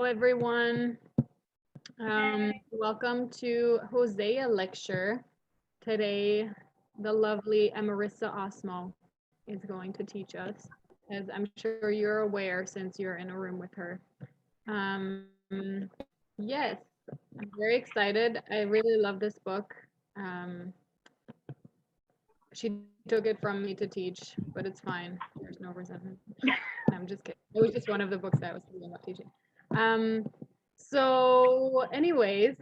Everyone. Welcome to Hosea lecture. Today, the lovely Amarissa Ostmo is going to teach us, as I'm sure you're aware since you're in a room with her. Um, yes, I'm very excited. I really love this book. Um, she took it from me to teach, but it's fine. There's no resentment. I'm just kidding. It was just one of the books that I was thinking about teaching. So anyways,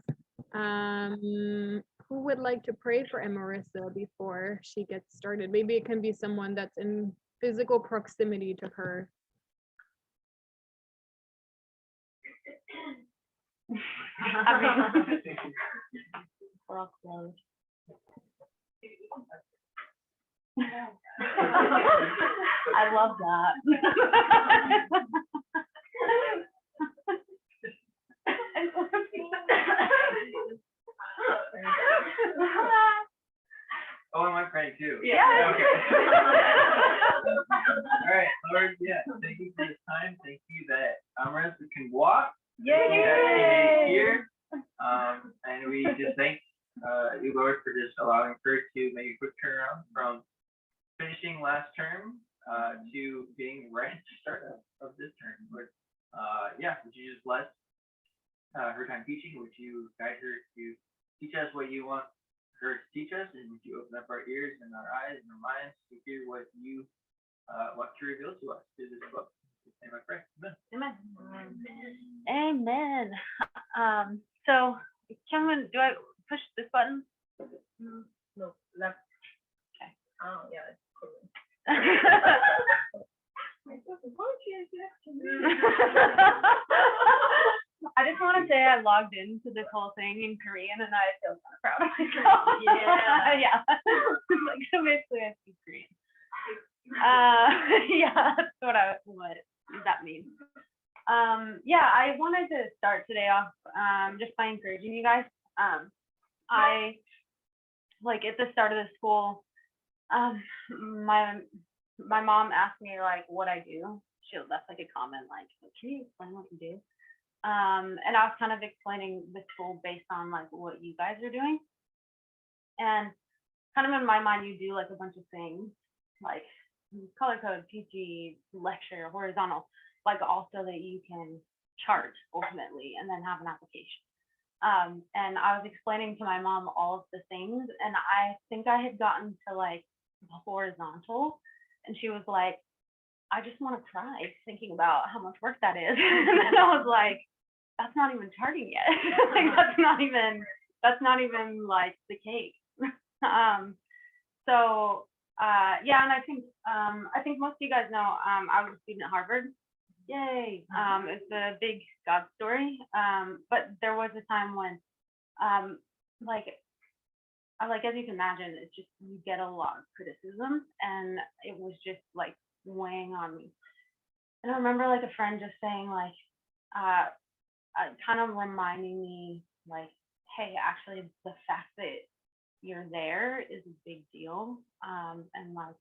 who would like to pray for Amarissa before she gets started? Maybe it can be someone that's in physical proximity to her. We're all close. I love that. Oh, am I praying too? Yeah. Okay. All right, Lord, yeah, thank you for this time. Thank you that Amarissa can walk. Yay! Thank you that she is here. And we just thank you, Lord, for just allowing her to make a quick turnaround from finishing last term to being ready to start of this term. Lord, yeah, would you just bless her time teaching? Would you guide her to teach us what you want her to teach us, and would you open up our ears and our eyes and our minds to hear what you want to reveal to us through this book? In the name I pray. Amen. Amen. Amen. So, Cameron, do I push this button? No, left. Okay. Oh, yeah, it's cool. I just want to say I logged into this whole thing in Korean and I feel kind of proud of myself. Yeah. Yeah. Like, so basically I speak Korean. Yeah, that's what that means. Yeah, I wanted to start today off just by encouraging you guys. I like at the start of the school, my mom asked me like what I do. She left like a comment like, can you explain what you do? And I was kind of explaining the school based on like what you guys are doing. And kind of in my mind, you do like a bunch of things like color code, PG, lecture, horizontal, like also that you can chart ultimately and then have an application. And I was explaining to my mom all of the things, and I think I had gotten to like the horizontal, and she was like, I just want to cry thinking about how much work that is. And then I was like, that's not even charting yet. Like that's not even like the cake. Yeah, and I think most of you guys know I was a student at Harvard. Yay. It's a big God story. But there was a time when like as you can imagine, it's just you get a lot of criticism, and it was just like weighing on me. And I remember like a friend just saying like kind of reminding me like, hey, actually the fact that you're there is a big deal. And like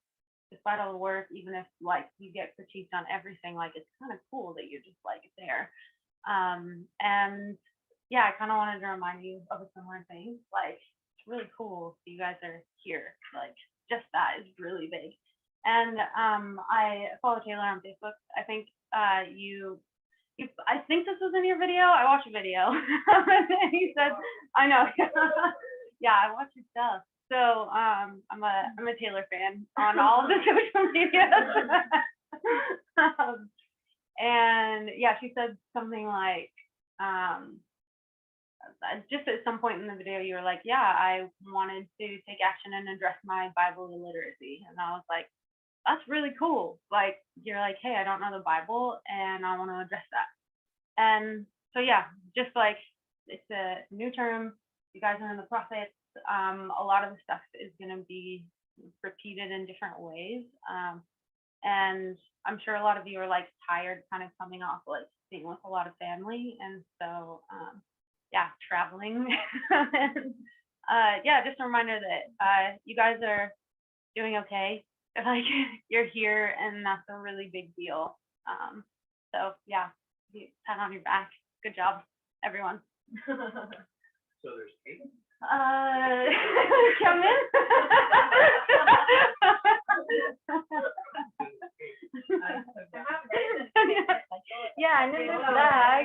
despite all the work, even if like you get critiqued on everything, like it's kind of cool that you're just like there. And yeah, I kind of wanted to remind you of a similar thing. Like it's really cool that you guys are here. Like just that is really big. And I follow Taylor on Facebook. I think I think this was in your video. I watched a video. He said, I know. Yeah, I watch your stuff. So I'm a Taylor fan on all of the social media. And yeah, she said something like, just at some point in the video, you were like, yeah, I wanted to take action and address my Bible illiteracy. And I was like, that's really cool. Like, you're like, hey, I don't know the Bible and I want to address that. And so, yeah, just like it's a new term. You guys are in the prophets. A lot of the stuff is going to be repeated in different ways. And I'm sure a lot of you are like tired kind of coming off like being with a lot of family. And so, yeah, traveling. And, yeah, just a reminder that you guys are doing okay. Like you're here, and that's a really big deal. So yeah, pat on your back. Good job, everyone. So there's 8. Come in. Yeah, I know there's that.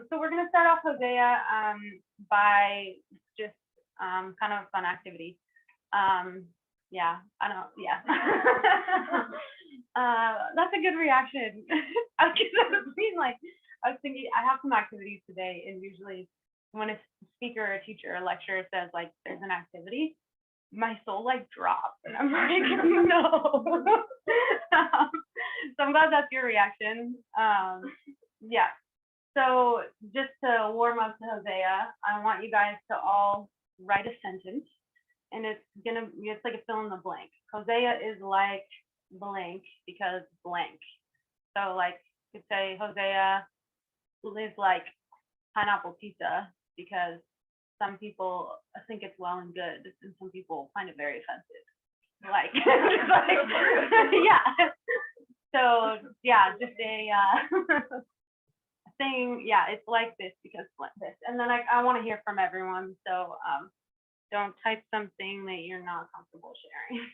So we're gonna start off Hosea by just kind of a fun activity. Yeah, I don't. Yeah. That's a good reaction. I was thinking I have some activities today, and usually when a speaker or a teacher or a lecturer says like there's an activity, my soul like drops, and I'm like, no. So I'm glad that's your reaction. Yeah. So just to warm up to Hosea, I want you guys to all write a sentence, and it's like a fill in the blank. Hosea is like blank because blank. So like you could say Hosea is like pineapple pizza because some people think it's well and good, and some people find it very offensive. Like, yeah. So yeah, just a thing. Yeah, it's like this because this. And then I want to hear from everyone. So don't type something that you're not comfortable sharing.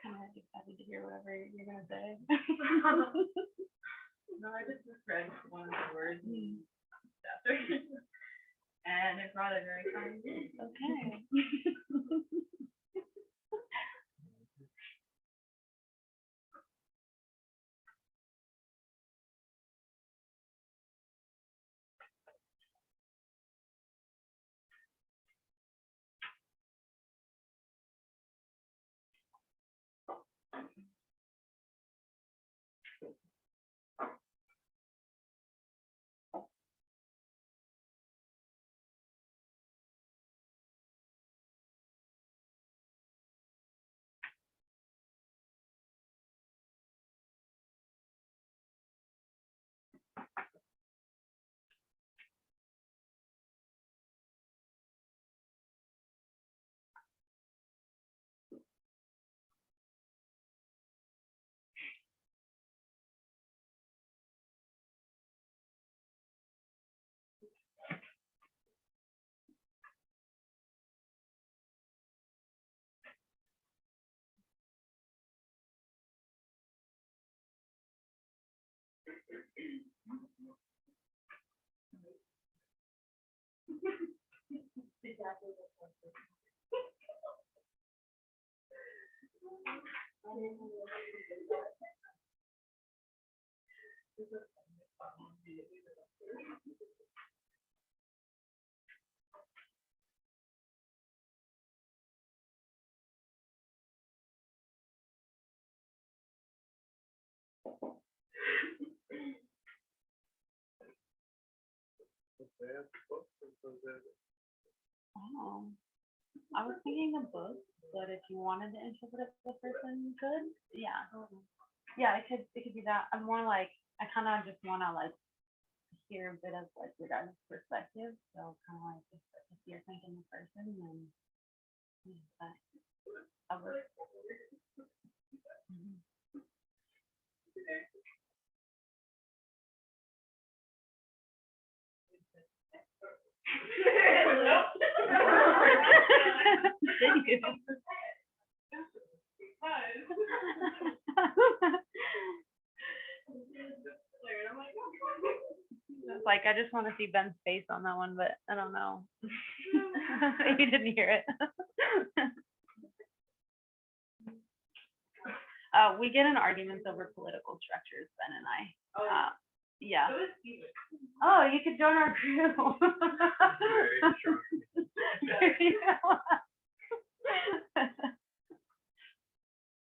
Kind of excited to hear whatever you're gonna say. No, I just misread one of the words in chapter, and it brought a very funny. Okay. Oh, I was thinking a book, but if you wanted to interpret it the person could, yeah. Yeah, it could be that. I'm more like I kind of just want to like hear a bit of like your guys' perspective. So kind of like if you're thinking the person, then that would. Mhm. It's like I just want to see Ben's face on that one, but I don't know. He didn't hear it. We get in arguments over political structures, Ben and I. Yeah. Oh, you could join our group.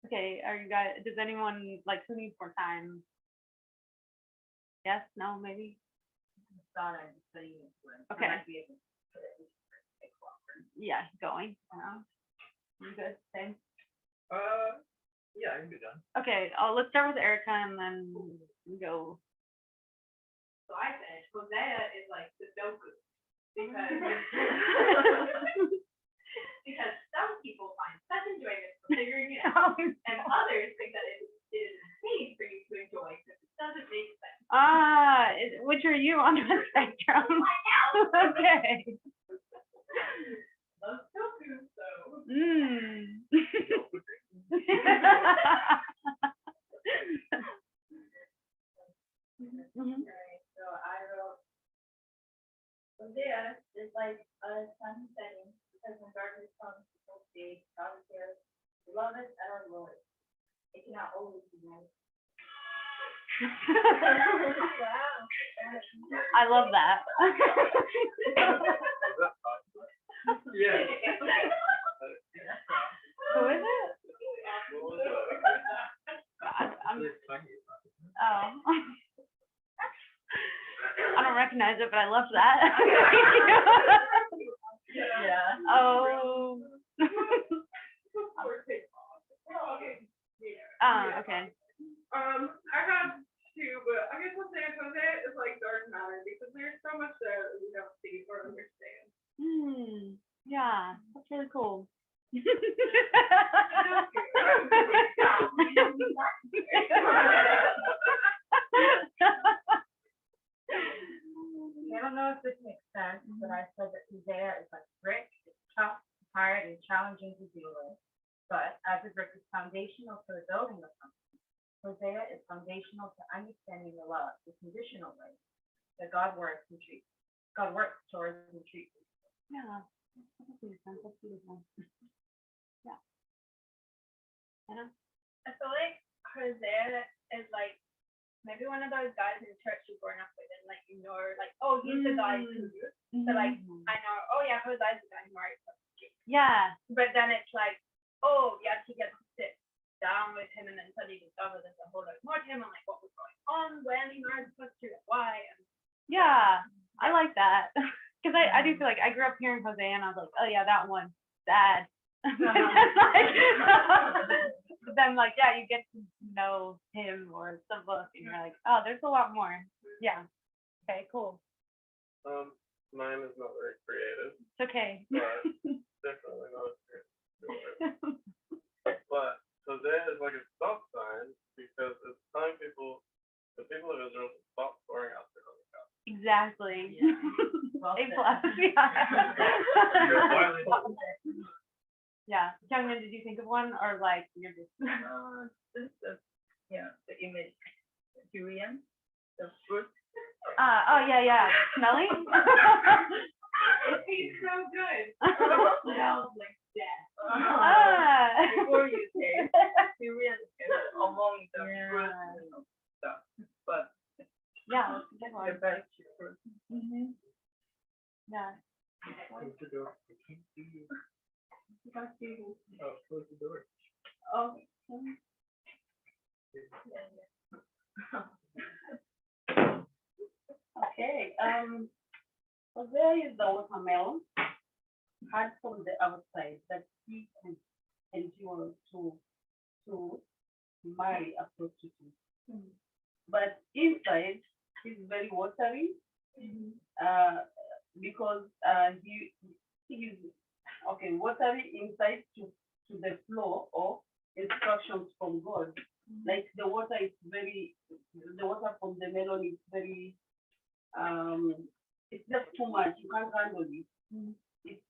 Okay, are you guys, does anyone, like, who needs more time? Yes, no, maybe? Okay. Yeah, going. You good? Same? Yeah, I can be done. Okay, let's start with Erica and then we go. So I finished. Hosea is like the Sudoku because because some people find such enjoyment from figuring it out, and others think that it is insane for you to enjoy because it doesn't make sense. Which are you on the spectrum? Okay. Love Sudoku, so. Right, so I wrote, Hosea is like a sun setting, because when darkness comes, people see God is here, beloved and our Lord. It cannot always be nice. Wow. I love that. Yeah. Who is it? I don't recognize it, but I love that. Yeah. Oh. Okay. I have two, but I guess Hosea is like dark matter because there's so much that we don't see or understand. Yeah, that's really cool. I don't know if this makes sense, but I said that Hosea is like brick, it's tough, hard, and challenging to deal with. But as a brick is foundational to the building of something, Hosea is foundational to understanding the love, the conditional way that God works towards and treats. Yeah, that makes sense. That's beautiful. Yeah. Anna? I feel like Hosea is like maybe one of those guys in church you're growing up with and like you know like, oh, he's the guy who so like I know, oh yeah, Hosea's the guy who married somebody. Yeah. But then it's like, oh, you actually get to sit down with him and then suddenly discover there's a whole lot more to him and like what was going on, when he married the prostitute, why, and Yeah, I like that. Because I do feel like I grew up hearing Hosea and I was like, oh yeah, that one, sad. But then like, yeah, you get to know him or some book and you're like, oh, there's a lot more. Yeah. Okay, cool. Mine is not very creative, It's okay. but definitely not as creative. But Hosea is like a stop sign because it's telling people, the people of Israel, to stop scoring out their other God. Exactly. Well A said. plus. Yeah. Youngman, did you think of one or like you're just this is the image durian, the fruit. oh yeah, smelly? It tastes so good. Smells like death. Ah. Before you taste, you really taste among the Yeah. fruits and stuff. But Yeah, that's a good the one. best fruit. Mhm. Yeah. Close the door. I can't see you. You can see who- Oh, close the door. Oh. Okay, Hosea is the watermelon, hard from the outside, that he can endure to marry a prostitute. But inside, he's very watery, uh, because he's okay, watery inside to the flow of instructions from God. Like the water from the melon is very it's just too much. You can't handle it. It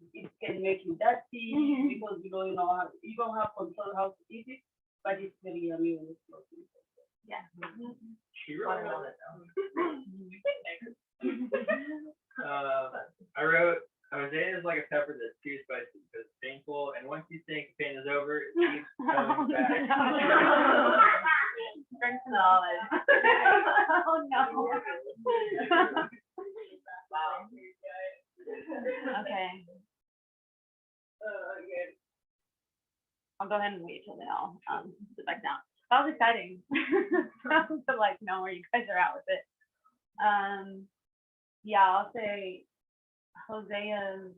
can make you dirty because you don't have control how to eat it, but it's very yummy when it's floating. Yeah. She really wanted it now. I wrote, Hosea is like a pepper that's too spicy because it's painful, and once you think the pain is over, it keeps coming back. Drink some knowledge. Oh no. Wow. Okay. I'll go ahead and wait till now. Sit back down. That was exciting. To like know where you guys are at with it. Yeah, I'll say Hosea's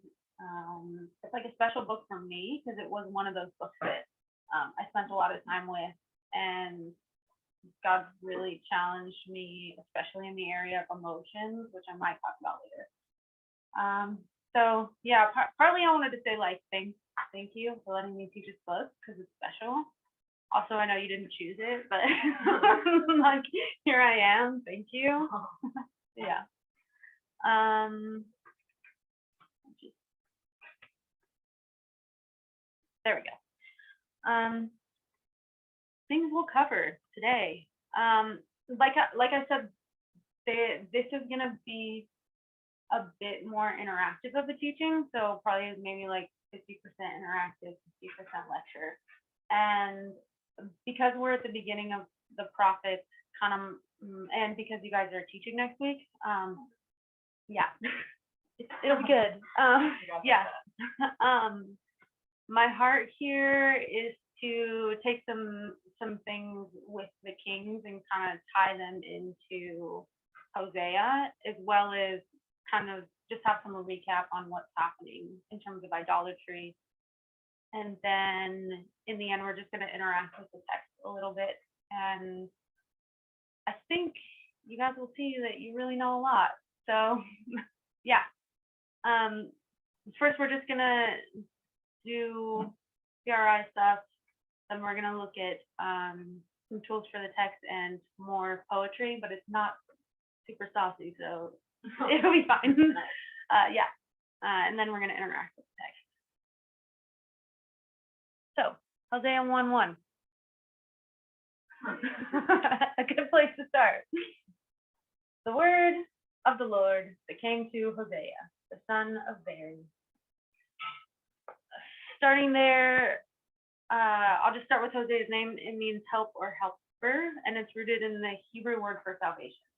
it's like a special book for me because it was one of those books that I spent a lot of time with, and God really challenged me, especially in the area of emotions, which I might talk about later. So yeah, partly I wanted to say like thank you for letting me teach this book because it's special. Also, I know you didn't choose it, but like here I am. Thank you. Yeah. There we go. Things we'll cover today. Like I said, this is gonna be a bit more interactive of the teaching, so probably maybe like 50% interactive, 50% lecture. And because we're at the beginning of the prophet, kind of, and because you guys are teaching next week, yeah, it'll be good. Yeah. My heart here is to take some things with the kings and kind of tie them into Hosea, as well as kind of just have some recap on what's happening in terms of idolatry. And then in the end, we're just going to interact with the text a little bit. And I think you guys will see that you really know a lot. So yeah. First, we're just going to do PRI stuff. Then we're going to look at some tools for the text and more poetry, but it's not super saucy, so it'll be fine. Yeah. And then we're going to interact with the text. So, Hosea 1:1. A good place to start. The word of the Lord that came to Hosea, the son of Beeri. Starting there, I'll just start with Hosea's name. It means help or helper, and it's rooted in the Hebrew word for salvation.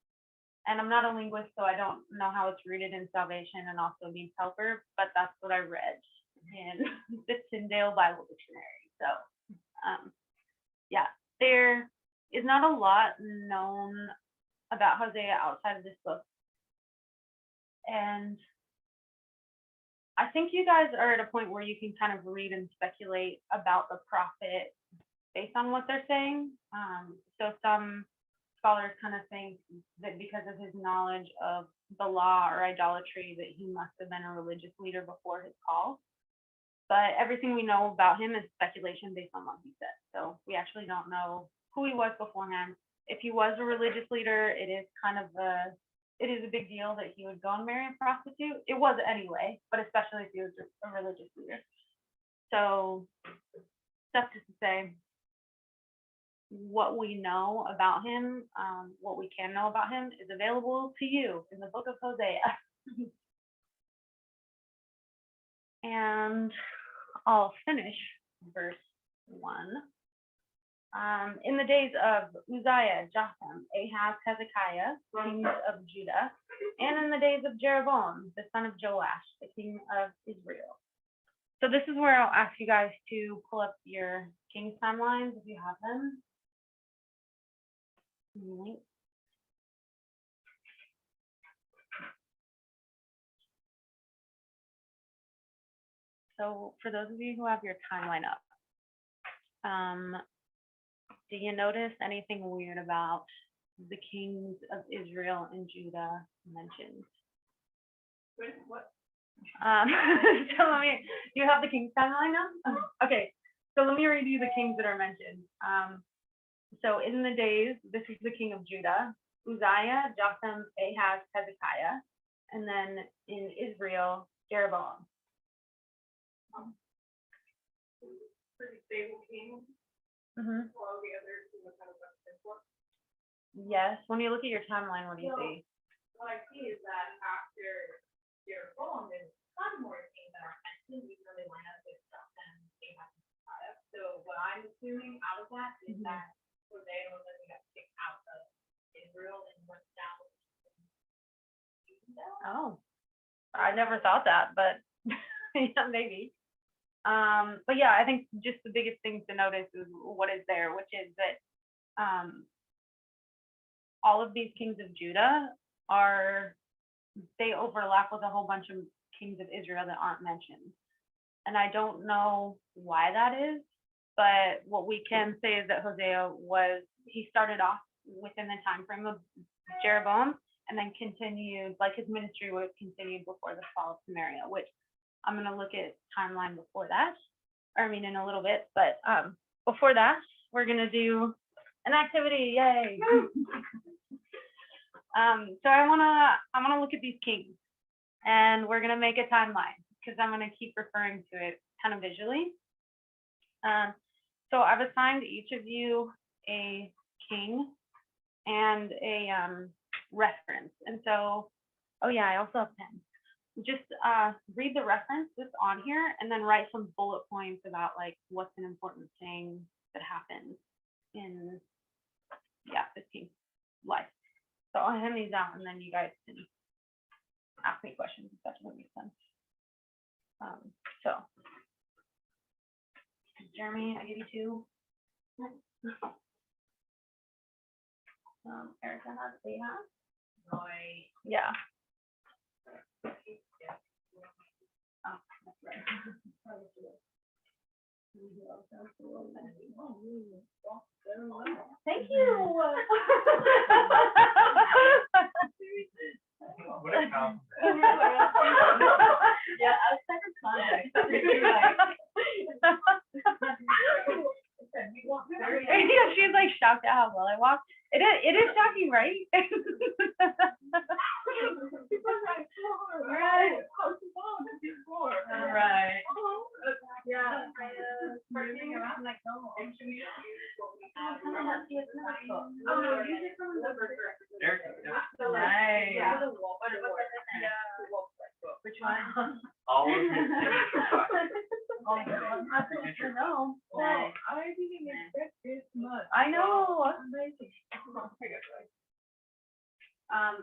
And I'm not a linguist, so I don't know how it's rooted in salvation and also means helper, but that's what I read in the Tyndale Bible Dictionary. So, yeah, there is not a lot known about Hosea outside of this book. And I think you guys are at a point where you can kind of read and speculate about the prophet based on what they're saying. So some scholars kind of think that because of his knowledge of the law or idolatry, that he must have been a religious leader before his call. But everything we know about him is speculation based on what he said. So we actually don't know who he was beforehand. If he was a religious leader, it is a big deal that he would go and marry a prostitute. It was anyway, but especially if he was a religious leader. So stuff to say, what we know about him, what we can know about him is available to you in the book of Hosea. And I'll finish verse 1. In the days of Uzziah, Jotham, Ahaz, Hezekiah, kings of Judah, and in the days of Jeroboam, the son of Joash, the king of Israel. So this is where I'll ask you guys to pull up your king's timelines if you have them. Link. So for those of you who have your timeline up, do you notice anything weird about the kings of Israel and Judah mentioned? What? So let me, do you have the king's timeline now? Okay, so let me read you the kings that are mentioned. So in the days, this is the king of Judah, Uzziah, Jotham, Ahaz, Hezekiah, and then in Israel, Jeroboam. Pretty stable king. Mm-hmm. While the others were kind of like Yes, when you look at your timeline, what do you see? what I see is that after Jeroboam, there's a ton more things that are mentioned, even though they line up with stuff and they have to start up. So what I'm assuming out of that is that Hosea was like got kicked out of Israel and went down with Judah. Oh, I never thought that, but yeah, maybe. But yeah, I think just the biggest thing to notice is what is there, which is that all of these kings of Judah they overlap with a whole bunch of kings of Israel that aren't mentioned. And I don't know why that is, but what we can say is that Hosea he started off within the time frame of Jeroboam and then continued, like his ministry was continued before the fall of Samaria, which I'm going to look at timeline before that, or I mean in a little bit, but before that, we're going to do an activity, yay. So I want to look at these kings, and we're going to make a timeline because I'm going to keep referring to it kind of visually. So I've assigned each of you a king and a reference. And so, oh yeah, I also have pen. Just read the reference that's on here and then write some bullet points about like what's an important thing that happens in this king's life. So I'll hand these out and then you guys can ask me questions if that doesn't make sense. So Jeremy, I give you 2. Erica has Ahaz. Yeah. Oh, that's right. Thank you. What a compliment. Yeah, outside of context. Yeah, she's like shocked at how well I walk. It is shocking, right? Right. Yeah. Erica, Nice. Yeah. Which one? all of his signature books. I know. Well, I didn't expect this much. I know. Amazing.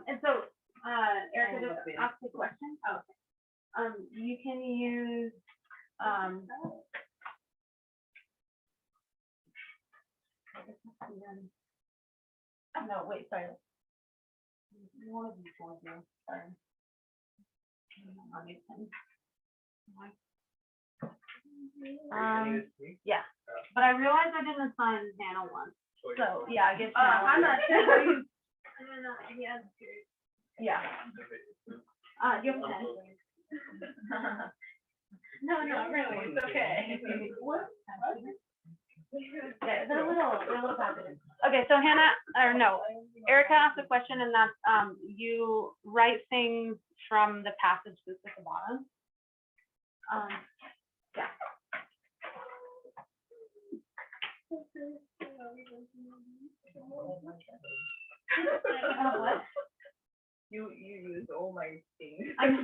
And so, Erica, just ask the question. Oh, you can use, no, wait, sorry. One of these ones, sorry. I'll use pen. Yeah, but I realized I didn't assign Hannah one. So, yeah, I guess. I'm not sure. Yeah. You have a pen. No, really, it's okay. Yeah, they're a little positive. Okay, so Erica asked a question, and that's you write things from the passage that's at the bottom. Yeah. What? You use all my things. I know.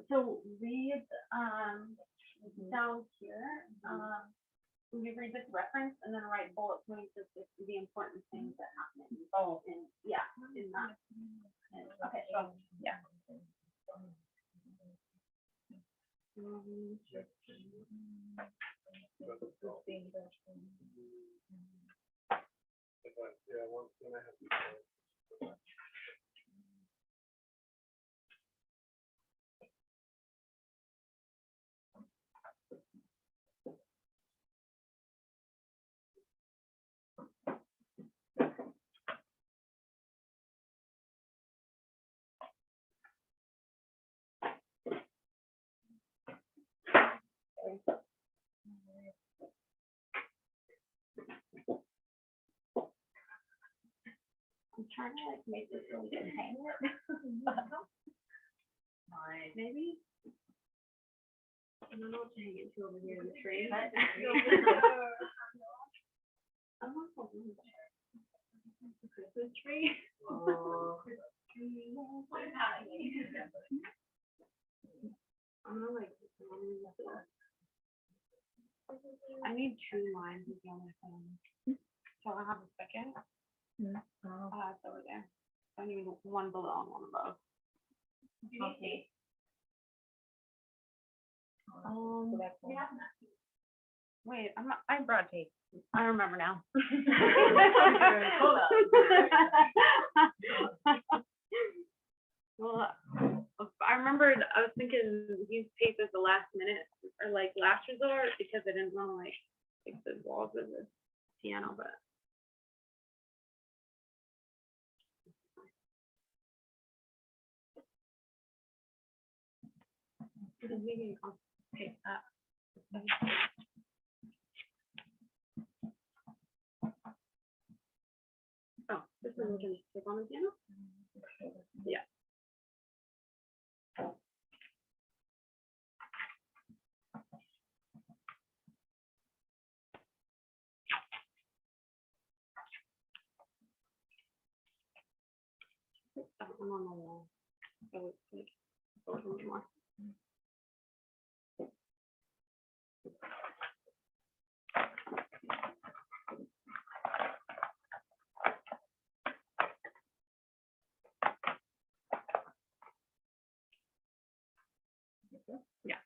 So read down here. Will you read this reference and then write bullet points of the important things that happen? Oh, and yeah, in that. Okay, so yeah. Yeah, once when I have I'm trying to like make this so we can hang it. Maybe. I don't know what to hang it to over here in the tree. I don't know. Christmas tree. Oh. I'm gonna like. I need 2 lines of the only thing. So I have a second. It's over there. I need 1 below and 1 above. Okay. Wait, I'm not, I brought tape. I remember now. Hold up. Well, I remembered, I was thinking use tape as the last minute or like last resort because I didn't want to like fix the walls of the piano, but. Okay, oh, this is what we can stick on the piano? Yeah. I'm on the wall. So it's like, a little more. Yeah.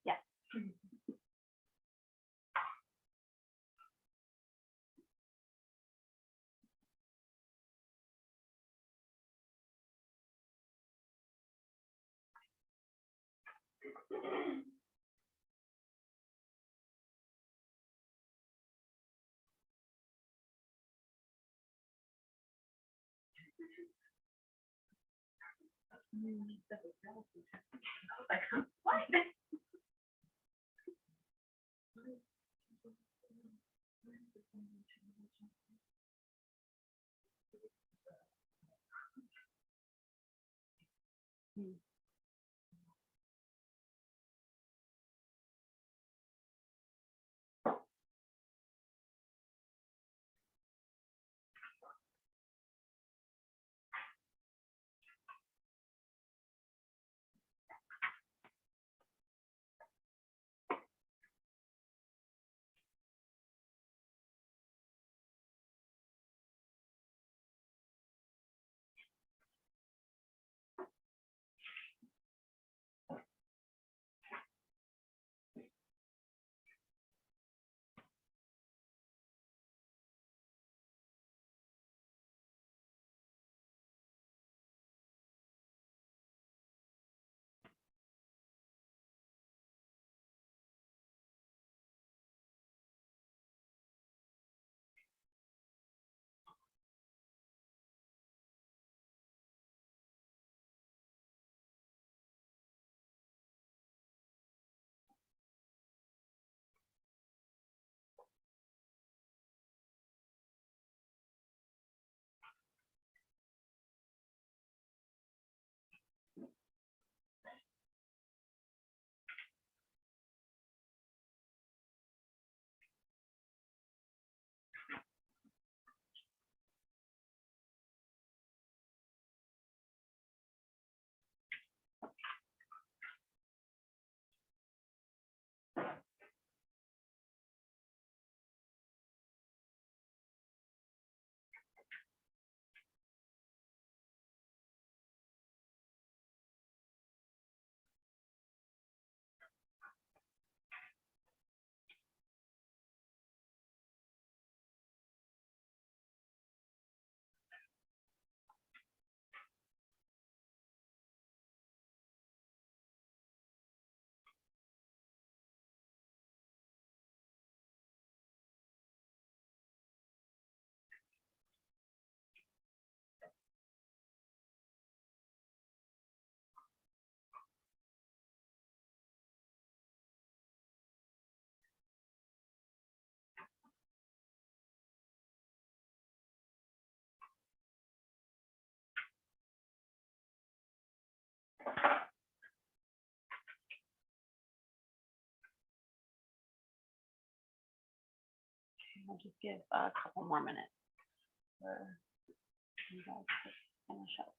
Yes. What? I'll just give a couple more minutes for you guys to finish up.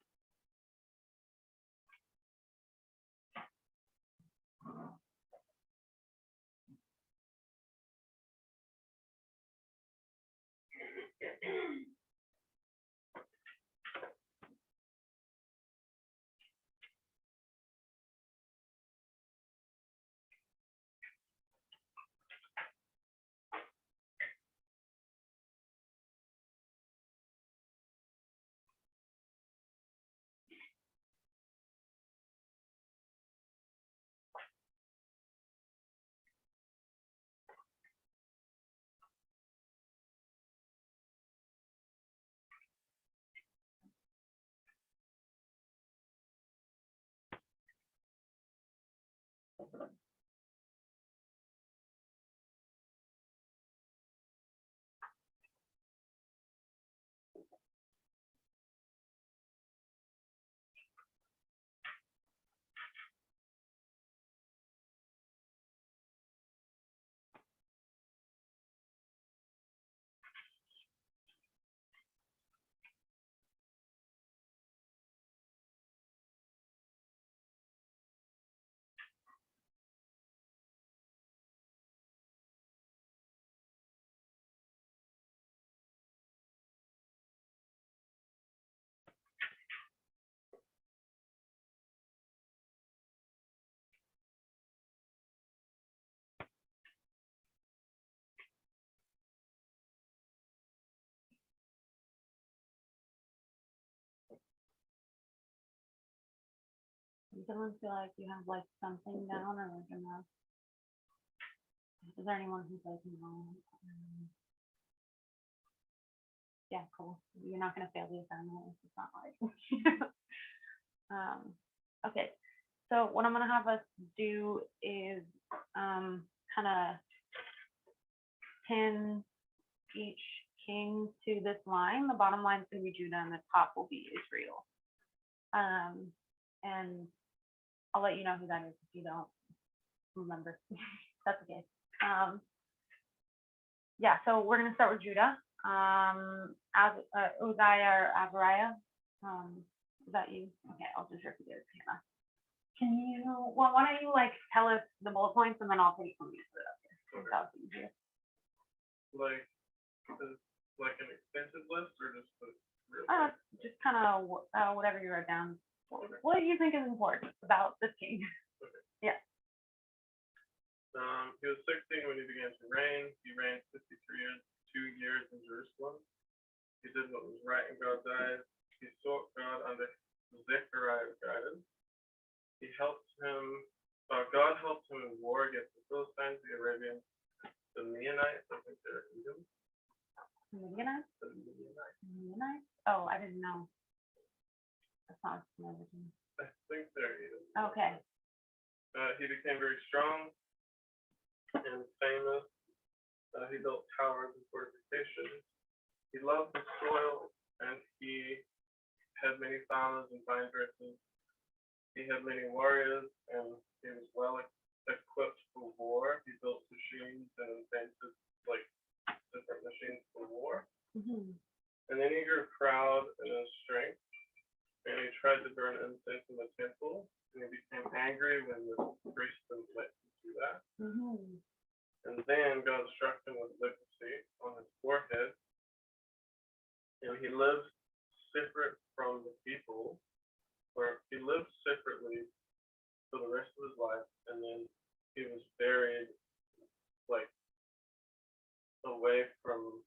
Does everyone feel like you have like something down or like enough? Is there anyone who's like, no? Yeah, cool. You're not gonna fail the assignment. It's not like. Okay, so what I'm gonna have us do is kind of pin each king to this line. The bottom line is gonna be Judah, and the top will be Israel. And I'll let you know who that is if you don't remember. That's okay. Yeah, so we're gonna start with Judah. Uzziah or Azariah. Is that you? Okay, I'll just repeat it. Hannah. Can you? Well, why don't you like tell us the bullet points and then I'll take from you. Okay. That'll be easier. Like an extensive list or just the real Just kind of whatever you wrote down. What do you think is important about this king? Yeah. He was 16 when he began to reign. He reigned 2 years in Jerusalem. He did what was right in God's eyes. He sought God under Zechariah's guidance. He helped him. God helped him in war against the Philistines, the Arabians, the Meunites. I think they're Edom. Midianites? The Meunites. Midianites? Oh, I didn't know. That's not familiar to me. I think they're Edom. Okay. He became very strong and famous. He built towers and fortifications. He loved the soil, and he had many farmers and vine dressers. He had many warriors, and he was well equipped for war. He built machines and invented like different machines for war. Mm-hmm. And then he grew proud in his strength, and he tried to burn incense in the temple. And he became angry when the priests didn't let him do that. Mm-hmm. And then God struck him with leprosy on his forehead. And he lived separate from the people, or he lived separately for the rest of his life. And then he was buried like away from,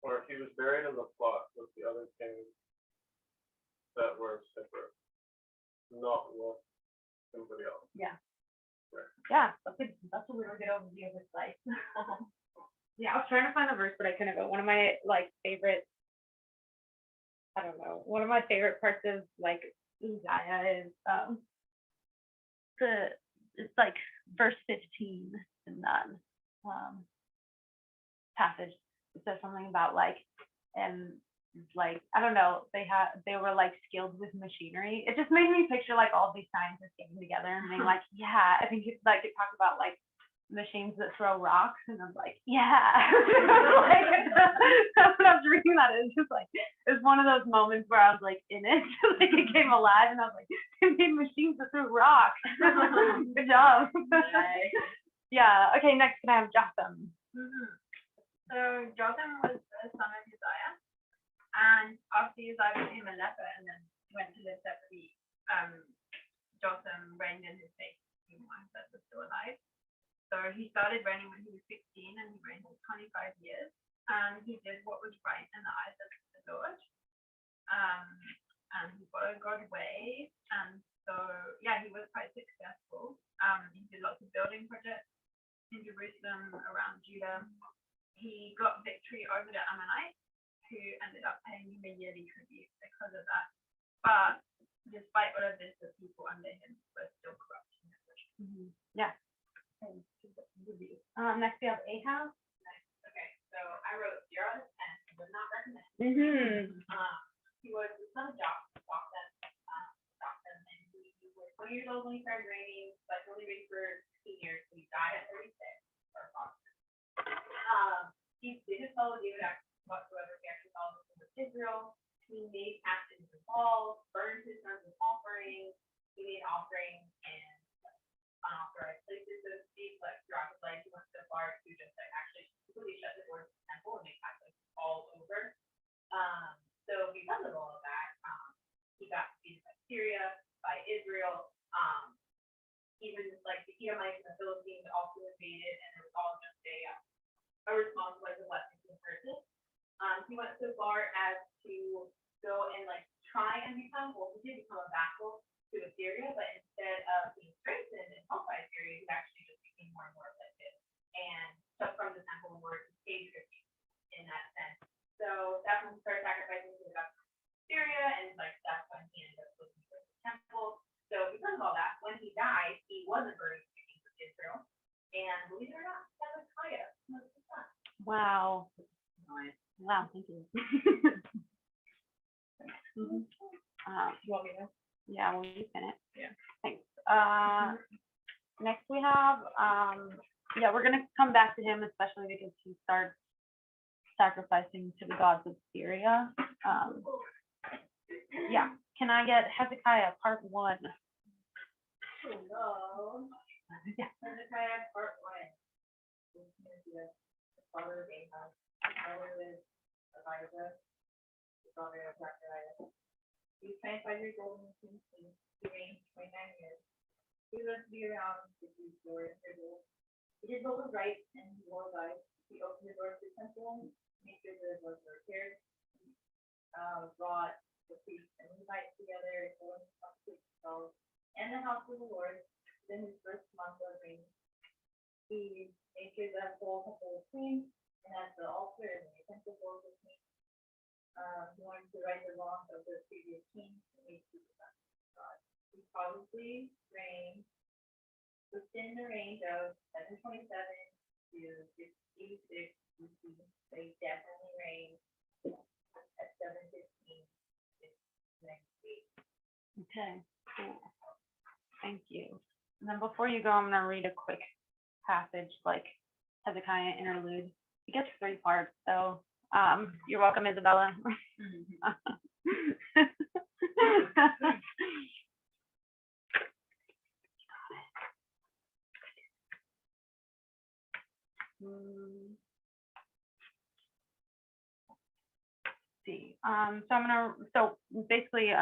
or he was buried in the plot with the other kings that were separate, not with somebody else. Yeah. Right. Yeah, that's a really good overview of his life. Yeah, I was trying to find the verse, but I couldn't. But one of my like favorite, I don't know, one of my favorite parts of like Uzziah is it's like verse 15 in that passage. It says something about like, and like I don't know, they were like skilled with machinery. It just made me picture like all these scientists getting together and being like, yeah, I think it's like it talked about like machines that throw rocks, and I'm like, yeah. Like, when I was reading that, it's just like, it's one of those moments where I was like in it, like it came alive, and I was like, they made machines that threw rocks. Good job. Yeah. Okay. Next, can I have Jotham? So Jotham was the son of Hosea, and after Hosea became a leper and then went to live separately, Jotham reigned in his place, even while his dad was still alive. So he started reigning when he was 16, and he reigned for 25 years. And he did what was right in the eyes of the Lord. And he followed God's way. And so, yeah, he was quite successful. He did lots of building projects in Jerusalem, around Judah. He got victory over the Ammonites, who ended up paying him a yearly tribute because of that. But despite all of this, the people under him were still corrupt. Yeah. Next we have Ahaz. Okay, so I wrote Zero and would not recommend. He was the son of Jotham, and he was 20 years old when he started reigning, but he only reigned for 16 years, so he died at 36. He didn't follow David whatsoever. He actually followed the king of Israel. He made captains and balls, burned his sons with offerings. He made offerings in unauthorized places, so to speak, like throughout his life. He went so far to just like actually completely shut the doors of the temple and make Catholics all over. So because of all of that, he got defeated by Syria, by Israel. Even like the Edomites and the Philippines also invaded, and it was all just a response like a blessing to the person. He went so far as to go and like try and become, well, he did become a vassal to Assyria, but instead of being strengthened and helped by Assyria, he actually just became more and more afflicted and took from the temple and were pagan in that sense. So that's when he started sacrificing to the gods of Syria, and like that's when he ended up looking for the temple. So because of all that, when he died, he wasn't buried with the king of Israel. And believe it or not, Hezekiah was his son. Wow. Wow. Thank you. You want me to? Yeah, we'll use it. Yeah. Thanks. Next we have, yeah, we're gonna come back to him, especially because he starts sacrificing to the gods of Syria. Yeah. Can I get Hezekiah part 1? Hello. Yeah. Hezekiah part 1. The father of Ahaz, the father of Amarissa, the father of Zechariah. He was 25 years old when he came. He reigned 29 years. He lived to be around 54 years old. He did what was right and he wore life. He opened the doors to the temple, made sure the doors were repaired, brought the priests and Levites together, and the house of the Lord. In his first month of reign, he made sure that the whole temple was clean, and that the altar and the utensil bowls were clean. He wanted to right the wrongs of the previous king and make peace with God. He probably reigned within the range of 727 to 66 BC. So he definitely reigned at 715 to 98. Okay. Cool. Thank you. And then before you go, I'm gonna read a quick passage, like Hezekiah interlude. It gets 3 parts, so you're welcome, Isabella. See. So basically,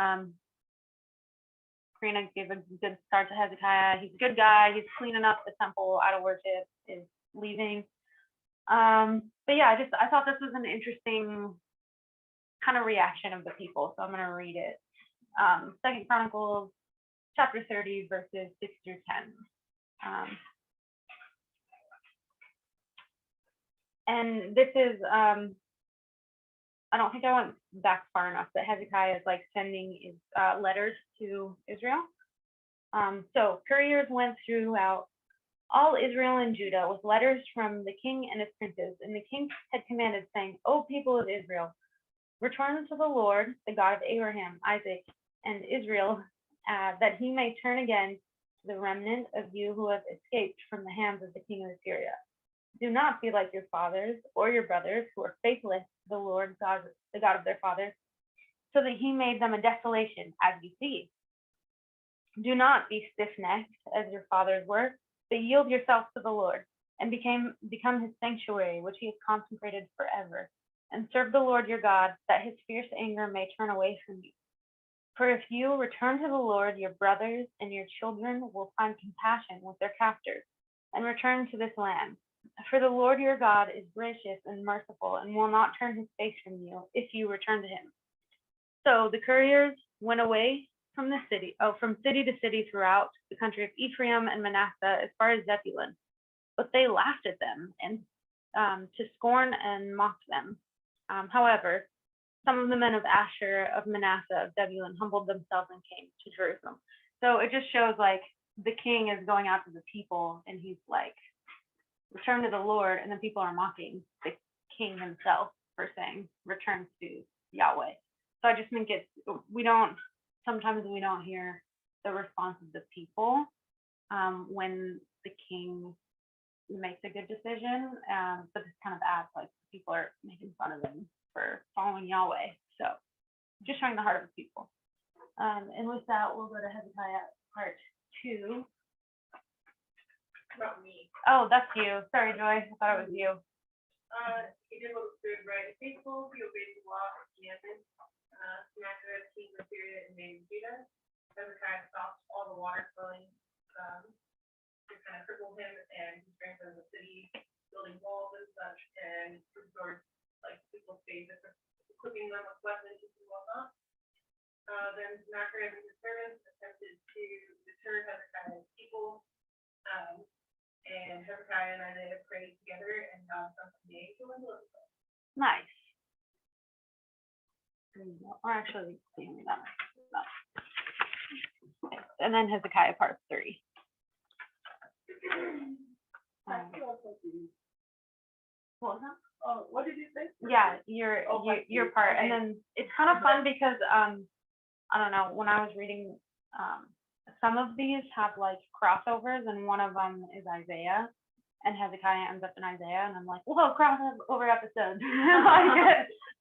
Karina gave a good start to Hezekiah. He's a good guy. He's cleaning up the temple out of worship, is leaving. But yeah, I thought this was an interesting kind of reaction of the people. So I'm going to read it. 2 Chronicles chapter 30, verses 6 through 10. And this is, I don't think I went back far enough, but Hezekiah is like sending his letters to Israel. So couriers went throughout all Israel and Judah with letters from the king and his princes, and the king had commanded, saying, O people of Israel, return to the Lord, the God of Abraham, Isaac, and Israel, that he may turn again the remnant of you who have escaped from the hands of the king of Assyria. Do not be like your fathers or your brothers who are faithless to the Lord God, the God of their fathers, so that he made them a desolation, as you see. Do not be stiff-necked as your fathers were, but yield yourselves to the Lord and become his sanctuary, which he has consecrated forever, and serve the Lord your God, that his fierce anger may turn away from you. For if you return to the Lord, your brothers and your children will find compassion with their captors and return to this land. For the Lord your God is gracious and merciful and will not turn his face from you if you return to him. So the couriers went away from city to city throughout the country of Ephraim and Manasseh as far as Zebulun. But they laughed at them and to scorn and mocked them. However, some of the men of Asher, of Manasseh, of Zebulun humbled themselves and came to Jerusalem. So it just shows like the king is going out to the people and he's like, return to the Lord, and then people are mocking the king himself for saying, return to Yahweh. So I just think sometimes we don't hear the response of the people when the king makes a good decision, but this kind of adds like people are making fun of him for following Yahweh. So just showing the heart of the people. And with that, we'll go to Hezekiah part 2. Not me. Oh, that's you. Sorry, Joy. I thought it was you. He did what was good, right, and faithful. He obeyed the law and commandments. Sennacherib, king of Syria, invaded Judah. Hezekiah stopped all the water flowing. Just kind of crippled him, and he strengthened the city, building walls and such, and restored like people's faith, equipping them with weapons and whatnot. Then Sennacherib and his servants attempted to deter Hezekiah's people. And Hezekiah and Isaiah prayed together, and God sent the angel and delivered them. Nice. Or actually, no. And then Hezekiah part 3. What was that? Oh, what did you say? Yeah, your part. And then it's kind of fun because I don't know, when I was reading, some of these have like crossovers, and one of them is Isaiah, and Hezekiah ends up in Isaiah, and I'm like, whoa, crossover episodes.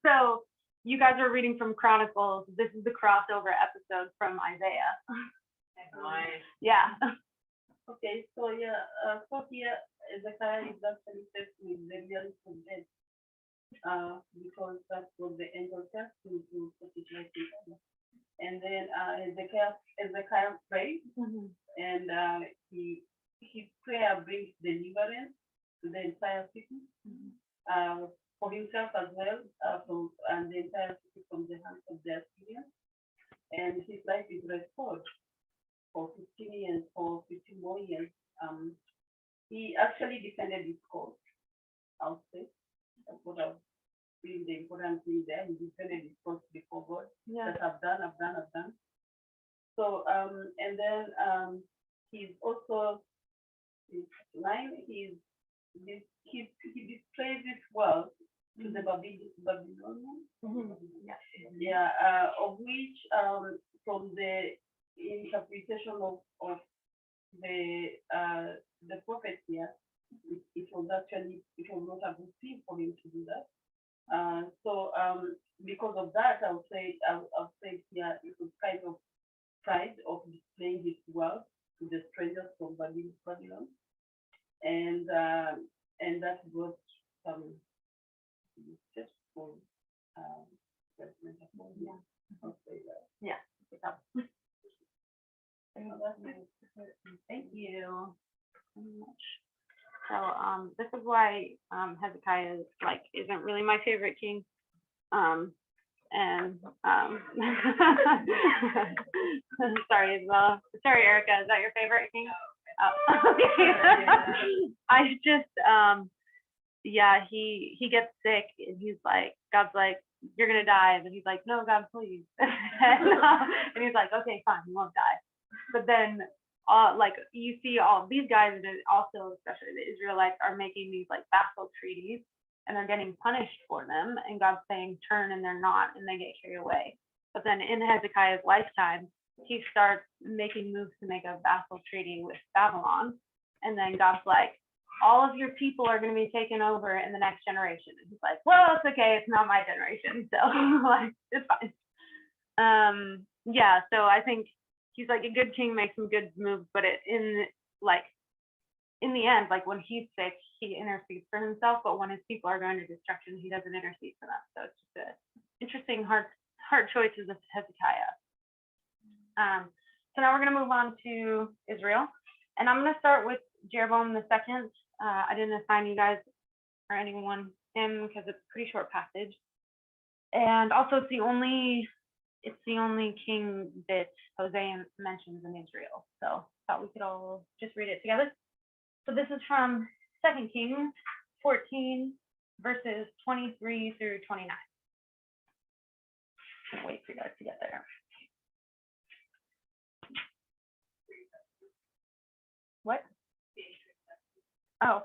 So you guys are reading from Chronicles. This is the crossover episode from Isaiah. Nice. Yeah. Okay, so so here Hezekiah is actually faced with the real dead, because that's what the angel tells him to put it like this. And then Hezekiah prayed, and his prayer brings deliverance to the entire city, for himself as well, and the entire city from the hands of the Assyrians. And his life is restored for 15 years, for 15 more years. He actually defended his cause, I would say. That's what I've seen the important thing there. He defended his cause before God. Yeah. That I've done. So and then he's also his line. He displays it well to the Babylonians. Yeah, of which from the interpretation of the prophet here, it was not a good thing for him to do that. So because of that, I'll say here it was kind of pride of displaying his wealth to the strangers from Babylon, and that brought some just for judgment upon him. I'll say that. Yeah. Thank you so much. So this is why Hezekiah isn't really my favorite king. Sorry, Isabella. Sorry, Erica. Is that your favorite king? I just he gets sick, and he's like, God's like, you're gonna die, and he's like, no, God, please. And he's like, okay, fine, you won't die. But then you see all these guys, and also especially the Israelites, are making these like vassal treaties, and they're getting punished for them, and God's saying turn, and they're not, and they get carried away. But then in Hezekiah's lifetime, he starts making moves to make a vassal treaty with Babylon. And then God's like, all of your people are going to be taken over in the next generation. And he's like, well, it's okay. It's not my generation. So like, it's fine. Yeah, so I think he's like a good king makes some good moves, but in the end, like when he's sick, he intercedes for himself, but when his people are going to destruction, he doesn't intercede for them. So it's just a interesting hard choices of Hezekiah. So now we're going to move on to Israel, and I'm going to start with Jeroboam II. I didn't assign you guys or anyone him because it's a pretty short passage, and also it's the only king that Hosea mentions in Israel. So I thought we could all just read it together. So this is from 2 Kings 14, verses 23 through 29. I'll wait for you guys to get there. What? Oh,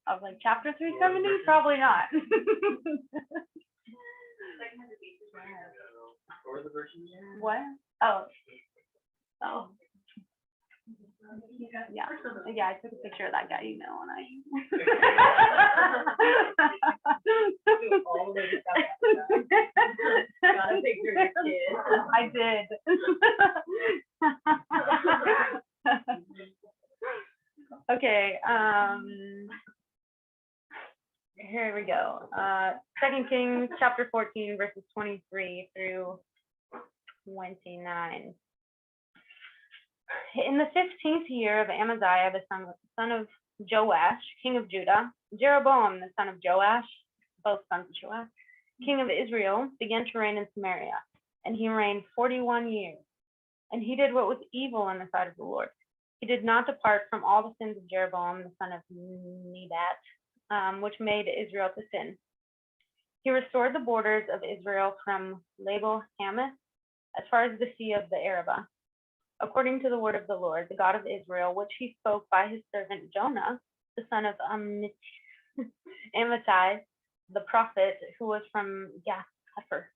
I was like, chapter 370? Probably not. Or the version. What? Oh. Yeah, I took a picture of that guy, and All the way to South Africa. Got a picture of your kid. I did. Okay, here we go. 2 Kings chapter 14, verses 23 through 29. In the 15th year of Amaziah, the son of Joash, king of Judah, Jeroboam, the son of Joash, both sons of Joash, king of Israel, began to reign in Samaria, and he reigned 41 years. And he did what was evil in the sight of the Lord. He did not depart from all the sins of Jeroboam, the son of Nebat, which made Israel to sin. He restored the borders of Israel from Label Hamath as far as the sea of the Arabah, according to the word of the Lord, the God of Israel, which he spoke by his servant Jonah, the son of Amittai, the prophet, who was from Gath-hepher.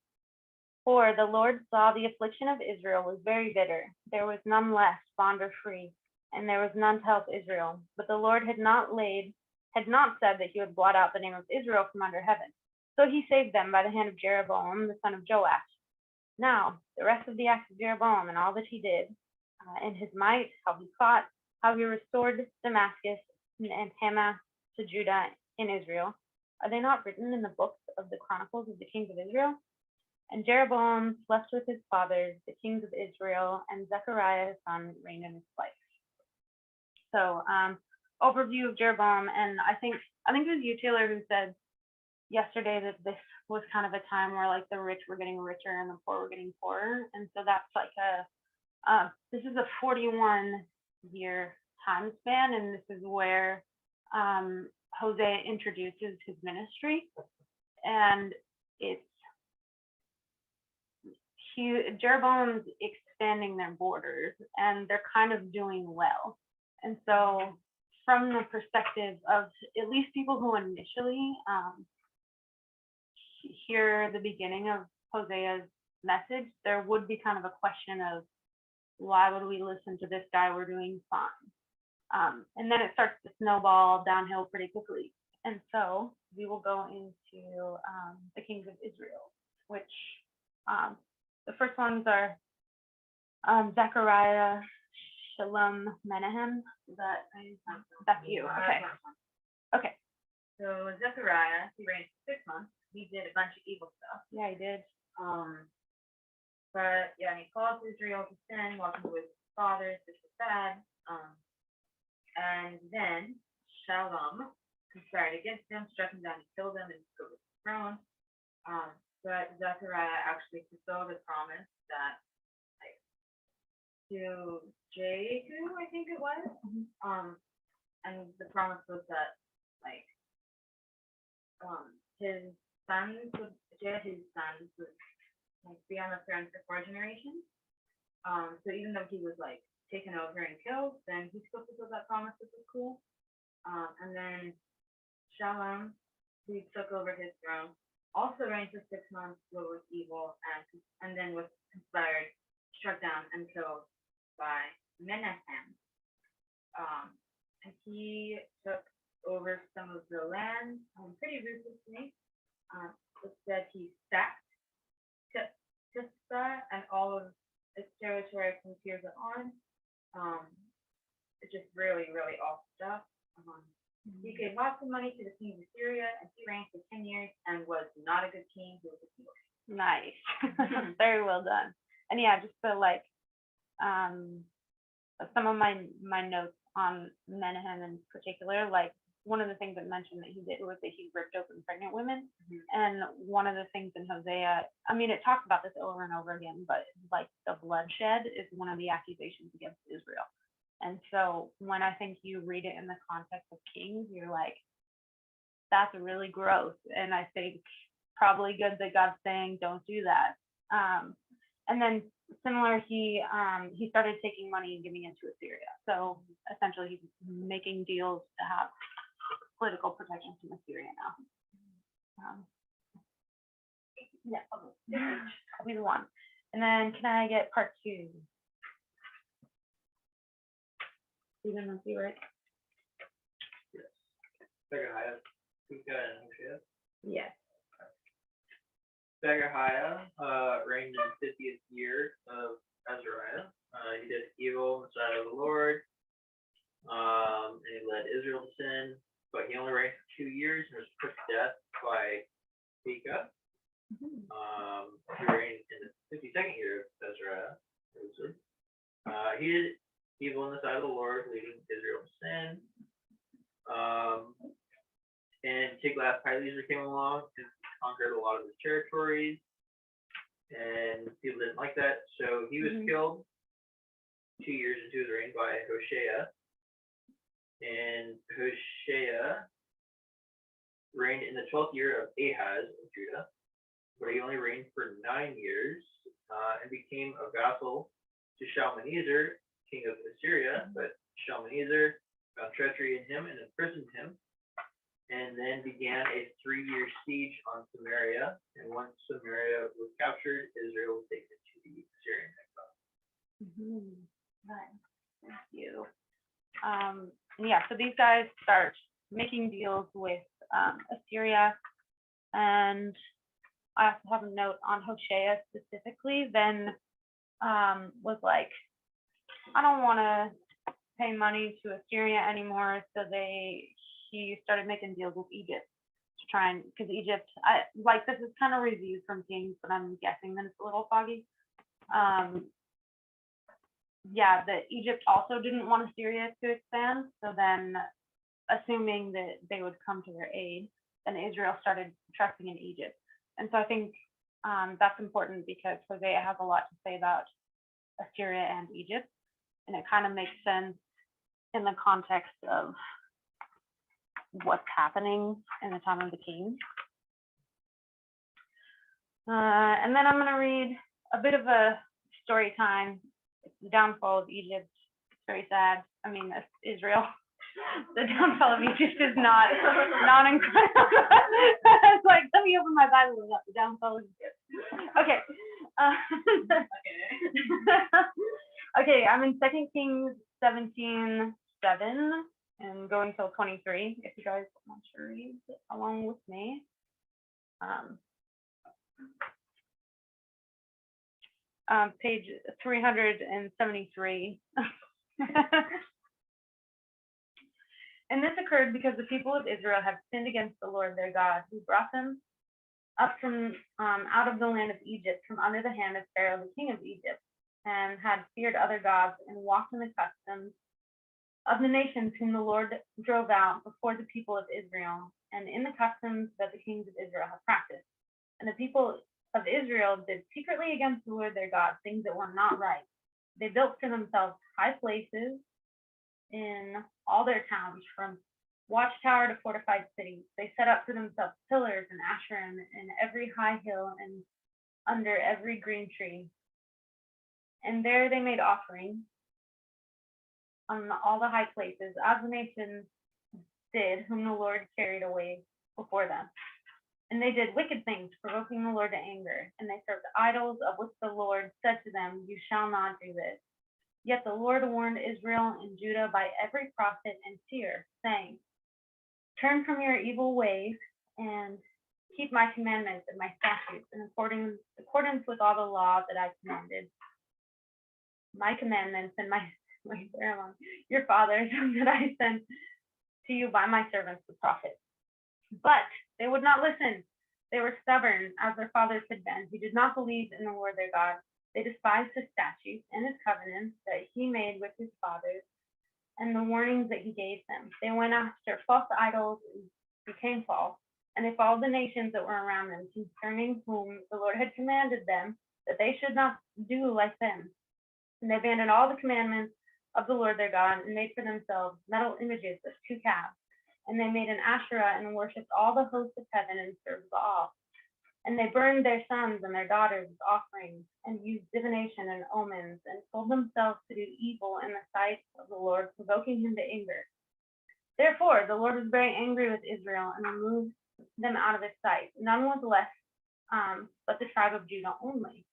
For the Lord saw the affliction of Israel was very bitter. There was none left, bond or free, and there was none to help Israel. But the Lord had not said that he would blot out the name of Israel from under heaven. So he saved them by the hand of Jeroboam, the son of Joash. Now, the rest of the acts of Jeroboam and all that he did, and his might, how he fought, how he restored Damascus and Hamath to Judah in Israel, are they not written in the books of the chronicles of the kings of Israel? And Jeroboam slept with his fathers, the kings of Israel, and Zechariah his son reigned in his place. So, overview of Jeroboam, and I think it was you, Taylor, who said yesterday that this was kind of a time where like the rich were getting richer and the poor were getting poorer, and so that's like this is a 41-year time span, and this is where Hosea introduces his ministry, and Jeroboam's expanding their borders, and they're kind of doing well. And so from the perspective of at least people who initially hear the beginning of Hosea's message, there would be kind of a question of, why would we listen to this guy? We're doing fine. And then it starts to snowball downhill pretty quickly. And so we will go into the kings of Israel, which the first ones are Zechariah, Shalom, Menahem. That's you. Okay. Okay. So Zechariah, he reigned for 6 months. He did a bunch of evil stuff. Yeah, he did. But yeah, he caused Israel to sin, walking with his fathers, which was bad. And then Shalom conspired against him, struck him down, and killed him, and took his throne. But Zechariah actually fulfilled the promise that, like, to Jehu, I think it was. And the promise was that, like, his sons would, Jehu's sons would like be on the throne for 4 generations. So even though he was like taken over and killed, then he still fulfilled that promise, which was cool. And then Shalom, who took over his throne, also reigned for 6 months, but was evil, and then was conspired struck down and killed by Menahem. And he took over some of the land pretty ruthlessly. It said he sacked Tisza and all of its territory from Tirzah on. It's just really, really awful stuff. He gave lots of money to the king of Syria, and he reigned for 10 years and was not a good king. He was a killer. Nice. Very well done. And yeah, just to like some of my notes on Menahem in particular, like one of the things that mentioned that he did was that he ripped open pregnant women. And one of the things in Hosea, I mean, it talks about this over and over again, but like the bloodshed is one of the accusations against Israel. And so when I think you read it in the context of Kings, you're like, that's really gross. And I think probably good that God's saying, don't do that. And then similar, he started taking money and giving it to Assyria. So essentially he's making deals to have political protection from Assyria now. Yeah, I'll be the one. And then can I get part 2? Stephen, let's see, right? Yes. Pekahiah, Pekah, and Hosea. Yes. Pekahiah reigned in the 50th year of Azariah. He did evil in the sight of the Lord, and he led Israel to sin, but he only reigned for 2 years and was put to death by Pekah. He reigned in the 52nd year of Azariah. He did evil in the sight of the Lord, leading Israel to sin. And Tiglath-Pileser came along and conquered a lot of his territories, and people didn't like that, so he was killed 2 years into his reign by Hosea. And Hosea reigned in the 12th year of Ahaz of Judah, but he only reigned for 9 years, and became a vassal to Shalmaneser, king of Assyria. But Shalmaneser found treachery in him and imprisoned him, and then began a 3-year siege on Samaria. And once Samaria was captured, Israel was taken to the Assyrian exile. Right. Thank you. Yeah, so these guys start making deals with Assyria, and I also have a note on Hosea specifically. Then was like, I don't want to pay money to Assyria anymore, so he started making deals with Egypt to try and, because Egypt, this is kind of reviewed from Kings, but I'm guessing that it's a little foggy. Yeah, that Egypt also didn't want Assyria to expand, so then assuming that they would come to their aid, then Israel started trusting in Egypt. And so I think that's important because Hosea has a lot to say about Assyria and Egypt, and it kind of makes sense in the context of what's happening in the time of the Kings. And then I'm going to read a bit of a story time. It's the downfall of Egypt. It's very sad. I mean, Israel. The downfall of Egypt is not incredible. It's like, let me open my Bible about the downfall of Egypt. Okay. Okay, I'm in 2 Kings 17:7 and going till 23. If you guys want to read along with me. Page 373. And this occurred because the people of Israel have sinned against the Lord their God, who brought them up from out of the land of Egypt, from under the hand of Pharaoh, the king of Egypt, and had feared other gods and walked in the customs of the nations whom the Lord drove out before the people of Israel, and in the customs that the kings of Israel have practiced. And the people of Israel did secretly against the Lord their God things that were not right. They built for themselves high places in all their towns, from watchtower to fortified cities. They set up for themselves pillars and Asherim in every high hill and under every green tree. And there they made offerings on all the high places, as the nations did, whom the Lord carried away before them. And they did wicked things, provoking the Lord to anger. And they served idols, of which the Lord said to them, you shall not do this. Yet the Lord warned Israel and Judah by every prophet and seer, saying, turn from your evil ways and keep my commandments and my statutes in accordance with all the law that I commanded, my commandments and my your fathers that I sent to you by my servants the prophets. But they would not listen. They were stubborn, as their fathers had been, who did not believe in the Lord their God. They despised his statutes and his covenants that he made with his fathers, and the warnings that he gave them. They went after false idols and became false, and they followed the nations that were around them, concerning whom the Lord had commanded them that they should not do like them. And they abandoned all the commandments of the Lord their God, and made for themselves metal images of 2 calves. And they made an Asherah and worshipped all the hosts of heaven and served Baal. And they burned their sons and their daughters as offerings, and used divination and omens, and sold themselves to do evil in the sight of the Lord, provoking him to anger. Therefore, the Lord was very angry with Israel and removed them out of his sight. None was left but the tribe of Judah only.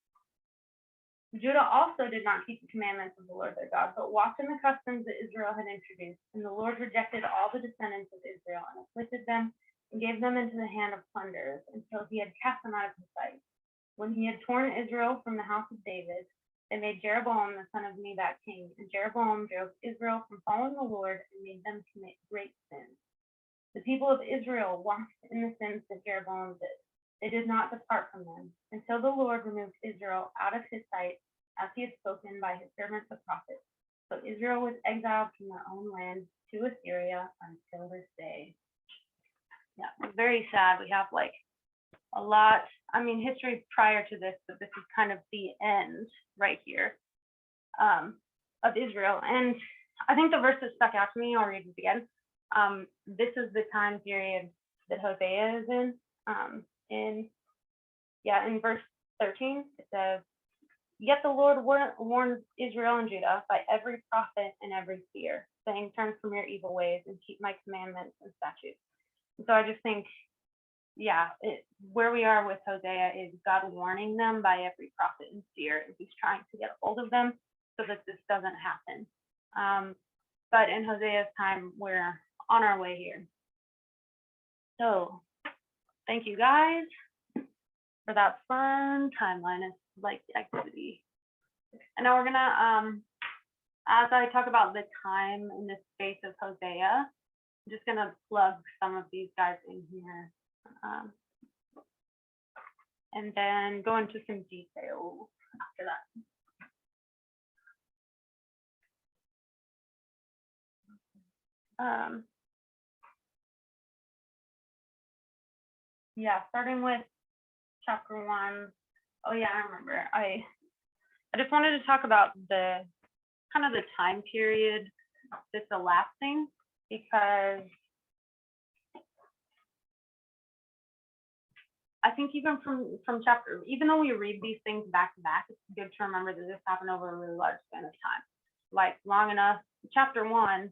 Judah also did not keep the commandments of the Lord their God, but walked in the customs that Israel had introduced. And the Lord rejected all the descendants of Israel and afflicted them and gave them into the hand of plunderers until he had cast them out of his sight. When he had torn Israel from the house of David, they made Jeroboam the son of Nebat king. And Jeroboam drove Israel from following the Lord and made them commit great sins. The people of Israel walked in the sins that Jeroboam did. They did not depart from them, until the Lord removed Israel out of his sight, as he had spoken by his servants the prophets. So Israel was exiled from their own land to Assyria until this day. Yeah, it's very sad. We have like a lot, history prior to this, but this is kind of the end right here of Israel. And I think the verse that stuck out to me, I'll read it again. This is the time period that Hosea is in. In verse 13, it says, yet the Lord warned Israel and Judah by every prophet and every seer, saying, turn from your evil ways and keep my commandments and statutes. And so I just think, where we are with Hosea is God warning them by every prophet and seer, and he's trying to get a hold of them so that this doesn't happen. But in Hosea's time, we're on our way here. So thank you guys for that fun timeline. It's like the activity. And now we're gonna, as I talk about the time in the space of Hosea, I'm just gonna plug some of these guys in here. And then go into some detail after that. Starting with chapter 1. Oh yeah, I remember. I just wanted to talk about the kind of the time period that's elapsing, because I think even from chapter, even though we read these things back to back, it's good to remember that this happened over a really large span of time, like long enough. Chapter 1,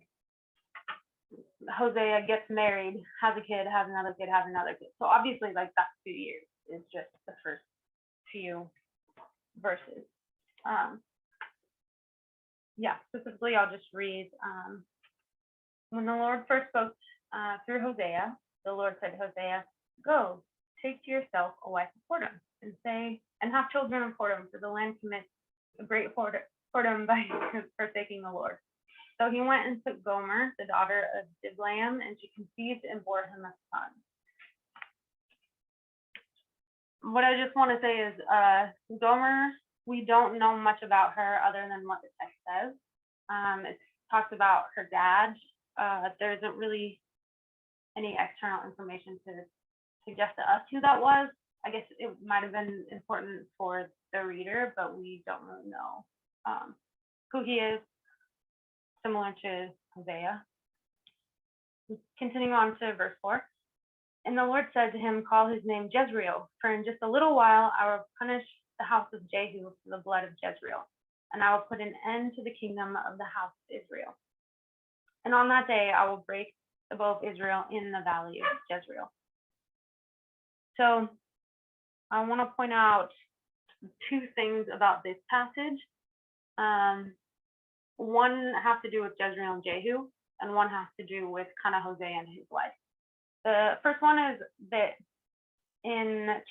Hosea gets married, has a kid, has another kid, has another kid. So obviously, like, that's 2 years. It's just the first few verses. Specifically, I'll just read. When the Lord first spoke through Hosea, the Lord said to Hosea, go, take to yourself a wife of whoredom, and have children of whoredom, for the land commits a great whoredom by forsaking the Lord. So he went and took Gomer, the daughter of Diblaim, and she conceived and bore him a son. What I just want to say is Gomer, we don't know much about her other than what the text says. It talks about her dad. There isn't really any external information to suggest to us who that was. I guess it might have been important for the reader, but we don't really know who he is, similar to Hosea. Continuing on to verse 4. And the Lord said to him, call his name Jezreel, for in just a little while I will punish the house of Jehu for the blood of Jezreel, and I will put an end to the kingdom of the house of Israel. And on that day I will break the bow of Israel in the valley of Jezreel. So I want to point out two things about this passage. One has to do with Jezreel and Jehu, and one has to do with kind of Hosea and his wife. The first one is that in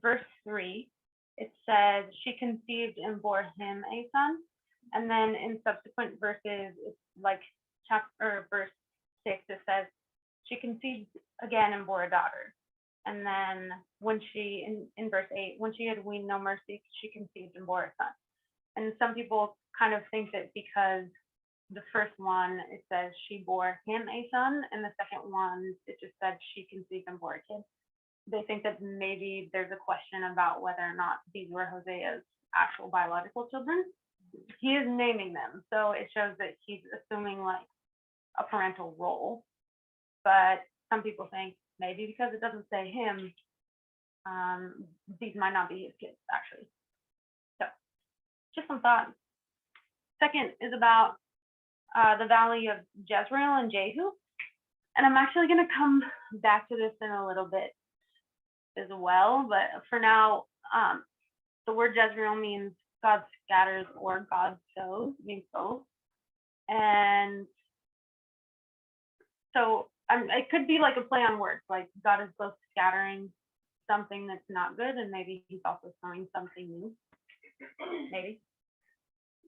verse 3, it says she conceived and bore him a son, and then in subsequent verses, it's like verse 6, it says she conceived again and bore a daughter. And then when she in verse 8, when she had weaned no mercy, she conceived and bore a son. And some people kind of think that because the first one, it says she bore him a son, and the second one, it just said she conceived and bore a kid. They think that maybe there's a question about whether or not these were Hosea's actual biological children. He is naming them, so it shows that he's assuming like a parental role. But some people think maybe because it doesn't say him, these might not be his kids actually. So just some thoughts. Second is about the valley of Jezreel and Jehu. And I'm actually going to come back to this in a little bit as well. But for now, the word Jezreel means God scatters or God sows, means both. And so it could be like a play on words, like God is both scattering something that's not good, and maybe he's also sowing something new. Maybe.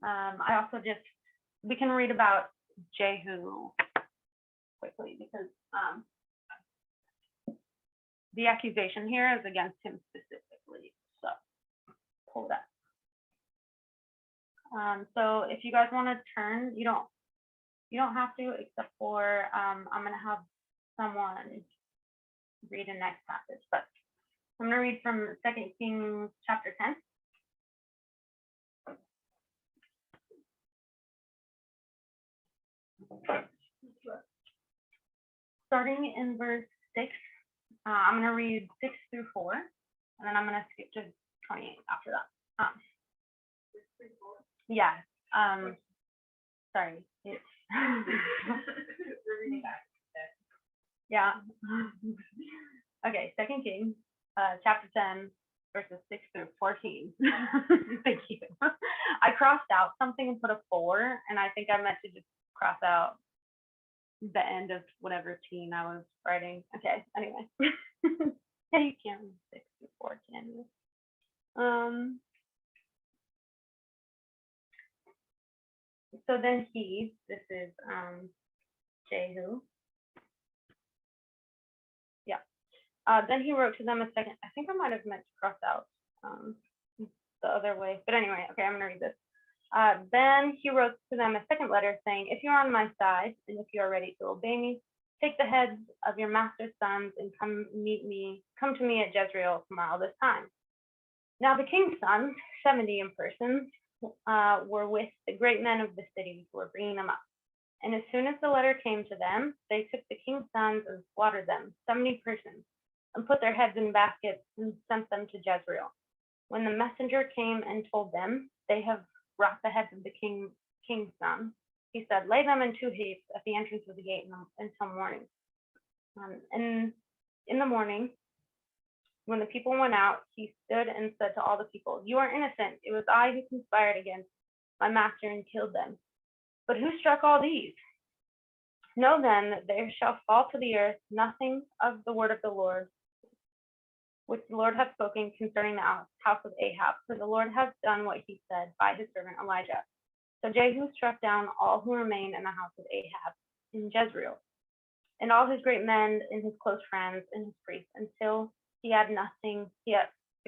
I also we can read about Jehu quickly because the accusation here is against him specifically. So pull that. So if you guys want to turn, you don't have to, except for I'm gonna have someone read the next passage, but I'm gonna read from 2 Kings chapter 10. Starting in verse 6, I'm going to read 6 through 4, and then I'm going to skip to 28 after that. Yeah. Sorry. Yeah. Okay, 2 Kings, chapter 10, verses 6 through 14. Thank you. I crossed out something and put a 4, and I think I meant to just cross out the end of whatever teen I was writing. Okay, anyway. Hey, you can't read 6 through 4, can you? So then this is Jehu. Yeah. Then he wrote to them a second. I think I might have meant to cross out the other way. But anyway, okay, I'm going to read this. Then he wrote to them a second letter saying, if you are on my side and if you are ready to obey me, take the heads of your master's sons and come to me at Jezreel tomorrow this time. Now the king's sons, 70 in person, were with the great men of the city who were bringing them up. And as soon as the letter came to them, they took the king's sons and slaughtered them, 70 persons, and put their heads in baskets and sent them to Jezreel. When the messenger came and told them, they have brought the heads of the king's son, he said, lay them in 2 heaps at the entrance of the gate until morning. And in the morning, when the people went out, he stood and said to all the people, you are innocent. It was I who conspired against my master and killed them. But who struck all these? Know then that there shall fall to the earth nothing of the word of the Lord, which the Lord hath spoken concerning the house of Ahab, for the Lord hath done what he said by his servant Elijah. So Jehu struck down all who remained in the house of Ahab in Jezreel, and all his great men and his close friends and his priests, until he had nothing, he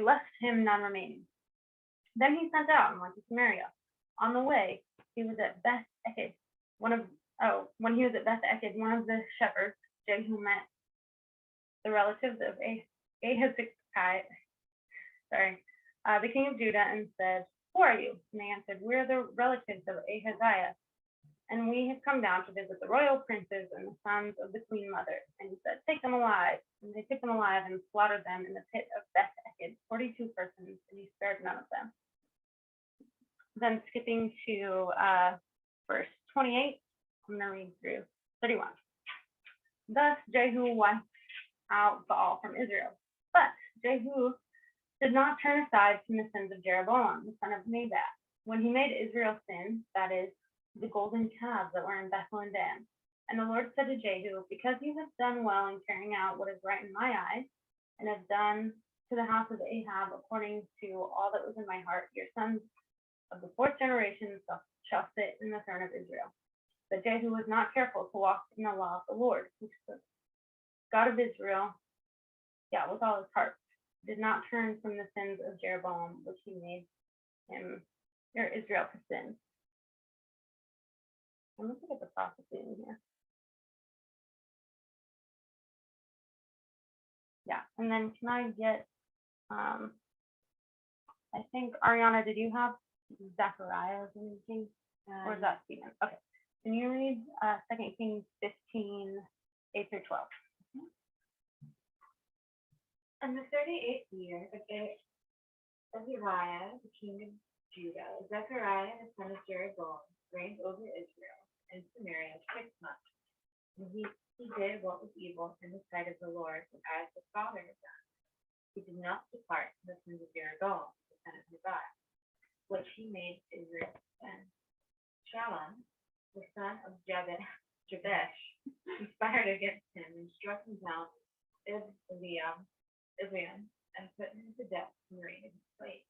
left him none remaining. Then he sent out and went to Samaria. On the way, he was at Beth Eked. When he was at Beth Eked, one of the shepherds, Jehu, met the relatives of Ahaziah, the king of Judah, and said, who are you? And they answered, we are the relatives of Ahaziah, and we have come down to visit the royal princes and the sons of the queen mother. And he said, take them alive. And they took them alive and slaughtered them in the pit of Beth Eked, 42 persons, and he spared none of them. Then skipping to verse 28, I'm going to read through 31. Thus Jehu out Baal from Israel. But Jehu did not turn aside from the sins of Jeroboam, the son of Nebat, when he made Israel sin, that is, the golden calves that were in Bethel and Dan. And the Lord said to Jehu, because you have done well in carrying out what is right in my eyes, and have done to the house of Ahab according to all that was in my heart, your sons of the fourth generation shall sit in the throne of Israel. But Jehu was not careful to walk in the law of the Lord, which the God of Israel, with all his heart, did not turn from the sins of Jeroboam, which he made him, or Israel, to sin. I'm looking at the prophecy in here. Yeah, and then can I get, I think, Ariana, did you have Zechariah or anything? Or is that Stephen? Okay. Can you read 2 Kings 15, 8 through 12? In the 38th year of Azariah, the king of Judah, Zechariah, the son of Jeroboam, reigned over Israel and Samaria 6 months. And he did what was evil in the sight of the Lord, as his father had done. He did not depart from the sins of Jeroboam, the son of Nebat, which he made Israel sin. Shalom, the son of Jabesh, conspired against him and struck him down Ibleam, and put him to death and reigned in his place.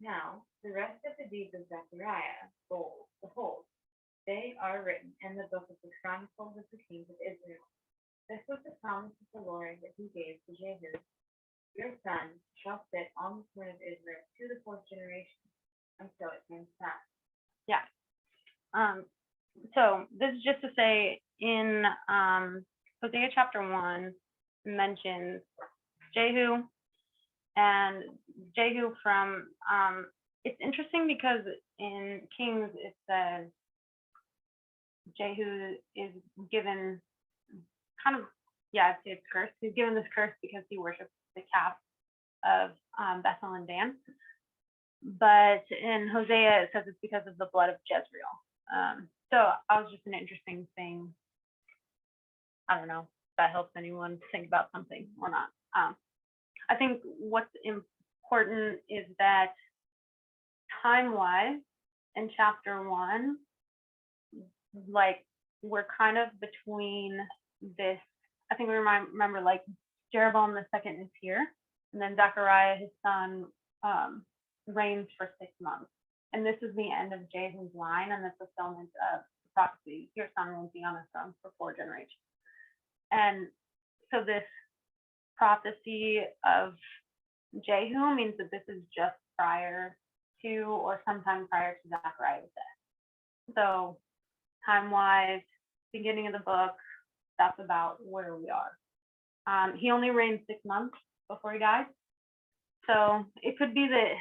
Now, the rest of the deeds of Zechariah, behold, they are written in the book of the Chronicles of the Kings of Israel. This was the promise of the Lord that he gave to Jehu. Your son shall sit on the throne of Israel to the fourth generation until it comes back. Yeah. So this is just to say in Hosea chapter 1 mentions Jehu, and Jehu from, it's interesting because in Kings it says Jehu is given kind of, it's cursed. He's given this curse because he worships the calf of Bethel and Dan. But in Hosea it says it's because of the blood of Jezreel. So I was just an interesting thing. I don't know if that helps anyone think about something or not. I think what's important is that time-wise, in chapter 1, like, we're kind of between this, I think we remember, like, Jeroboam the second is here, and then Zechariah, his son, reigns for 6 months. And this is the end of Jehu's line and the fulfillment of the prophecy. Your son will be on the throne for 4 generations. And so this prophecy of Jehu means that this is just prior to or sometime prior to Zechariah's death. So time-wise, beginning of the book, that's about where we are. He only reigned 6 months before he died. So it could be that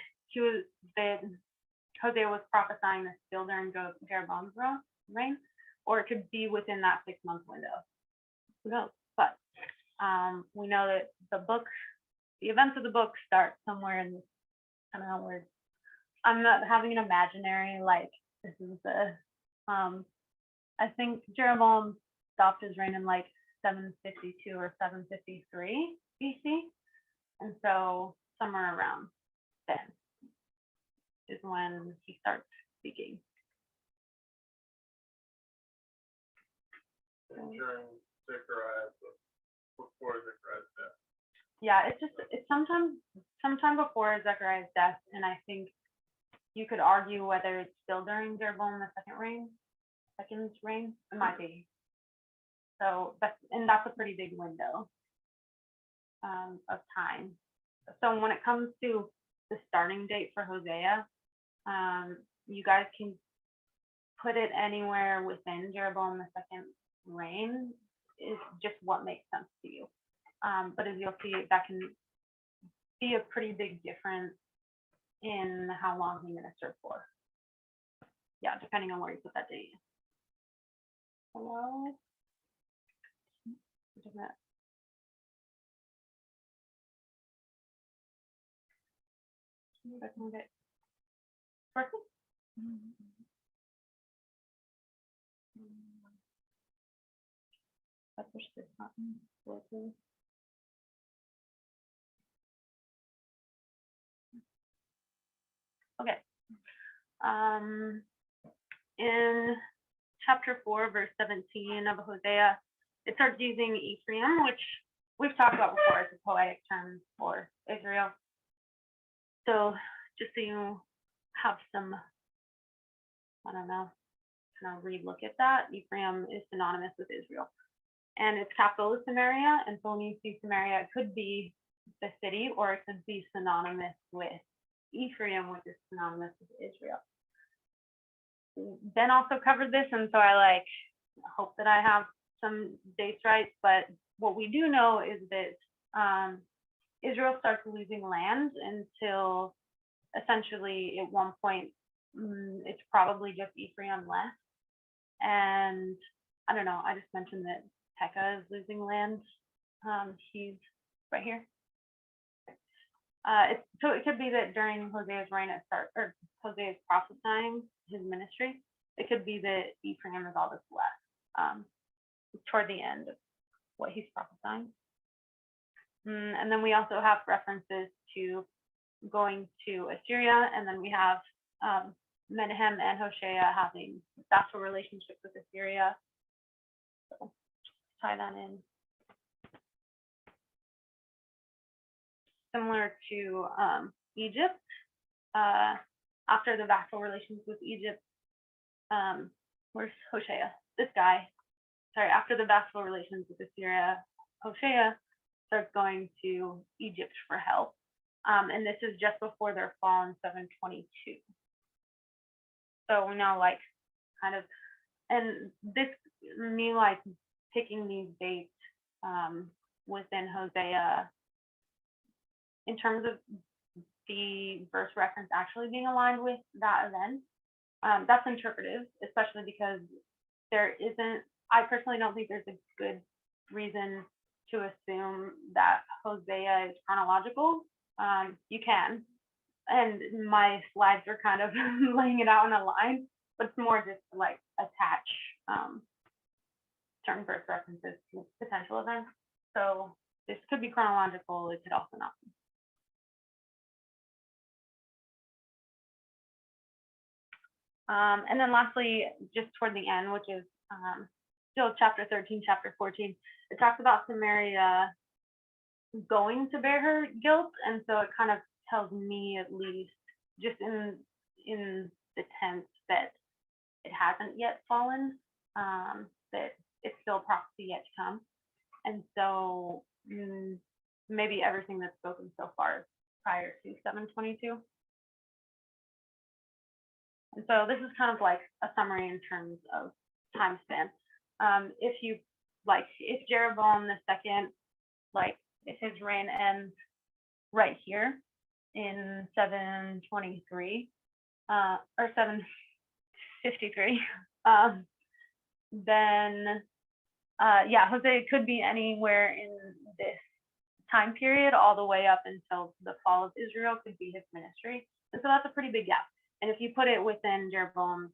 Hosea was prophesying this still during Jeroboam's reign, or it could be within that 6-month window. Who knows? But we know that the events of the book start somewhere in this kind of where I'm not having an imaginary, like, this is the, I think Jeroboam stopped his reign in like 752 or 753 BC. And so somewhere around then is when he starts speaking. And during Zechariah, before Zechariah's death. Yeah, it's sometime before Zechariah's death, and I think you could argue whether it's still during Jeroboam the second's reign. It might be. So that's a pretty big window of time. So when it comes to the starting date for Hosea, you guys can put it anywhere within Jeroboam the second reign. Is just what makes sense to you. But as you'll see, that can be a pretty big difference in how long he's going to serve for. Yeah, depending on where you put that date. Hello? Perfect. I push this button. Okay. In chapter 4, verse 17 of Hosea, it starts using Ephraim, which we've talked about before as a poetic term for Israel. So just so you have some, I don't know, kind of relook at that, Ephraim is synonymous with Israel. And its capital is Samaria. And so when you see Samaria, it could be the city, or it could be synonymous with Ephraim, which is synonymous with Israel. Ben also covered this, and so I hope that I have some dates right. But what we do know is that Israel starts losing land until essentially at one point it's probably just Ephraim left. And I don't know, I just mentioned that Pekah is losing land. He's right here. So it could be that during Hosea's reign or Hosea's prophesying his ministry, it could be that Ephraim is all that's left toward the end of what he's prophesying. And then we also have references to going to Assyria, and then we have Menahem and Hosea having vassal relationships with Assyria. So tie that in. Similar to Egypt, after the vassal relations with Egypt, where's Hosea? This guy. Sorry, after the vassal relations with Assyria, Hosea starts going to Egypt for help. And this is just before their fall in 722. So we know, kind of, and this, me, picking these dates within Hosea, in terms of the verse reference actually being aligned with that event, that's interpretive, especially because I personally don't think there's a good reason to assume that Hosea is chronological. You can, and my slides are kind of laying it out in a line, but it's more just to attach certain verse references to potential events. So this could be chronological, it could also not be. And then lastly, just toward the end, which is still chapter 13, chapter 14, it talks about Samaria going to bear her guilt. And so it kind of tells me, at least, just in the tense, that it hasn't yet fallen, that it's still prophecy yet to come. And so maybe everything that's spoken so far is prior to 722. And so this is kind of like a summary in terms of time span. If Jeroboam II, if his reign ends right here in 723 or 753, then Hosea could be anywhere in this time period all the way up until the fall of Israel could be his ministry. And so that's a pretty big gap. And if you put it within Jeroboam's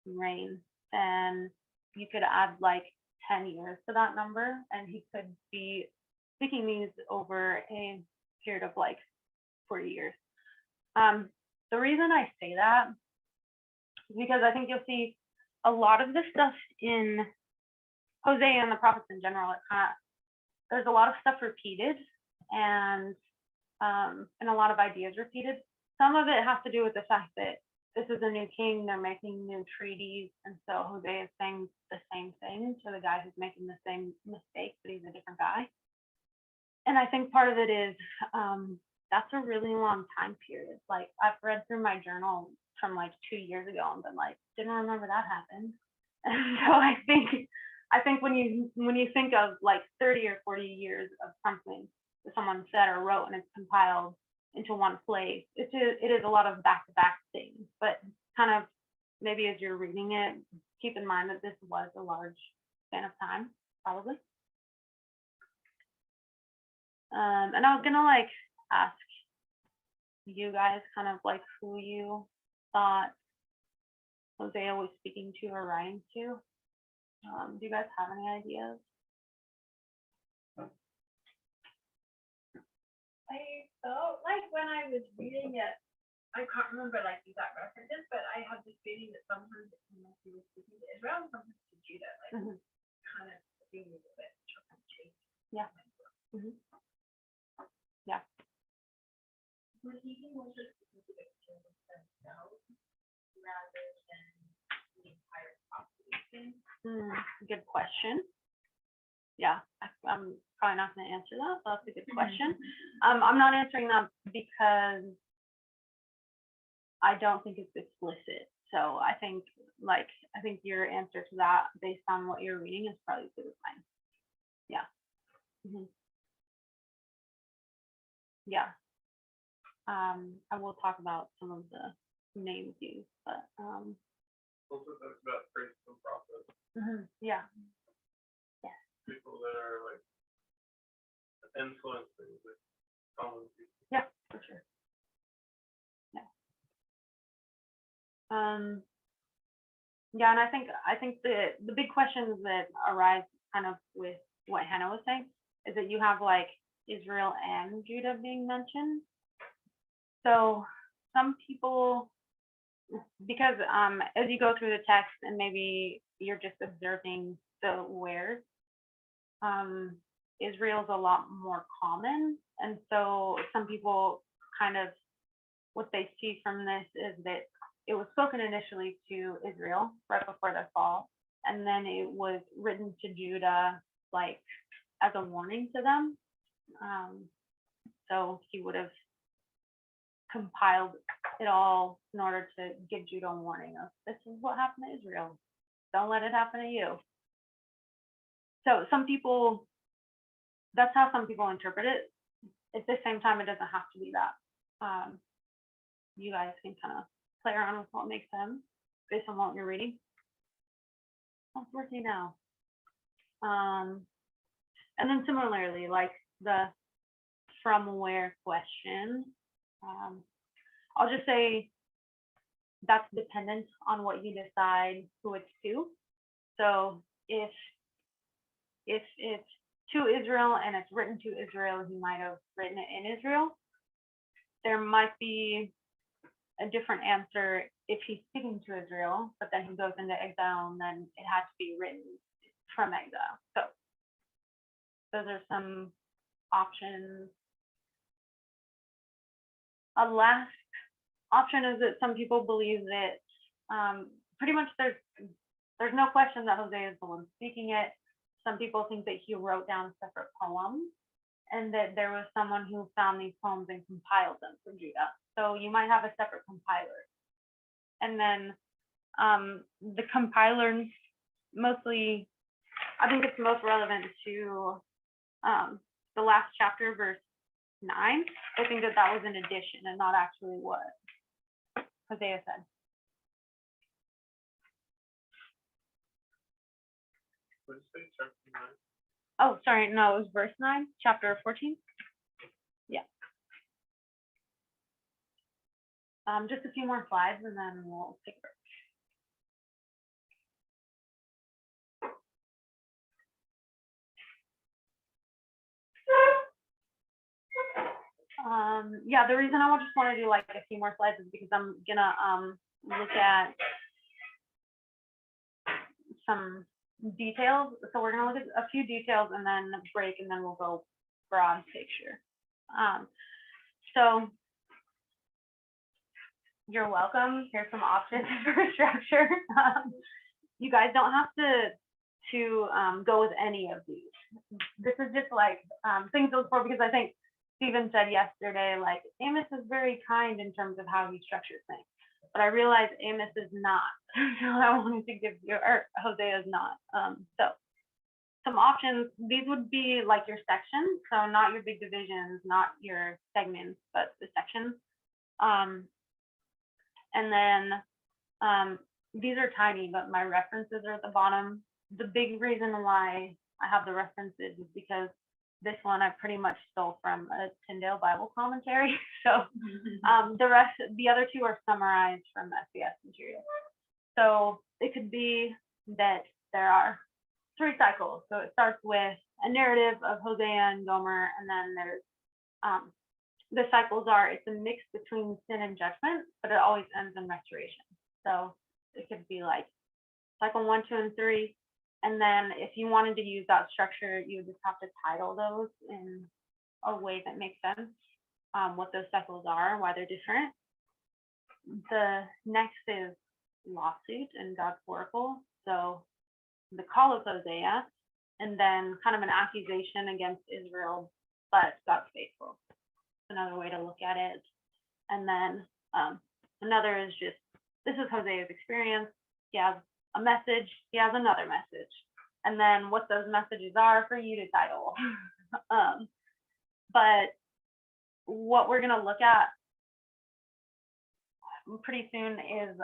reign, then you could add 10 years to that number, and he could be speaking these over a period of 40 years. The reason I say that is because I think you'll see a lot of this stuff in Hosea and the prophets in general. There's a lot of stuff repeated, and a lot of ideas repeated. Some of it has to do with the fact that this is a new king, they're making new treaties, and so Hosea is saying the same thing to the guy who's making the same mistake, but he's a different guy. And I think part of it is that's a really long time period. I've read through my journal from 2 years ago and been didn't remember that happened. And so I think when you think of 30 or 40 years of something that someone said or wrote and it's compiled into one place, it is a lot of back-to-back things. But kind of maybe as you're reading it, keep in mind that this was a large span of time, probably. And I was gonna ask you guys kind of who you thought Hosea was speaking to or writing to. Do you guys have any ideas? I felt when I was reading it, I can't remember like exact references, but I have this feeling that sometimes it seemed like he was speaking to Israel and sometimes to Judah, like kind of being a little bit chop and change. Yeah. Yeah. Would he be more specific to themselves rather than the entire population? Good question. Yeah, I'm probably not going to answer that. That's a good question. I'm not answering that because I don't think it's explicit. So I think your answer to that, based on what you're reading, is probably as good as mine. Yeah. Yeah. I will talk about some of the names used, but Also talks about priests and prophets, yeah. people that are like influencing the common people. Yeah, for sure. Yeah. Yeah, and I think the big questions that arise kind of with what Hannah was saying is that you have like Israel and Judah being mentioned. So some people, because as you go through the text and maybe you're just observing the wheres, Israel's a lot more common, and so some people kind of, what they see from this is that it was spoken initially to Israel right before their fall, and then it was written to Judah like as a warning to them. So he would have compiled it all in order to give Judah a warning of, this is what happened to Israel. Don't let it happen to you. So some people, that's how some people interpret it. At the same time, it doesn't have to be that. You guys can kind of play around with what makes sense based on what you're reading. Oh, it's working now. And then similarly, like the from where question, I'll just say that's dependent on what you decide who it's to. So if it's to Israel and it's written to Israel, he might have written it in Israel. There might be a different answer if he's speaking to Israel, but then he goes into exile and then it has to be written from exile. So those are some options. A last option is that some people believe that pretty much there's no question that Hosea is the one speaking it. Some people think that he wrote down separate poems and that there was someone who found these poems and compiled them for Judah. So you might have a separate compiler. And then the compiler mostly, I think it's most relevant to the last chapter, verse 9. I think that was an addition and not actually what Hosea said. What did you say, chapter 9? Oh, sorry, no, it was verse 9, chapter 14. Yeah. Just a few more slides and then we'll take a break. Yeah, the reason I just want to do like a few more slides is because I'm gonna look at some details. So we're gonna look at a few details and then break, and then we'll go broad picture. So you're welcome. Here's some options for structure. You guys don't have to go with any of these. This is just like things to look for, because I think Stephen said yesterday, like, Amos is very kind in terms of how he structures things. But I realized Amos is not. So I wanted to give you, or Hosea is not. So some options, these would be like your sections. So not your big divisions, not your segments, but the sections. And then these are tiny, but my references are at the bottom. The big reason why I have the references is because this one I pretty much stole from a Tyndale Bible commentary. So the other two are summarized from SBS material. So it could be that there are 3 cycles. So it starts with a narrative of Hosea and Gomer, and then there's the cycles are, it's a mix between sin and judgment, but it always ends in restoration. So it could be like cycle 1, 2, and 3. And then if you wanted to use that structure, you would just have to title those in a way that makes sense, what those cycles are, why they're different. The next is lawsuit and God's oracle. So the call of Hosea, and then kind of an accusation against Israel, but God's faithful. Another way to look at it. And then another is just, this is Hosea's experience. He has a message, he has another message. And then what those messages are for you to title. But what we're going to look at pretty soon is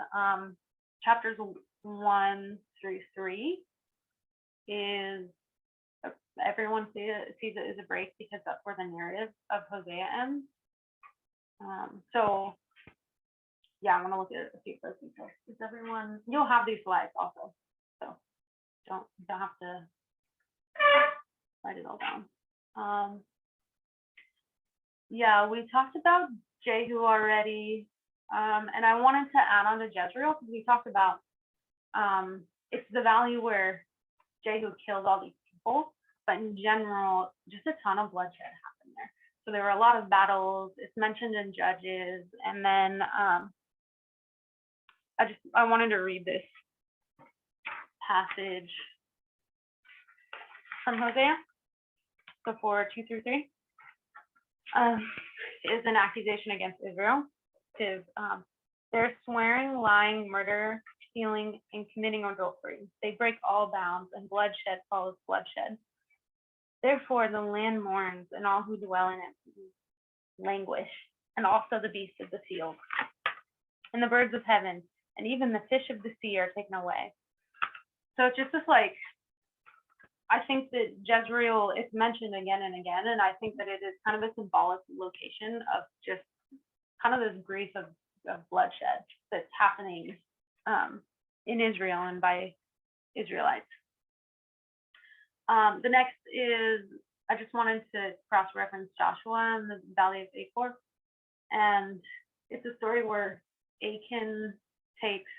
chapters 1 through 3 is, everyone sees it as a break because that's where the narrative of Hosea ends. So yeah, I want to look at a few of those details. Is everyone, you'll have these slides also, so don't have to write it all down. Yeah, we talked about Jehu already, and I wanted to add on to Jezreel because we talked about it's the valley where Jehu kills all these people, but in general, just a ton of bloodshed happened there. So there were a lot of battles. It's mentioned in Judges, and then I wanted to read this passage from Hosea, before 2 through 3. Is an accusation against Israel. Is they're swearing, lying, murder, stealing, and committing adultery. They break all bounds, and bloodshed follows bloodshed. Therefore, the land mourns, and all who dwell in it languish, and also the beasts of the field, and the birds of heaven, and even the fish of the sea are taken away. So it's just this, like, I think that Jezreel is mentioned again and again, and I think that it is kind of a symbolic location of just kind of this grief of bloodshed that's happening in Israel and by Israelites. The next is, I just wanted to cross-reference Joshua and the Valley of Achor, and it's a story where Achan takes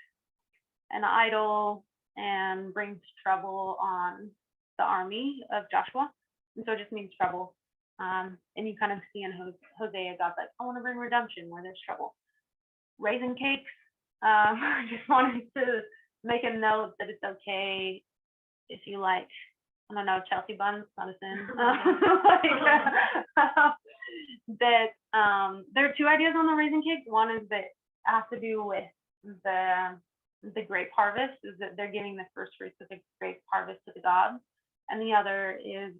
an idol and brings trouble on the army of Joshua, and so it just means trouble. And you kind of see in Hosea, God's like, I want to bring redemption where there's trouble. Raisin cakes. I just wanted to make a note that it's okay if you like, I don't know, Chelsea buns, not a sin. That there are two ideas on the raisin cakes. One is that it has to do with the grape harvest, is that they're giving the first fruits of the grape harvest to the gods. And the other is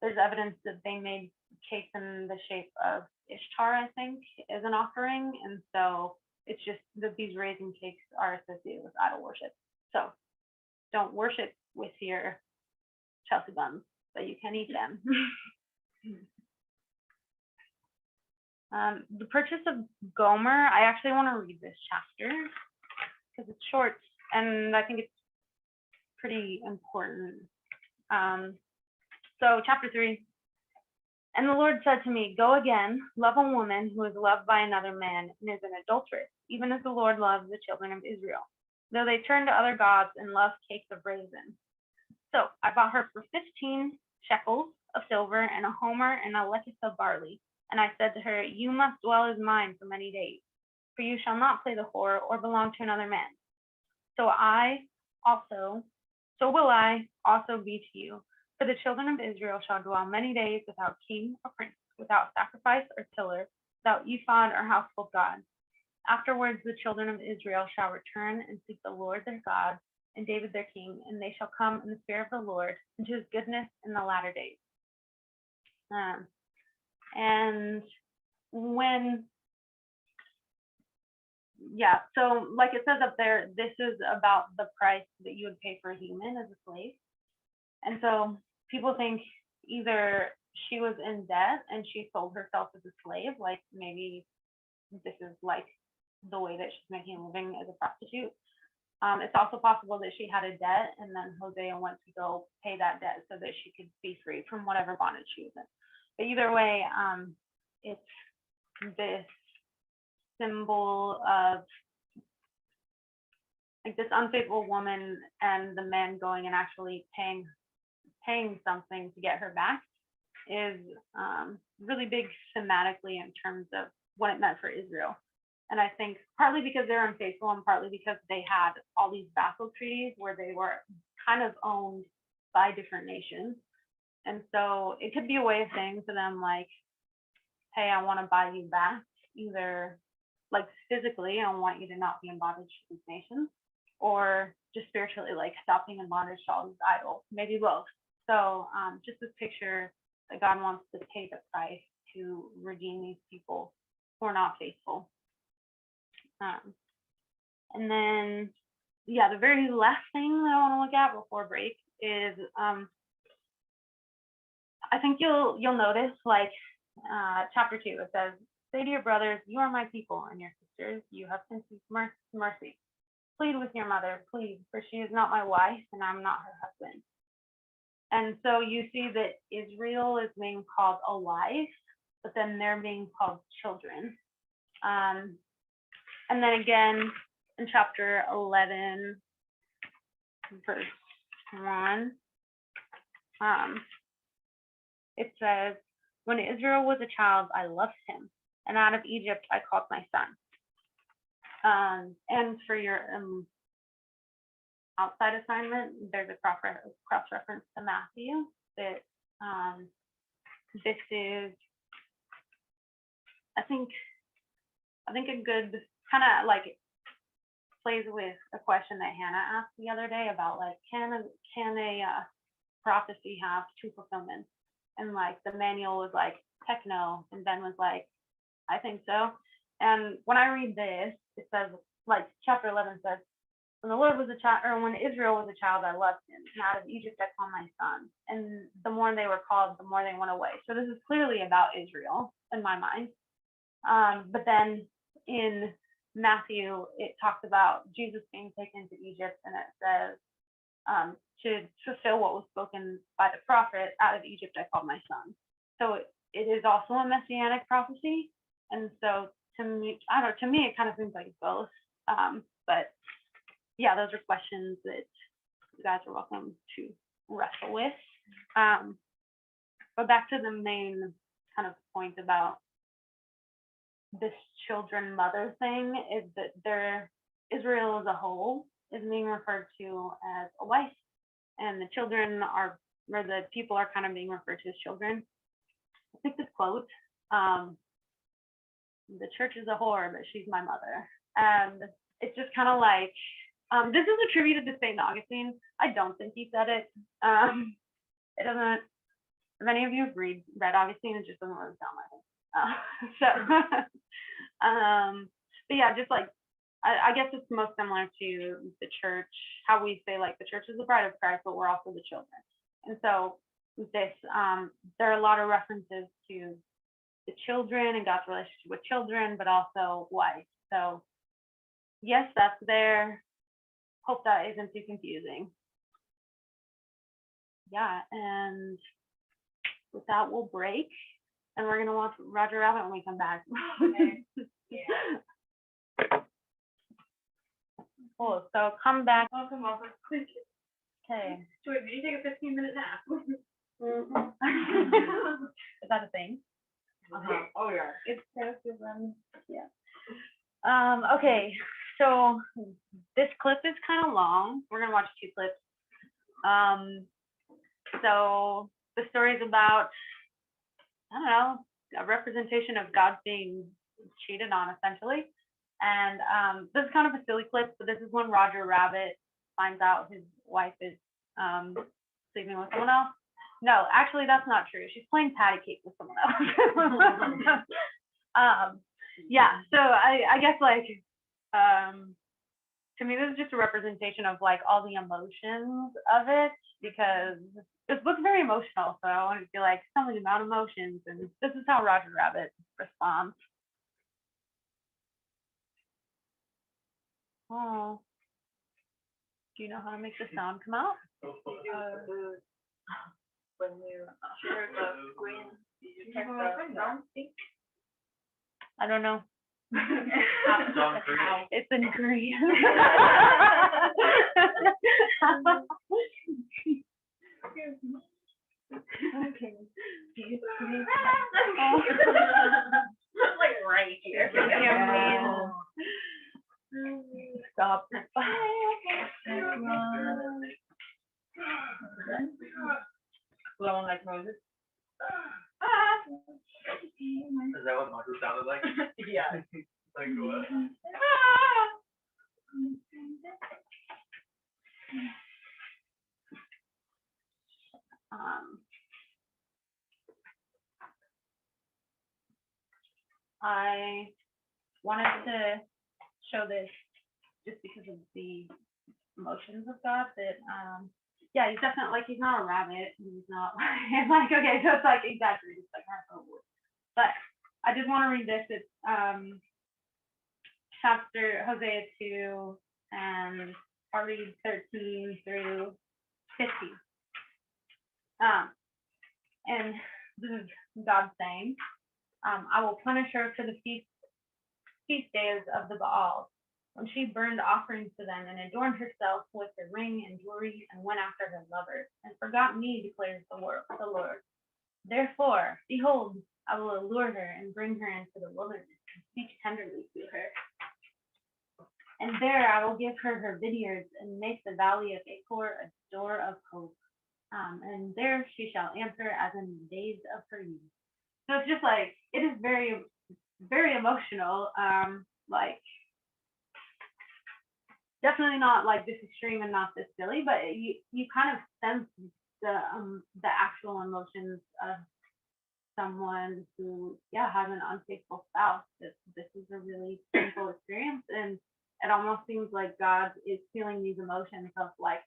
there's evidence that they made cakes in the shape of Ishtar, I think, as an offering. And so it's just that these raisin cakes are associated with idol worship. So don't worship with your Chelsea buns, but you can eat them. The purchase of Gomer, I actually want to read this chapter because it's short and I think it's pretty important. So chapter 3, and the Lord said to me, go again, love a woman who is loved by another man and is an adulteress, even as the Lord loves the children of Israel, though they turn to other gods and love cakes of raisins. So I bought her for 15 shekels of silver and a homer and a lekis of barley. And I said to her, you must dwell as mine for many days, for you shall not play the whore or belong to another man. So will I also be to you. For the children of Israel shall dwell many days without king or prince, without sacrifice or tiller, without ephod or household god. Afterwards the children of Israel shall return and seek the Lord their God and David their king, and they shall come in the fear of the Lord into his goodness in the latter days. And when, yeah, so like it says up there, this is about the price that you would pay for a human as a slave. And so people think either she was in debt and she sold herself as a slave, like maybe this is like the way that she's making a living as a prostitute. It's also possible that she had a debt and then Hosea went to go pay that debt so that she could be free from whatever bondage she was in. But either way, it's this symbol of like this unfaithful woman and the man going and actually paying something to get her back is really big thematically in terms of what it meant for Israel. And I think partly because they're unfaithful and partly because they had all these vassal treaties where they were kind of owned by different nations. And so it could be a way of saying to them like, hey, I want to buy you back, either like physically, I want you to not be in bondage to these nations, or just spiritually, like stop being in bondage to all these idols, maybe both. So just this picture that God wants to pay the price to redeem these people who are not faithful. And then, yeah, the very last thing that I want to look at before break is, I think you'll notice, like chapter 2, it says, say to your brothers, you are my people, and your sisters, you have received mercy. Plead with your mother, plead, for she is not my wife, and I'm not her husband. And so you see that Israel is being called a wife, but then they're being called children. And then again, in chapter 11, verse 1, it says, when Israel was a child, I loved him, and out of Egypt I called my son. And for your outside assignment, there's a cross-reference to Matthew that this is, I think a good kind of like plays with a question that Hannah asked the other day about like, can a prophecy have two fulfillments? And like the manual was like, heck no. And Ben was like, I think so. And when I read this, it says, like chapter 11 says, when the Lord was a child, or when Israel was a child, I loved him. And out of Egypt, I called my son. And the more they were called, the more they went away. So this is clearly about Israel in my mind. But then in Matthew, it talks about Jesus being taken to Egypt, and it says, to fulfill what was spoken by the prophet, out of Egypt I called my son. So it is also a messianic prophecy. And so to me, it kind of seems like both. But yeah, those are questions that you guys are welcome to wrestle with. But back to the main kind of point about this children mother thing is that Israel as a whole is being referred to as a wife, and the children or the people are kind of being referred to as children. I think this quote, the church is a whore, but she's my mother. And it's just kind of like, this is attributed to St. Augustine. I don't think he said it. It doesn't, if any of you have read Augustine, it just doesn't really sound like it. But yeah, just like, I guess it's most similar to the church, how we say like the church is the bride of Christ, but we're also the children. And so this, there are a lot of references to the children and God's relationship with children, but also wife. So yes, that's there. Hope that isn't too confusing. Yeah, and with that, we'll break, and we're gonna watch Roger Rabbit when we come back. Okay. Yeah. Cool. So come back. Welcome. Okay. Wait, did you take a 15-minute nap? Is that a thing? Oh yeah. It's yeah. Okay. So this clip is kind of long. We're gonna watch 2 clips. So the story is about, I don't know, a representation of God being cheated on, essentially. And this is kind of a silly clip, but this is when Roger Rabbit finds out his wife is sleeping with someone else. No, actually, that's not true. She's playing patty cake with someone else. Yeah, so I guess like, to me, this is just a representation of like all the emotions of it, because this book's very emotional. So I want to feel like something about emotions, and this is how Roger Rabbit responds. Oh, do you know how to make the sound come out? When you share the screen, you check the sound thing. I don't know. It's on Korean. It's in Korean. Okay. Like right here. Yeah. Stop. Blowing like Moses. Is that what Moses sounded like? Yeah. Like what? I wanted to show this just because of the emotions of God that yeah, he's definitely like he's not a rabbit. He's not like okay, so it's like exaggerated, it's like but I did want to read this. It's chapter Hosea 2 and I'll read 13 through 50. And this is God saying, I will punish her for the feast days of the Baal, when she burned offerings to them and adorned herself with the ring and jewelry and went after her lovers and forgot me, declares the Lord. Therefore, behold, I will allure her and bring her into the wilderness and speak tenderly to her. And there I will give her her vineyards and make the valley of Achor a door of hope. And there she shall answer as in the days of her youth. So it's just like, it is very, very emotional. Like, definitely not like this extreme and not this silly, but you kind of sense the actual emotions of someone who, yeah, has an unfaithful spouse. This is a really painful experience, and it almost seems like God is feeling these emotions of like,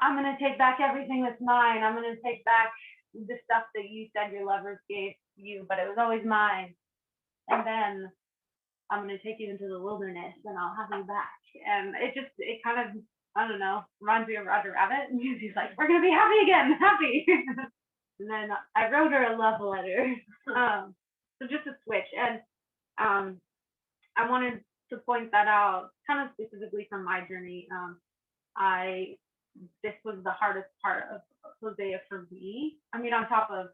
I'm gonna take back everything that's mine. I'm gonna take back the stuff that you said your lovers gave you, but it was always mine. And then I'm gonna take you into the wilderness, and I'll have you back. And it kind of, I don't know, reminds me of Roger Rabbit. And he's like, we're gonna be happy again, happy. And then I wrote her a love letter. So just a switch, and I wanted to point that out, kind of specifically from my journey. This was the hardest part of Hosea for me. I mean, on top of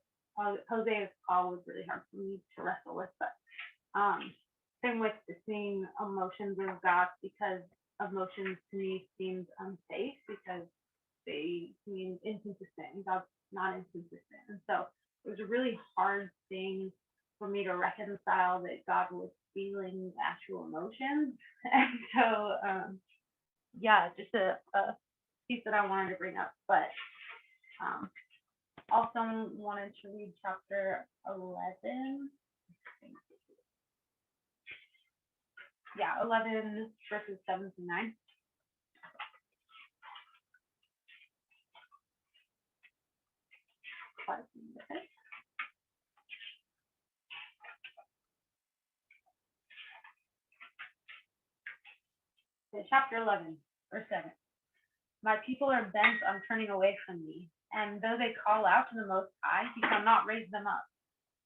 Hosea's call was really hard for me to wrestle with, but same with seeing emotions of God, because emotions to me seemed unsafe because they seem inconsistent. God's not inconsistent, and so it was a really hard thing for me to reconcile that God was feeling actual emotions. And so yeah, just a piece that I wanted to bring up, but also wanted to read chapter 11. Yeah, 11 verses 7 to 9. Okay, chapter 11, verse 7. My people are bent on turning away from me, and though they call out to the Most High, he shall not raise them up.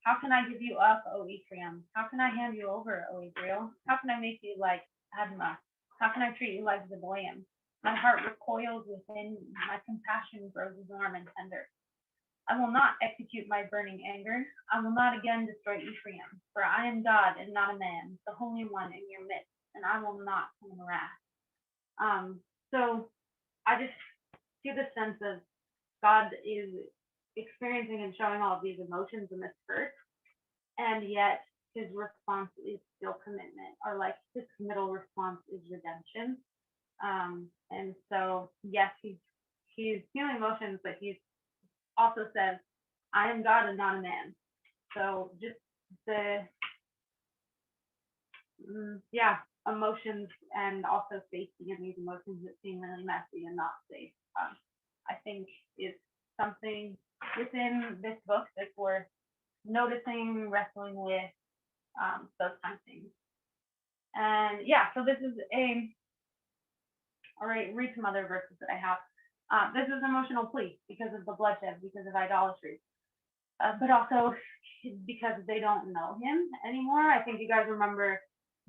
How can I give you up, O Ephraim? How can I hand you over, O Israel? How can I make you like Admah? How can I treat you like Zeboim? My heart recoils within me. My compassion grows warm and tender. I will not execute my burning anger. I will not again destroy Ephraim, for I am God and not a man, the Holy One in your midst, and I will not come in wrath. So I just see the sense of God is experiencing and showing all of these emotions in this hurt, and yet his response is still commitment, or like his middle response is redemption. And so yes, he's feeling emotions, but he also says, I am God and not a man. So just the emotions, and also safety in these emotions that seem really messy and not safe, I think is something within this book that's worth noticing, wrestling with, those kind of things. And yeah, so this is all right, read some other verses that I have. This is emotional plea because of the bloodshed, because of idolatry. but also because they don't know him anymore. I think you guys remember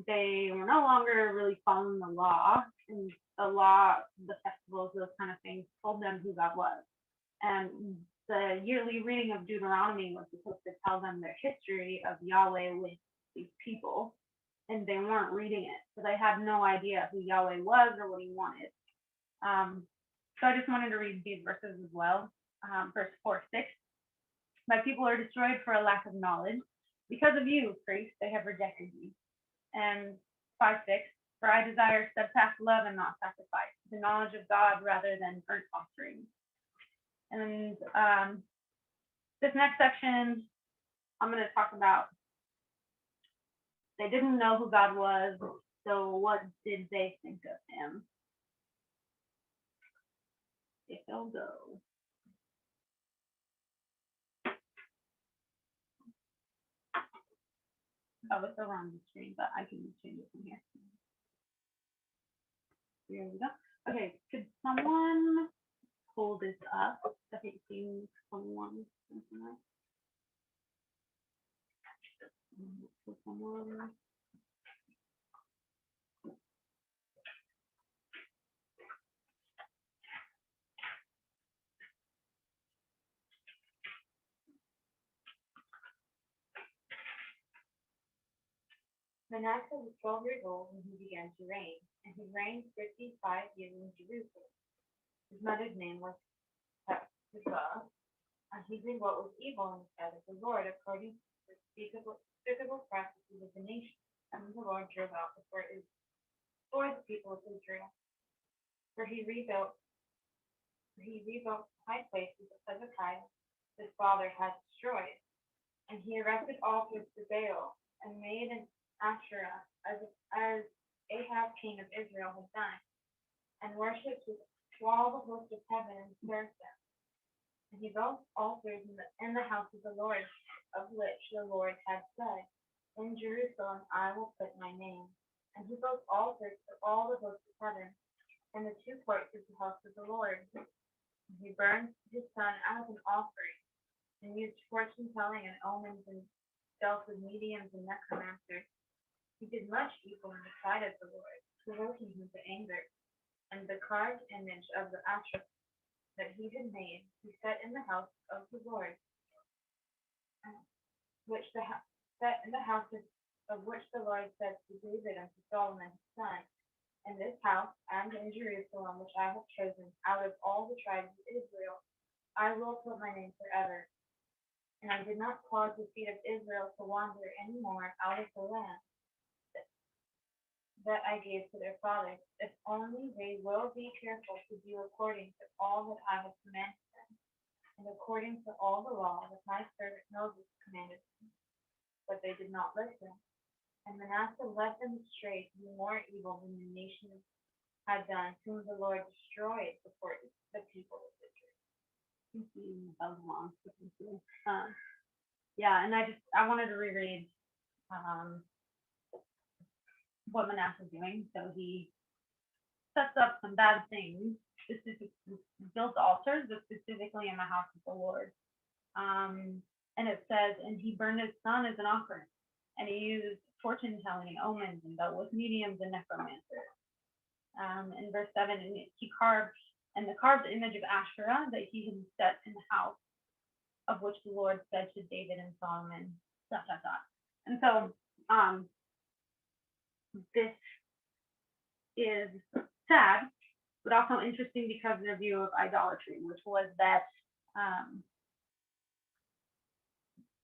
they were no longer really following the law, and the law, the festivals, those kind of things told them who God was. And the yearly reading of Deuteronomy was supposed to tell them their history of Yahweh with these people, and they weren't reading it, so they had no idea who Yahweh was or what he wanted. So I just wanted to read these verses as well. Verse 4-6. My people are destroyed for a lack of knowledge. Because of you, priests, they have rejected me. And 5-6. For I desire steadfast love and not sacrifice, the knowledge of God rather than burnt offerings. And this next section, I'm going to talk about, they didn't know who God was, so what did they think of him? If they'll go. Oh, it's over on the screen, but I can change it from here. Here we go. Okay, could someone pull this up? I think seeing someone. Someone. Manasseh was 12 years old when he began to reign, and he reigned 55 years in Jerusalem. His mother's name was Hepzibah, and he did what was evil in the sight of the Lord, according to the despicable practices of the nation, and the Lord drove out before the people of Israel. For he rebuilt high places that Hezekiah, his father, had destroyed, and he erected altars to Baal, and made an Asherah, as Ahab king of Israel had done, and worshipped with all the host of heaven and served them. And he built altars in the house of the Lord, of which the Lord had said, in Jerusalem I will put my name. And he built altars for all the hosts of heaven, in the two courts of the house of the Lord. And he burned his son as an offering, and used fortune telling and omens, and dealt with mediums and necromancers. He did much evil in the sight of the Lord, provoking him to anger. And the carved image of the Asherah that he had made, he set in the house of the Lord, set in the house of which the Lord said to David and to Solomon his son, in this house and in Jerusalem, which I have chosen out of all the tribes of Israel, I will put my name forever. And I did not cause the feet of Israel to wander any more out of the land that I gave to their fathers, if only they will be careful to do according to all that I have commanded them, and according to all the law that my servant Moses commanded them. But they did not listen, and Manasseh led them astray to do more evil than the nations had done, whom the Lord destroyed before the people of Israel. That was long. Yeah, and I wanted to reread what Manasseh's doing. So he sets up some bad things, builds altars, but specifically in the house of the Lord. And it says, and he burned his son as an offering, and he used fortune telling and omens, and dealt with mediums and necromancers. In verse 7, and he carved, and the carved image of Asherah that he had set in the house, of which the Lord said to David and Solomon, ... And so, this is sad, but also interesting because of their view of idolatry, which was that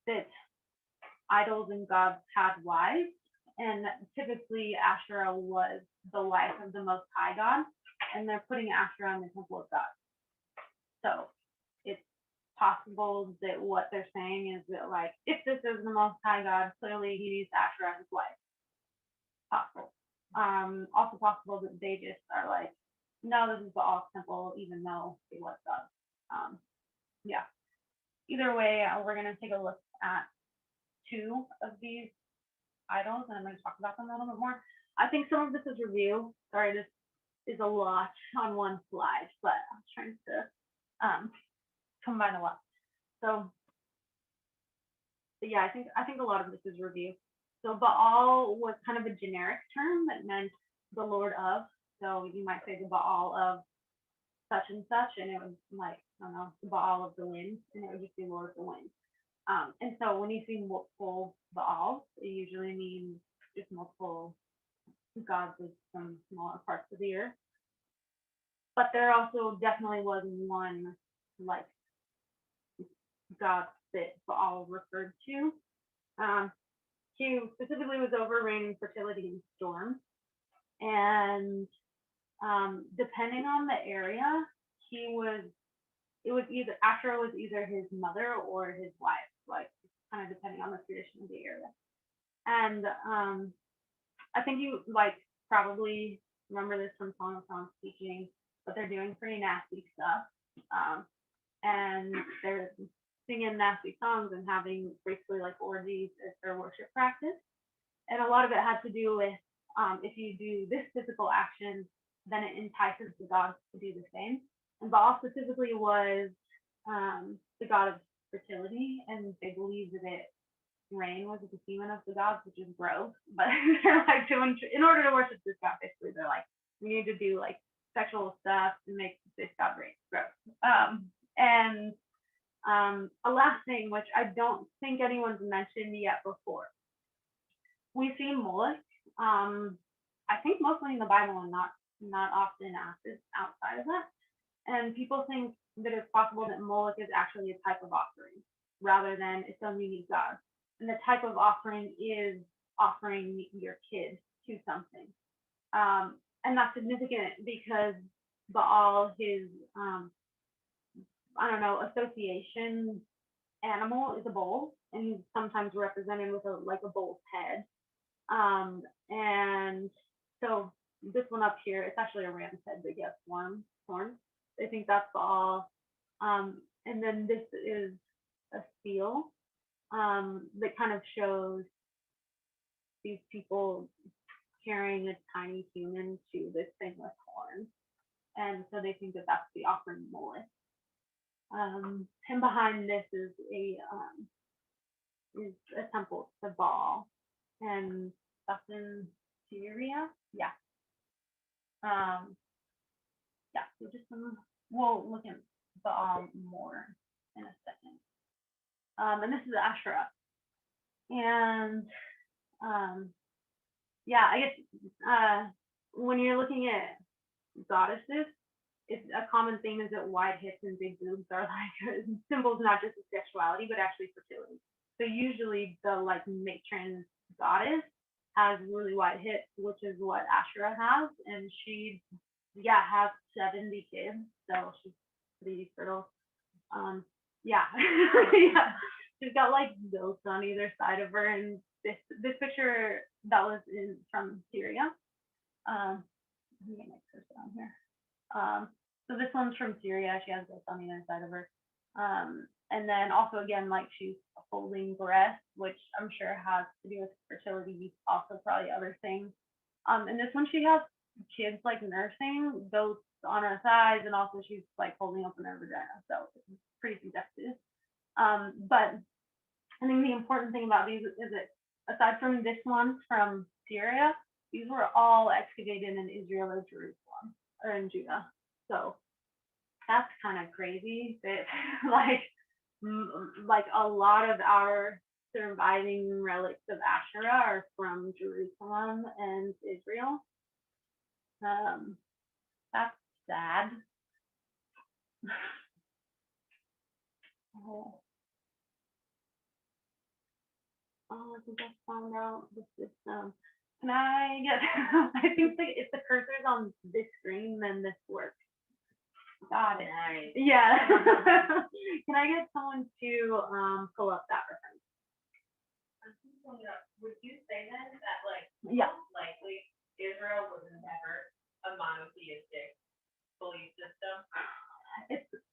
that idols and gods had wives, and typically Asherah was the wife of the Most High God, and they're putting Asherah in the temple of God. So it's possible that what they're saying is that, like, if this is the Most High God, clearly he needs Asherah as his wife. Possible. Also possible that they just are like, no, this is the all temple, even though it was God. Yeah. Either way, we're going to take a look at two of these idols, and I'm going to talk about them a little bit more. I think some of this is review. Sorry, this is a lot on one slide, but I'm trying to combine a lot. So but yeah, I think a lot of this is review. So Baal was kind of a generic term that meant the Lord of. So you might say the Baal of such and such, and it was like, I don't know, the Baal of the wind, and it would just be Lord of the wind. And so when you see multiple Baals, it usually means just multiple gods of some smaller parts of the earth. But there also definitely was one like god that Baal referred to. He specifically was over rain, fertility, and storms. And depending on the area, it was either Asherah was either his mother or his wife, like kind of depending on the tradition of the area. And I think you like probably remember this from Song of Songs teaching, but they're doing pretty nasty stuff. And they're singing nasty songs and having basically like orgies as their worship practice. And a lot of it had to do with if you do this physical action, then it entices the gods to do the same. And Baal specifically was the god of fertility, and they believed that rain was the demon of the gods, which is gross. But they're like in order to worship this god, basically, they're like, we need to do like sexual stuff to make this god rain. Gross. And a last thing, which I don't think anyone's mentioned yet before. We see Moloch, I think mostly in the Bible and not often outside of that. And people think that it's possible that Moloch is actually a type of offering rather than its own unique god. And the type of offering is offering your kid to something. And that's significant because Baal, his association animal is a bull, and he's sometimes represented with a bull's head. And so this one up here, it's actually a ram's head that gets horns. I think that's Baal. And then this is a seal that kind of shows these people carrying a tiny human to this thing with horns. And so they think that that's the offering Moloch. And behind this is a temple to Baal, and that's in Syria. Yeah. So we'll look at Baal more in a second. And this is Asherah. And I guess when you're looking at goddesses, it's a common theme is that wide hips and big boobs are like symbols not just of sexuality but actually fertility. So usually the like matron goddess has really wide hips, which is what Asherah has, and she has 70 kids, so she's pretty fertile. She's got like goats on either side of her, and this picture that was from Syria. Let me get my cursor down here. So this one's from Syria. She has goats on either side of her. And then also again, like she's holding breasts, which I'm sure has to do with fertility, also probably other things. And this one she has kids like nursing, goats on her thighs, and also she's like holding open her vagina. So it's pretty suggestive. But I think the important thing about these is that aside from this one from Syria, these were all excavated in Israel or Jerusalem or in Judah. So that's kind of crazy that like a lot of our surviving relics of Asherah are from Jerusalem and Israel. That's sad. I think I found out the system. Can I get, I think if the cursor's on this screen, then this works. Got it. Nice. Yeah. Can I get someone to pull up that reference? Would you say then that Yeah. likely Israel was never a monotheistic belief system?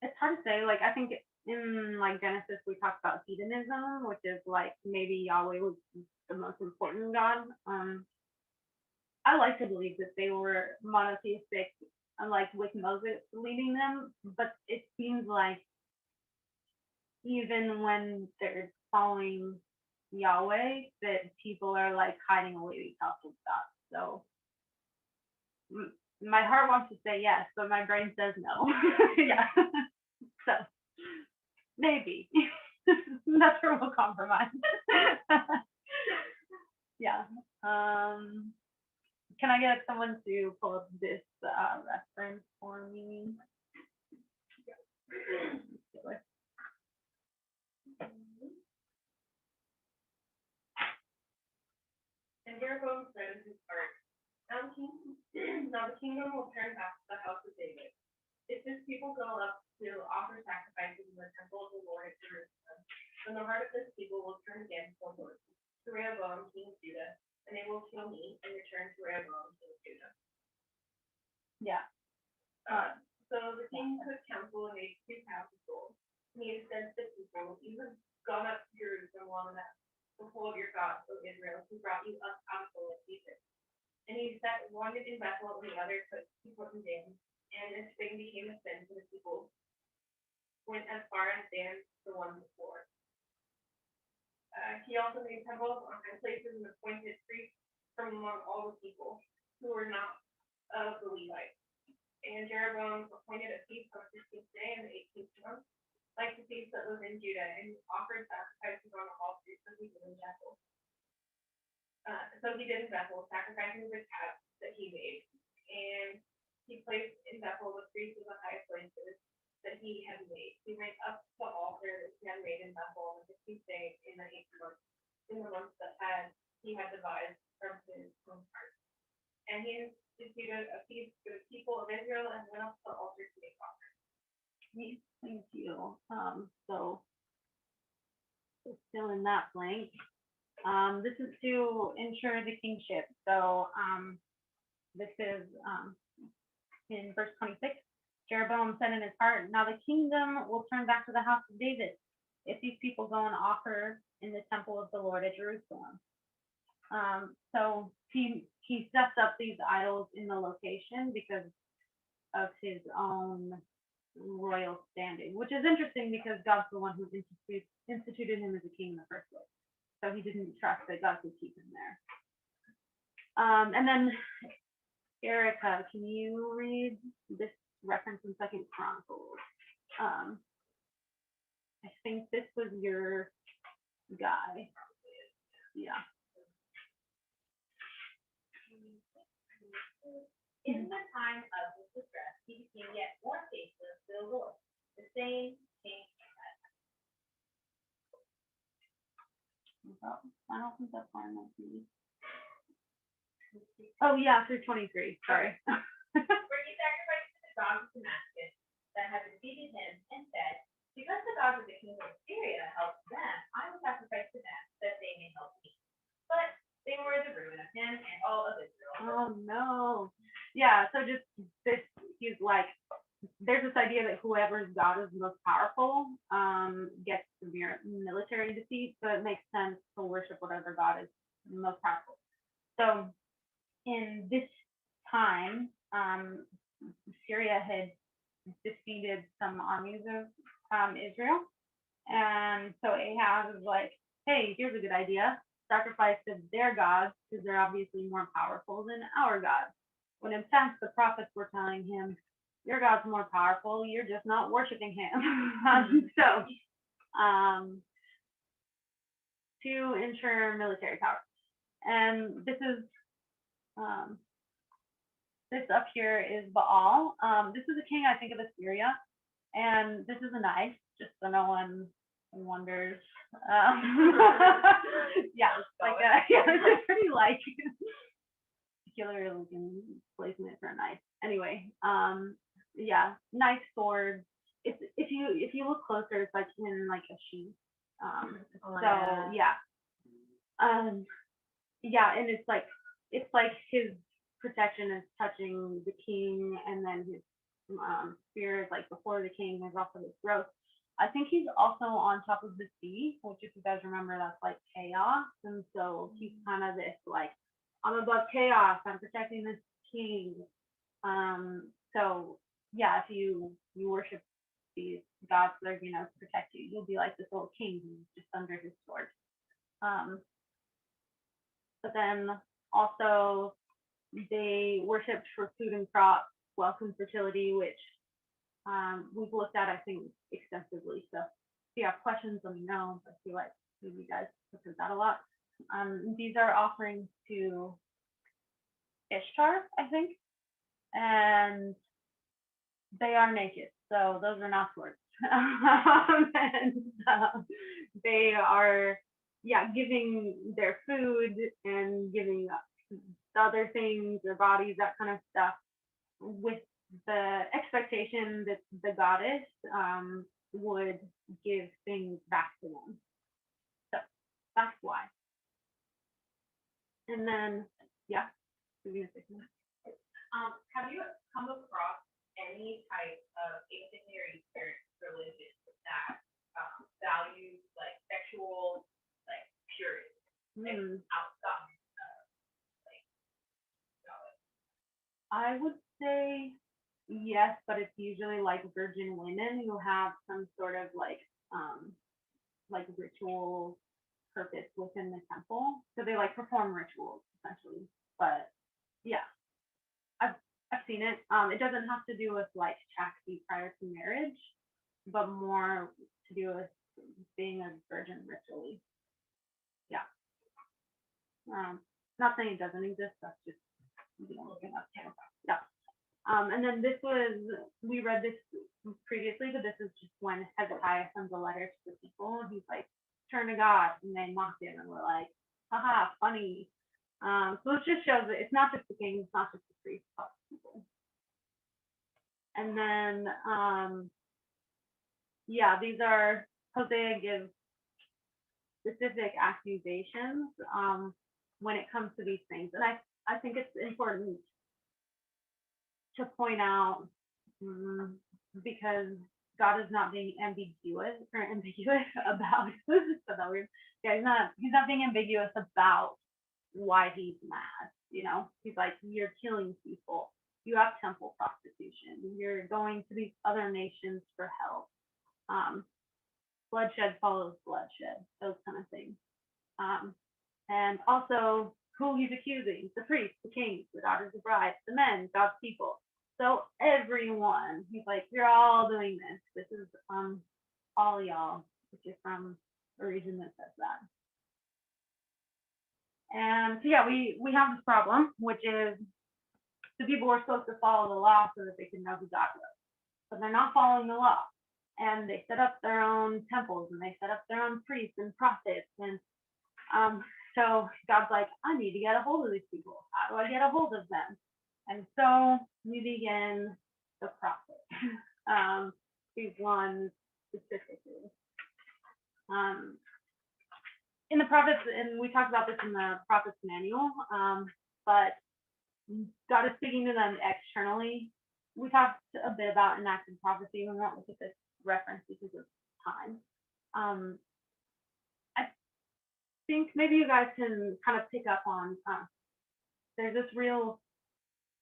It's hard to say. Like I think in like Genesis we talked about hedonism, which is like maybe Yahweh was the most important God. I like to believe that they were monotheistic, like with Moses leading them, but it seems like even when they're following Yahweh that people are like hiding away because of stuff. So my heart wants to say yes, but my brain says no. Yeah. So maybe that's where we'll compromise. Yeah. Can I get someone to pull up this reference for me? And Jeroboam said in his heart, now the kingdom will turn back to the house of David. If this people go up to offer sacrifices in the temple of the Lord at Jerusalem, then the heart of this people will turn again to the Lord, to Rehoboam, king of Judah, and they will kill me and return to Rehoboam, king of Judah. Yeah. So the king took counsel and made 2 pounds of gold. And he said to the people, you have gone up to Jerusalem long enough. Behold your God, O Israel, who brought you up out of the land of Egypt. And he set one in Bethel and the other he put in Dan. And this thing became a sin to the people. Went as far as Dan, the one before. He also made temples on high places and appointed priests from among all the people who were not of the Levites. And Jeroboam appointed a feast on the 15th day in the 18th month, like the feast that was in Judah, and offered sacrifices on the altar as he did in Bethel. So he did in Bethel, sacrificing the calf that he made. And he placed in Bethel the priests of the high places that he had made. He went up to the altar that he had made in Bethel on the 15th day in the 8th month, in the month that he had devised from his own heart. And he instituted a feast for the people of Israel and went up to the altar to make offerings. Thank you. So fill in that blank. This is to ensure the kingship. So this is in verse 26. Jeroboam said in his heart, now the kingdom will turn back to the house of David if these people go and offer in the temple of the Lord at Jerusalem. So he sets up these idols in the location because of his own royal standing, which is interesting because God's the one who instituted him as a king in the first place. So he didn't trust that God could keep him there. And then Erica, can you read this reference in 2nd Chronicles? I think this was your guy. Yeah. In the time of his distress, he became yet more faithless to the Lord. The same king. I don't think that's fine. Oh yeah, through 23. Sorry. Where he sacrificed to the gods of Damascus that had defeated him and said, because the gods of the king of Syria helped them, I will sacrifice to them that they may help me. But they were the ruin of him and all of Israel. Oh no. Yeah, so just this, he's like, there's this idea that whoever's God is most powerful gets the military defeat, so it makes sense to worship whatever God is most powerful. So in this time, Syria had defeated some armies of Israel, and so Ahaz is like, hey, here's a good idea, sacrifice to their gods because they're obviously more powerful than our gods. When in fact the prophets were telling him, your God's more powerful, you're just not worshiping him. So to ensure military power. And this is this up here is Baal. This is a king, I think, of Assyria. And this is a knife, just so no one wonders. Yeah, it's like yeah, it's a pretty like peculiar looking placement for a knife. Anyway, yeah, knife, sword. It's if you look closer, it's like in like a sheath. So yeah. Yeah, and it's like his protection is touching the king, and then his spear is like before the king. There's also his throat. I think he's also on top of the sea, which if you guys remember, that's like chaos, and so he's kind of this like, I'm above chaos, I'm protecting this king. So yeah, if you worship these gods that are gonna protect you, you'll be like this little king who's just under his sword. But then also they worshipped for food and crops, wealth and fertility, which we've looked at, I think, extensively. So if you have questions, let me know. I feel like maybe you guys have heard that a lot. These are offerings to Ishtar, I think, and they are naked, so those are not swords. And they are, yeah, giving their food and giving other things, their bodies, that kind of stuff, with the expectation that the goddess would give things back to them. So that's why. And then, yeah, you're gonna say something. Have you come across any type of ancient Near Eastern religion that values like sexual like purity outside of like God? I would say yes, but it's usually like virgin women who have some sort of like ritual purpose within the temple. So they like perform rituals essentially. But yeah, I've seen it. It doesn't have to do with like chastity prior to marriage, but more to do with being a virgin ritually. Yeah. Not saying it doesn't exist. That's just looking up too. Yeah. And then we read this previously, but this is just when Hezekiah sends a letter to the people. He's like, turn to God, and they mocked him, and we're like, haha, funny. So it just shows that it's not just the king, it's not just the priests, but the people. And then, yeah, these are, Hosea gives specific accusations when it comes to these things. And I think it's important to point out, because God is not being ambiguous about that weird. Yeah, he's not being ambiguous about why he's mad. He's like, you're killing people, you have temple prostitution, you're going to these other nations for help. Bloodshed follows bloodshed, those kind of things. And also who he's accusing: the priests, the kings, the daughters of brides, the men, God's people. So everyone, he's like, you're all doing this. This is all y'all, if you're from a region that says that. And so yeah, we have this problem, which is the people were supposed to follow the law so that they could know who God was, but they're not following the law. And they set up their own temples, and they set up their own priests and prophets. And so God's like, I need to get a hold of these people. How do I get a hold of them? And so we begin the prophet. These ones specifically. In the prophets, and we talked about this in the prophet's manual, but God is speaking to them externally. We talked a bit about enacted prophecy. We won't look at this reference because of time. I think maybe you guys can kind of pick up on, there's this real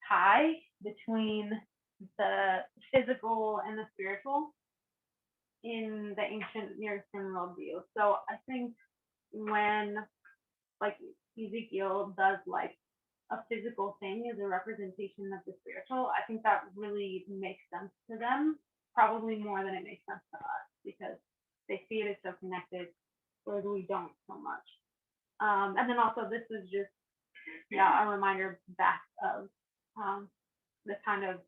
tie between the physical and the spiritual in the ancient Near Eastern worldview. So I think when like Ezekiel does like a physical thing as a representation of the spiritual, I think that really makes sense to them, probably more than it makes sense to us, because they see it as so connected, whereas we don't so much. And then also this is just, yeah, a reminder back of the kind of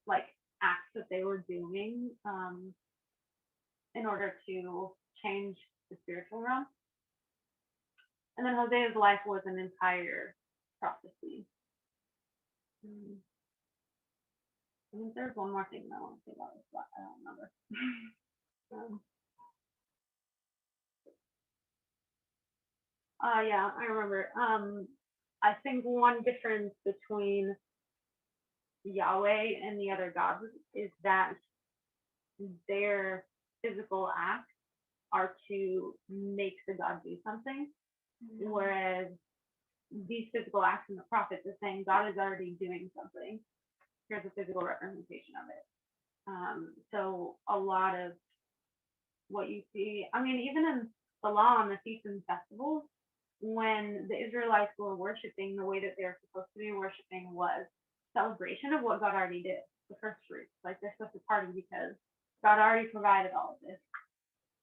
like acts that they were doing in order to change the spiritual realm. And then Hosea's life was an entire prophecy. I think there's one more thing that I want to say about this, but I don't remember. Yeah, I remember. I think one difference between Yahweh and the other gods is that their physical acts are to make the god do something, whereas these physical acts in the prophets are saying God is already doing something. Here's a physical representation of it. So a lot of what you see, I mean, even in the law on the feasts and festivals, when the Israelites were worshiping, the way that they were supposed to be worshiping was celebration of what God already did, the first fruits. Like they're supposed to party because God already provided all of this.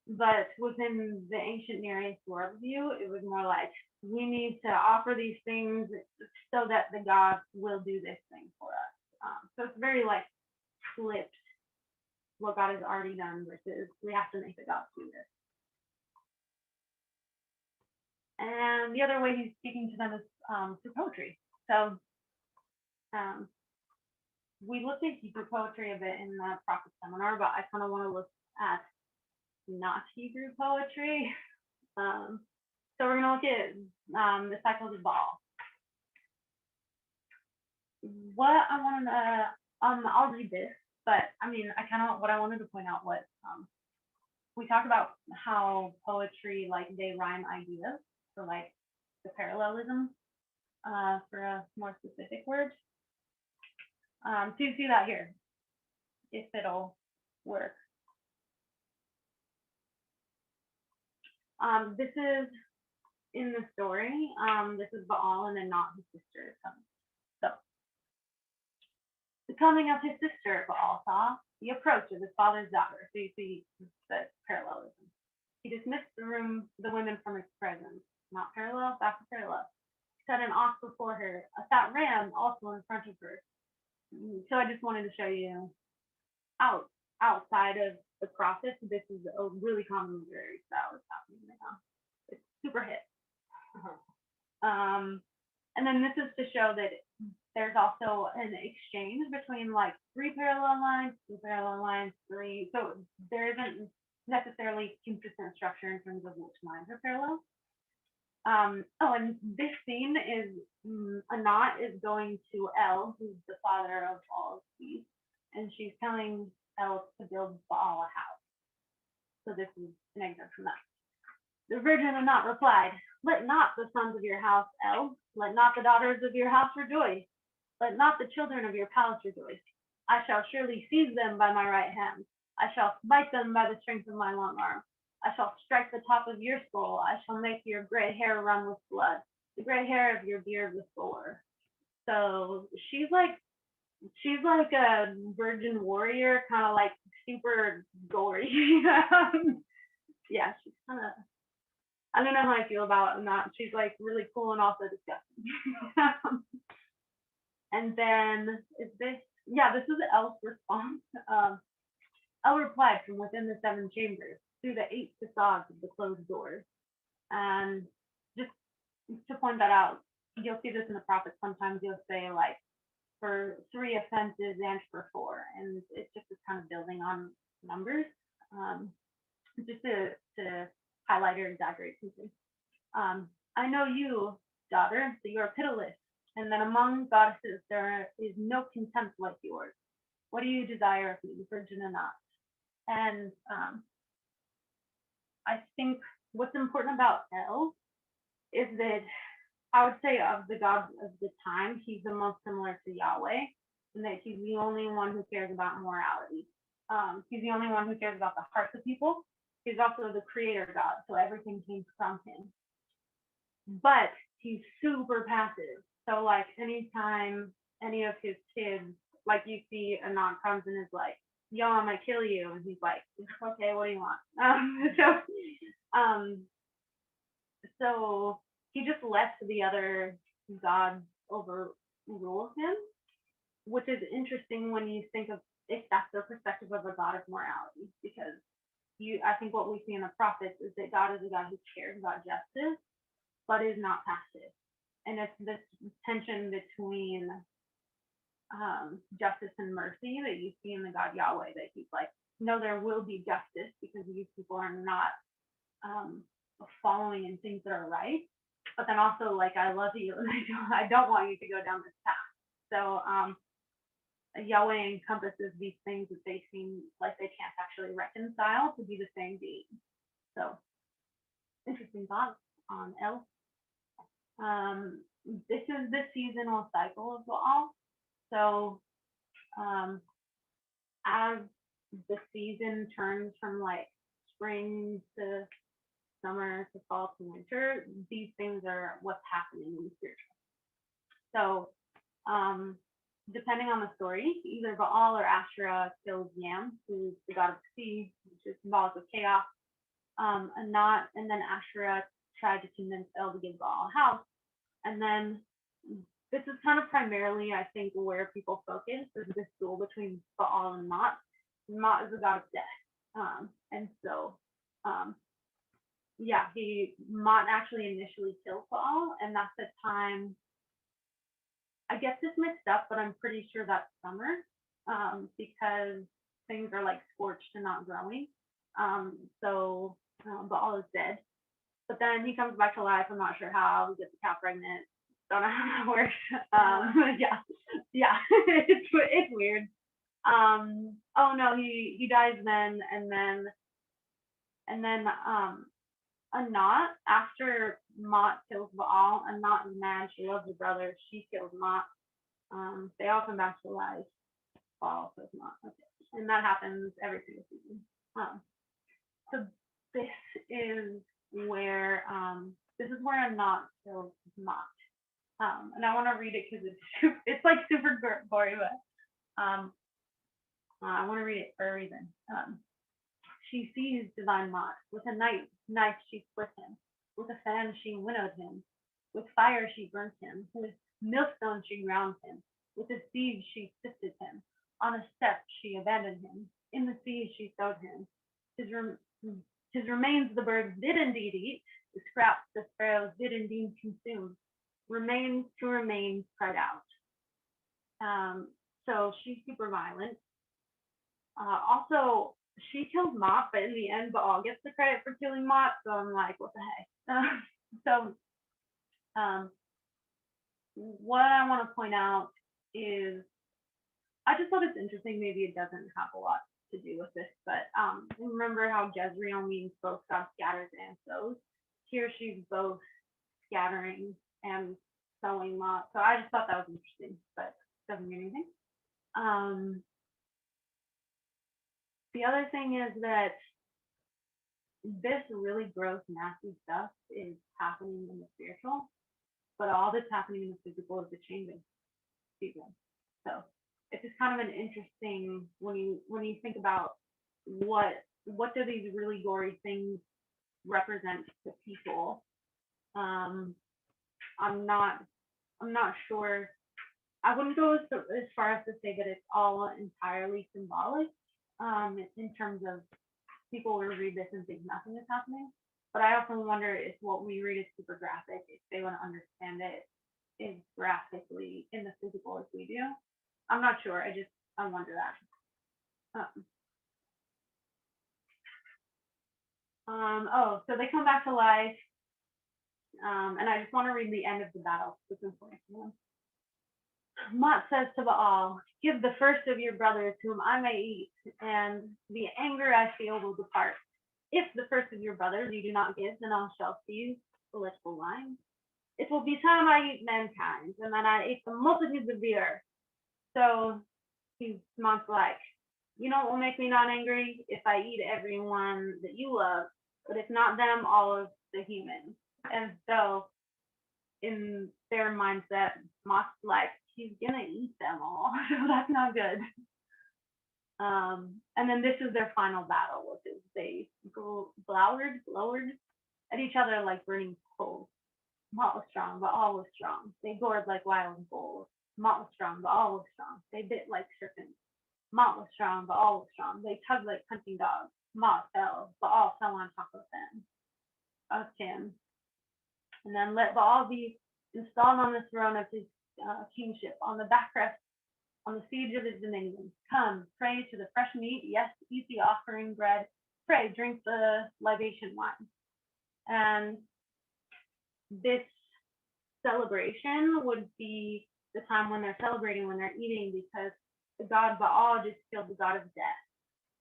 But within the ancient Near East worldview, it was more like we need to offer these things so that the God will do this thing for us. So it's very like flipped what God has already done versus we have to make the God do this. And the other way he's speaking to them is through poetry. So we looked at Hebrew poetry a bit in the prophet seminar, but I kind of want to look at not Hebrew poetry. So we're gonna look at the cycles of Baal. What I wanted to, I'll read this, but I mean, what I wanted to point out was, we talked about how poetry, like they rhyme ideas, so like the parallelism, for a more specific word. So you see that here, if it'll work. This is in the story. This is Baal and then not his sister. So the coming of his sister, Baal saw the approach of his father's daughter. So you see the parallelism. He dismissed the women from his presence. Not parallel, back to parallel. He set an ox before her, a fat ram also in front of her. So I just wanted to show you outside of the prophets, this is a really common literary style that's happening right now. It's super hit. And then this is to show that there's also an exchange between like 3 parallel lines, 2 parallel lines, 3. So there isn't necessarily consistent structure in terms of which lines are parallel. And this scene is Anat is going to El, who's the father of all of these, and she's telling El to build Baal a house. So this is an excerpt from that. The virgin Anat replied, "Let not the sons of your house, El, let not the daughters of your house rejoice, let not the children of your palace rejoice. I shall surely seize them by my right hand. I shall smite them by the strength of my long arm. I shall strike the top of your skull. I shall make your gray hair run with blood, the gray hair of your beard with gore." So she's like a virgin warrior, kind of like super gory. Yeah, she's kind of, I don't know how I feel about that. She's like really cool and also disgusting. And then this is El's response. El replied from within the 7 chambers, through the 8 facades of the closed doors. And just to point that out, you'll see this in the prophets. Sometimes you'll say like for 3 offenses and for 4, and it's just this kind of building on numbers, just to highlight or exaggerate something. I know you, daughter, that you are pitiless, and that among goddesses there is no contempt like yours. What do you desire of me, virgin or not? And I think what's important about El is that I would say of the gods of the time, he's the most similar to Yahweh, and that he's the only one who cares about morality. He's the only one who cares about the hearts of people. He's also the creator God, so everything came from him. But he's super passive. So like anytime any of his kids, like you see Anon comes and is like, "Yo, I'm gonna kill you," and he's like, "Okay, what do you want?" So he just lets the other gods overrule him, which is interesting when you think of if that's the perspective of a god of morality, because I think what we see in the prophets is that God is a God who cares about justice, but is not passive. And it's this tension between justice and mercy that you see in the God Yahweh, that he's like, no, there will be justice because these people are not following in things that are right, but then also like, I love you and I don't want you to go down this path. So Yahweh encompasses these things that they seem like they can't actually reconcile to be the same being. So interesting thoughts on El. This is the seasonal cycle of Baal. So as the season turns from like spring to summer to fall to winter, these things are what's happening in the spiritual. So, depending on the story, either Baal or Asherah kills Yam, who's the god of the sea, which is symbolic of chaos. And then Asherah tried to convince El to give Baal a house. And then this is kind of primarily, I think, where people focus is this duel between Baal and Mot. Mot is the god of death. And so, yeah, Mot actually initially kills Baal, and that's the time. I get this mixed up, but I'm pretty sure that's summer, because things are like scorched and not growing. So Baal is dead. But then he comes back to life. I'm not sure how. He gets the cow pregnant. Don't know how that works. Yeah, it's weird. Oh no, he dies then, and then Anat, after Mot kills Baal, Anat is mad. She loves her brother. She kills Mot. They all come back to life. Baal kills Mot. Okay. And that happens every single season. So this is where Anat kills Mot. And I want to read it because it's like super gory, but I want to read it for a reason. She seized divine Mot. With a knife she split him. With a fan she winnowed him. With fire she burnt him. With millstone she ground him. With a sieve she sifted him. On a step she abandoned him. In the sea she sowed him. His remains the birds did indeed eat. The scraps the sparrows did indeed consume. Remains to remain cried out. So she's super violent. Also, she kills Mot, but in the end, Baal gets the credit for killing Mot. So I'm like, what the heck? What I want to point out is, I just thought it's interesting. Maybe it doesn't have a lot to do with this, but remember how Jezreel means both God scatters and sows. Here she's both scattering and sowing Mot. So I just thought that was interesting, but it doesn't mean anything. The other thing is that this really gross, nasty stuff is happening in the spiritual, but all that's happening in the physical is the changing people. So it's just kind of an interesting when you think about what do these really gory things represent to people. I'm not sure. I wouldn't go as far as to say that it's all entirely symbolic. In terms of people will read this and think nothing is happening. But I also wonder if what we read is super graphic, if they want to understand it as graphically in the physical as we do. I'm not sure. I wonder that. So they come back to life. And I just want to read the end of the battle. It's important. Mot says to Baal, give the first of your brothers whom I may eat, and the anger I feel will depart. If the first of your brothers you do not give, then I shall seize the literal line. It will be time I eat mankind, and then I ate the multitudes of the earth. So Mot's like, you know what will make me not angry? If I eat everyone that you love, but if not them, all of the humans. And so in their mindset, Mot's like, he's gonna eat them all, so that's not good. And then this is their final battle, which is they glowered at each other like burning coals. Mot was strong, but all was strong. They gored like wild bulls. Mot was strong, but all was strong. They bit like serpents. Mot was strong, but all was strong. They tugged like hunting dogs. Mot fell, but all fell on top of him. And then let Baal be installed on the throne of his kingship, on the backrest, on the siege of his dominion. Come, pray to the fresh meat, yes, eat the offering bread, pray, drink the libation wine. And this celebration would be the time when they're celebrating, when they're eating, because the god Baal just killed the god of death.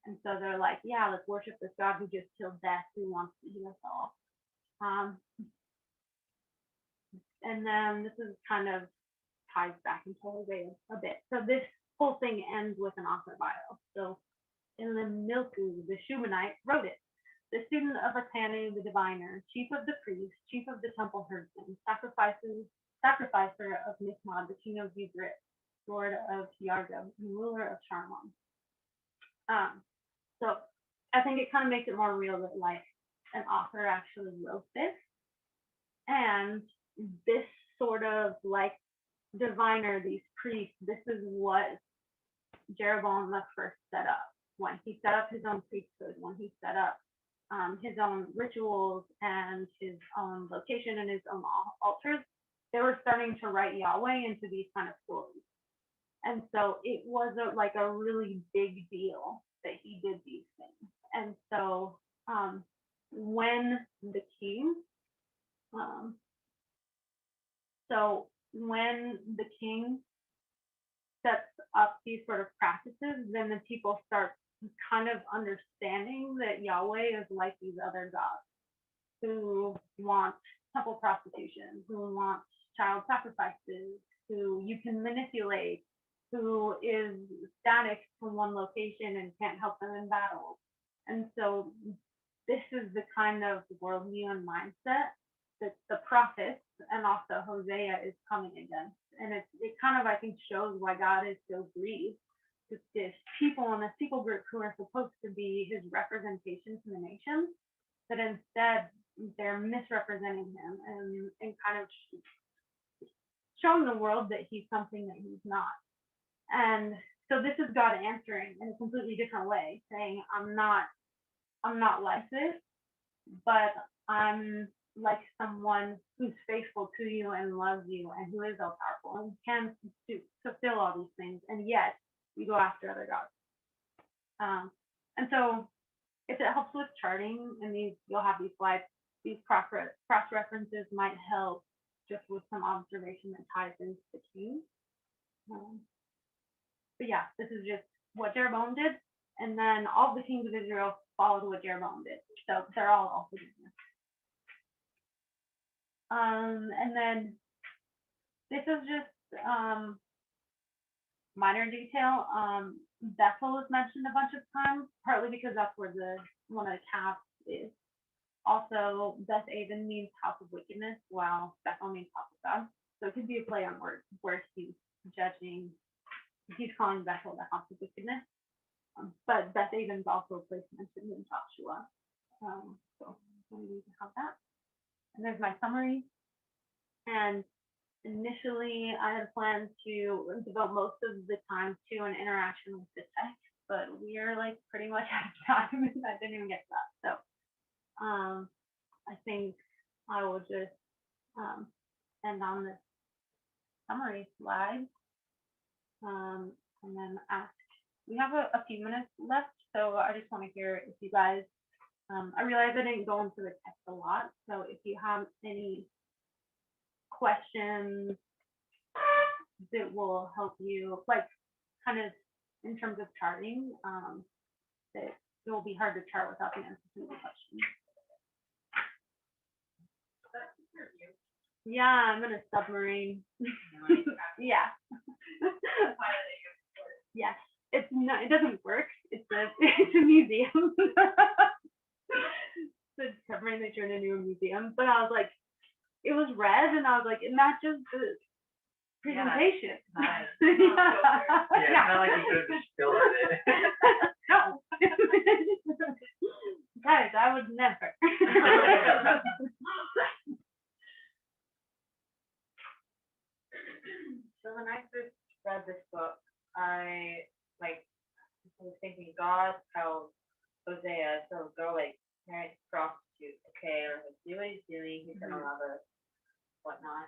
And so they're like, yeah, let's worship this god who just killed death, who wants to eat us all. And then this is kind of ties back into Hosea a bit. So this whole thing ends with an author bio. So in the Milku, the Shumanite wrote it. the student of Atanu the diviner, chief of the priests, chief of the temple herdsmen, sacrificer of Mishmad, the king of Zizrit, lord of Yargab, and ruler of Sharman. So I think it kind of makes it more real that like an author actually wrote this. And this sort of like diviner, these priests, this is what Jeroboam the first set up. When he set up his own priesthood, when he set up his own rituals and his own location and his own altars, they were starting to write Yahweh into these kind of stories. And so it was like a really big deal that he did these things. And so when the king, sets up these sort of practices, then the people start kind of understanding that Yahweh is like these other gods who want temple prostitution, who want child sacrifices, who you can manipulate, who is static to one location and can't help them in battle. And so this is the kind of worldview and mindset that the prophets and also Hosea is coming against. And it kind of, I think, shows why God is so grieved with this people and this people group who are supposed to be his representation to the nations, but instead they're misrepresenting him and kind of showing the world that he's something that he's not. And so this is God answering in a completely different way, saying, I'm not like this, but I'm like someone who's faithful to you and loves you and who is all powerful and can fulfill all these things, and yet you go after other gods. And so if it helps with charting, and you'll have these slides, these cross references might help just with some observation that ties into the king. But yeah, this is just what Jeroboam did, and then all the kings of Israel followed what Jeroboam did. So they're all also doing this. And then this is just minor detail. Bethel is mentioned a bunch of times, partly because that's where one of the calves is. Also, Beth Aven means house of wickedness, while Bethel means house of God. So it could be a play on words where he's calling Bethel the house of wickedness. But Beth Aven is also a place mentioned in Joshua. So we can have that. And there's my summary. And initially, I had planned to devote most of the time to an interaction with the text, but we are like pretty much out of time, and I didn't even get to that. So I think I will just end on this summary slide, and then ask. We have a few minutes left, so I just want to hear if you guys. I realize I didn't go into the text a lot, so if you have any questions that will help you, like kind of in terms of charting, that it will be hard to chart without the answer to the question. Yeah, I'm in a submarine. Yeah. Yes, it's not. It doesn't work. It's a museum. The submarine they turned into a museum, but I was like, it was red, and I was like, it matches the presentation. Yeah, nice. It's not like you could have just filled it in. No. Guys, I would never. So when I first read this book, I was thinking God tells Hosea, so go like marry a prostitute, okay, or like do what he's doing, he's gonna love her, whatnot.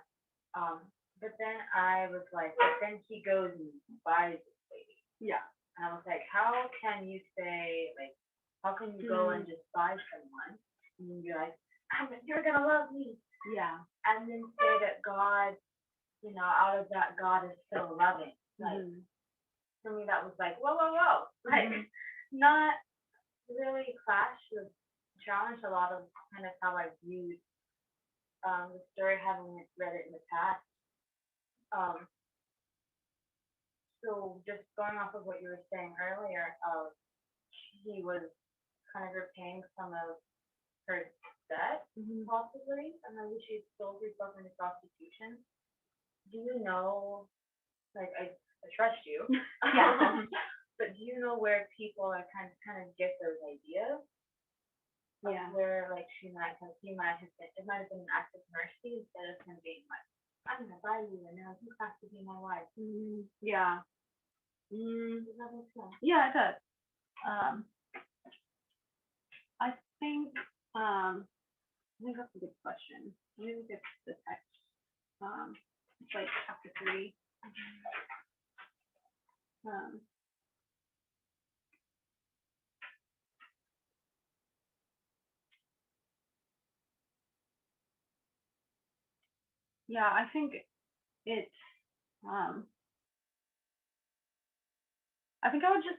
But then I was like, but then he goes and buys this lady. Yeah. And I was like, how can you say, like, how can you go and just buy someone and you're like, you're gonna love me? Yeah. And then say that God, out of that God is still loving. Like, for me, that was like, whoa. Like, not really clash with, challenge a lot of kind of how I viewed the story, having read it in the past. So just going off of what you were saying earlier, he was kind of repaying some of her debt, possibly, and then she sold herself into prostitution. Do you know, like, I trust you. Yeah. But do you know where people are kind of get those ideas? Of Yeah. where, like, he might have been, it might have been an act of mercy instead of him being like, I'm gonna buy you and now you have to be my wife. Yeah. Does that make sense? Yeah, it does. I think that's a good question. Let me look at the text. It's like chapter 3. Yeah, I think it's I think I would just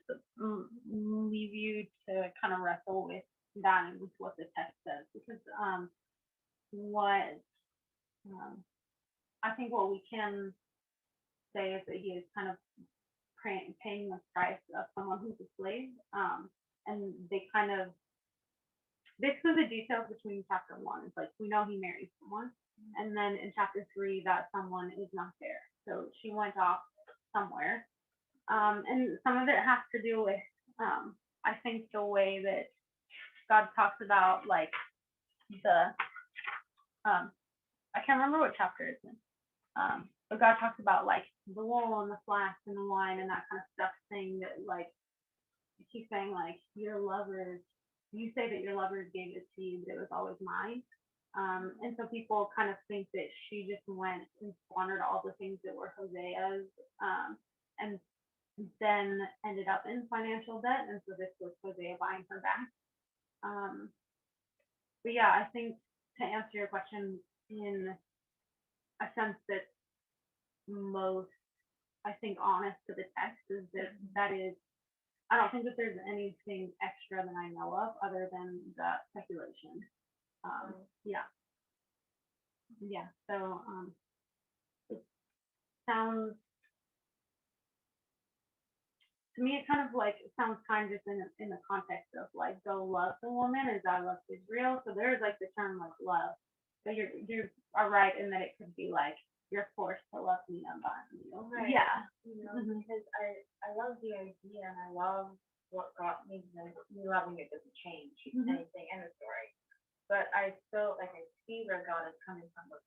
leave you to kind of wrestle with that and with what the text says, because what I think what we can say is that he is kind of paying the price of someone who's a slave, and they kind of basically the details between chapter 1 is like we know he married someone, and then in chapter 3 that someone is not there, so she went off somewhere. And some of it has to do with, I think, the way that God talks about, like, the, I can't remember what chapter it's in, but God talks about, like, the wool and the flax and the wine and that kind of stuff, saying that, like, he's saying, like, your lovers, you say that your lovers gave it to you, but it was always mine. And so people kind of think that she just went and squandered all the things that were Hosea's, and then ended up in financial debt, and so this was Hosea buying her back. But yeah, I think to answer your question in a sense that most, I think, honest to the text is that is, I don't think that there's anything extra that I know of other than the speculation. Yeah. So it sounds, to me, it kind of like sounds kind of just in the context of like go love the woman as I love Israel. So there's like the term like love, but you are right in that it could be like you're forced to love me, I'm buying you. Right. Yeah. You know, because I love the idea and I love what got me, me loving it doesn't change anything in the story. But I still, like, I see where God is coming from, with,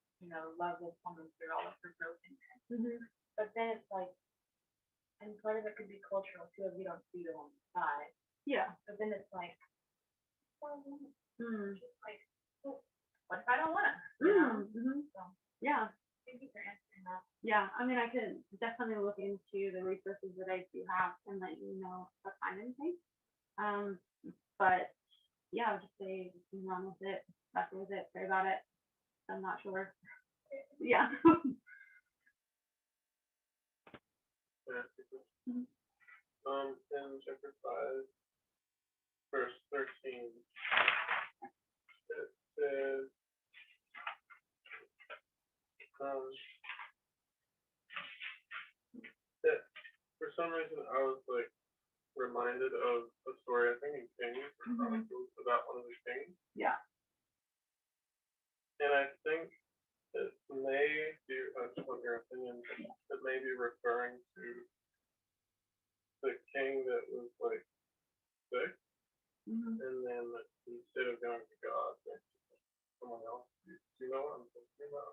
love this woman through all of her brokenness. But then it's like, and part of it could be cultural too, if you don't see the woman's side. Yeah. But then it's like, just like, well, what if I don't want to? So, Yeah. thank you for answering that. Yeah, I mean, I could definitely look into the resources that I do have and let you know what kind of thing. But yeah, I would just say run with it, wrestle with it, pray about it. I'm not sure. Yeah. In chapter 5, verse 13, it says, that for some reason I was like reminded of a story, I think in Kings or Chronicles, about one of the kings. Yeah. And I think it may be, I just want your opinion, it may be referring to the king that was like sick, and then instead of going to God, went to someone else. Do you know what I'm talking about?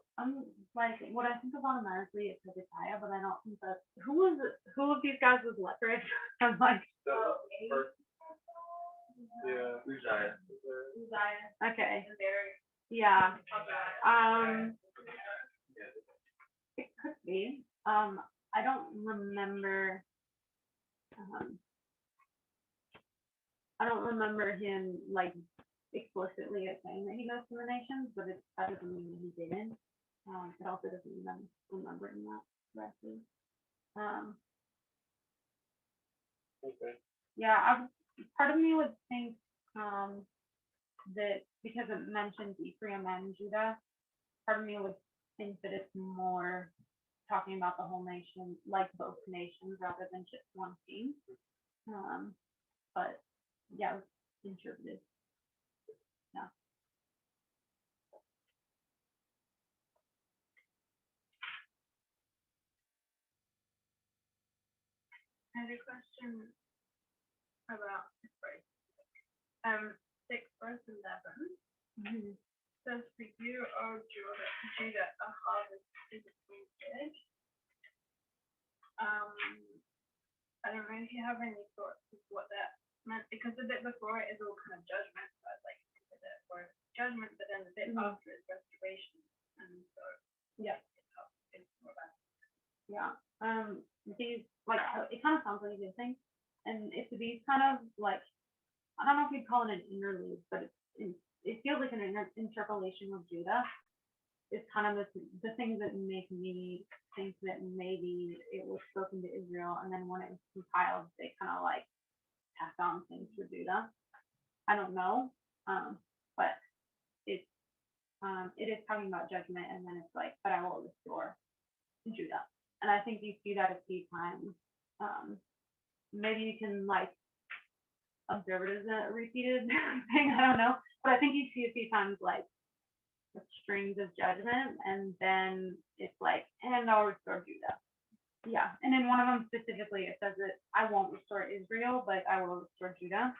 Like what I think of automatically is Hezekiah, but I don't think that who of these guys was leprous? I'm like, Yeah. Uzziah. okay. Yeah. It could be. I don't remember. I don't remember him like explicitly saying that he goes to the nations, but that doesn't mean that he didn't. It also doesn't mean I'm remembering that correctly. Okay. Yeah, part of me would think that because it mentions Ephraim and Judah, part of me would think that it's more talking about the whole nation, like both nations, rather than just one king. But yeah, interpreted. Yeah. I had a question about, sorry, 6 verse 11 says, for you, O Judah, a harvest is appointed. I don't know if you have any thoughts of what that meant, because the bit before it is all kind of judgment, so I was like, is it for judgment, but then the bit after is restoration, and so Yeah. it's more about. Yeah. These like it kind of sounds like a good thing, and it's these kind of like I don't know if you'd call it an interlude, but it feels like an interpolation of Judah. It's kind of the things that make me think that maybe it was spoken to Israel, and then when it was compiled, they kind of like tacked on things for Judah. I don't know, but it is talking about judgment, and then it's like, but I will restore Judah, and I think you see that a few times. Maybe you can like observe it as a repeated thing. I don't know, but I think you see a few times like the strings of judgment, and then it's like, and I'll restore Judah. Yeah, and in one of them specifically, it says that I won't restore Israel, but I will restore Judah.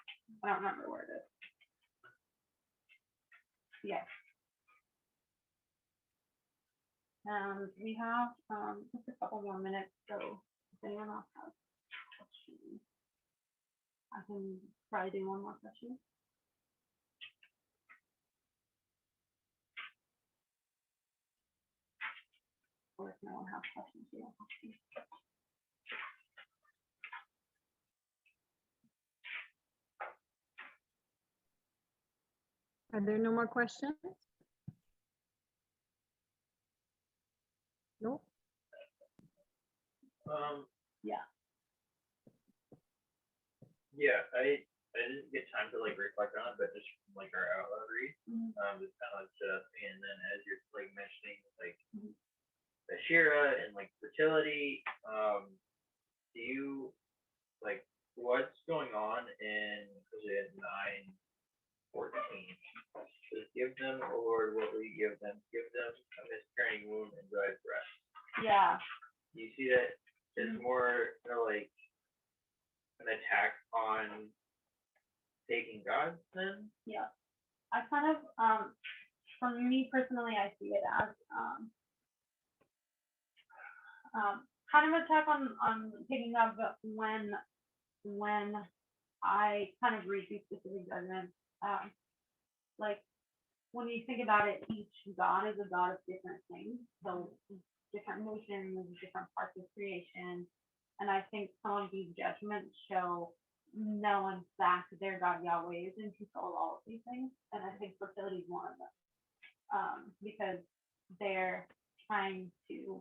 I don't remember where it is. Yes. We have just a couple more minutes, so if anyone else has questions, I can probably do one more question. Or if no one has questions, you don't have to. Are there no more questions? Nope. Yeah. Yeah, I didn't get time to like reflect on it, but just from like our out loud read, just kind of just and then as you're like mentioning like the Shira and like fertility, do you like what's going on in Hosea 9:14? Just give them, O Lord, what will you give them? Give them a miscarrying womb and dry breast. Yeah. You see that it's more like an attack on taking God then? Yeah. I kind of, for me personally, I see it as kind of attack on taking God, but when I kind of read these specific judgments, like when you think about it, each God is a God of different things. So different motions, different parts of creation. And I think some of these judgments show no, in fact, their God Yahweh is in control of all of these things. And I think fertility is one of them. Because they're trying to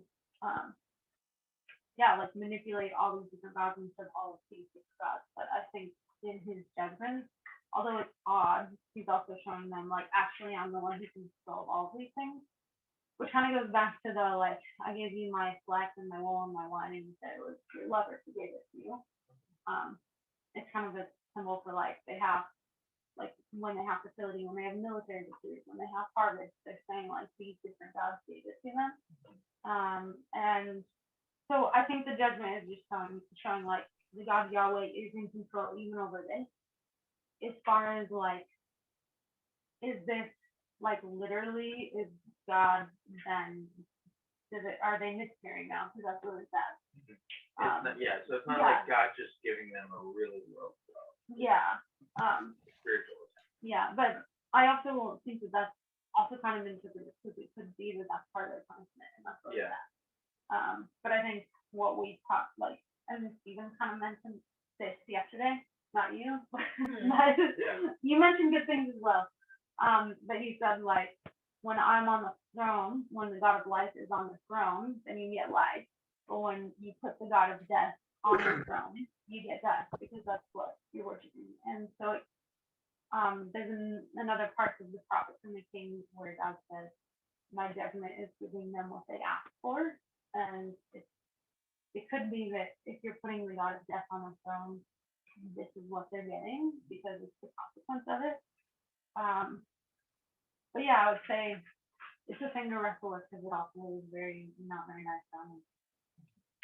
like manipulate all these different gods instead of all of these different gods. But I think in his judgment, although it's odd, he's also showing them like actually I'm the one who can control all of these things. Which kind of goes back to the like I gave you my flax and my wool and my wine, and you said it was your lover who gave it to you. It's kind of a symbol for like they have like when they have fertility, when they have military victories, when they have harvest, they're saying like these different gods gave it to them. And so I think the judgment is just showing like the God Yahweh is in control even over this. As far as like, is this like literally is God then are they miscarrying now? Because that's really sad. Yeah, so it's not like God just giving them a really low blow. Yeah. Spiritual attack. Yeah, but I also think that that's also kind of interpreted because it could be that that's part of their punishment, and that's really sad. But I think what we talked like, and Stephen kind of mentioned this yesterday, not you, but you mentioned good things as well. But he said like, when I'm on the throne, when the God of life is on the throne, then you get life. But when you put the God of death on the throne, you get death because that's what you're worshiping. And so there's another part of the prophets and the kings where God says, my judgment is giving them what they ask for. And it could be that if you're putting the God of death on the throne, this is what they're getting because it's the consequence of it. But yeah, I would say it's a thing to wrestle with because it also is not very nice on them.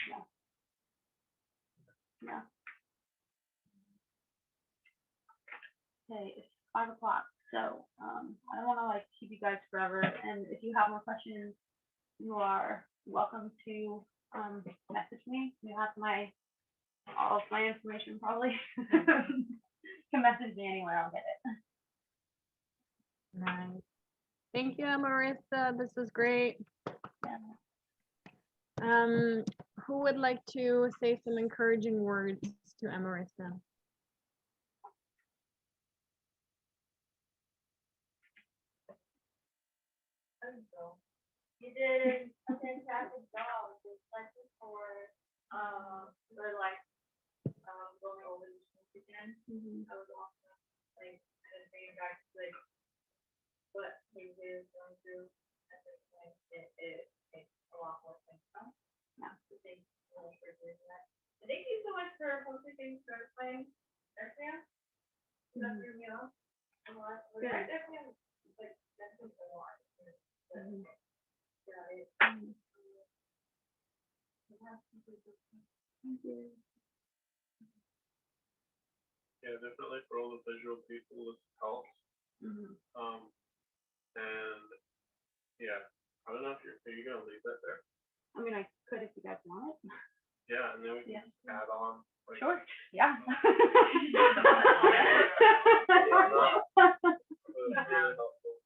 Yeah. Yeah. Okay, it's 5 o'clock, so I don't want to like keep you guys forever. And if you have more questions, you are welcome to message me. You have all of my information probably. Can message me anywhere, I'll get it. Nice. Thank you, Amarissa. This was great. Who would like to say some encouraging words to Amarissa? You did a fantastic job. Thank you for like going over this again. That was awesome. Like and bringing back like what he is going through. I think like it makes a lot more sense now. Yeah. So thank you so much for doing that. And thank you so much for hosting Start Playing Airfam. That's your meal. A lot. I definitely like that's a lot. Yeah, definitely for all the visual people, this helps. And yeah, I don't know if are you gonna leave that there? I mean, I could if you guys want it. Yeah, and then we can just add on. Like, Sure. Yeah. really helpful.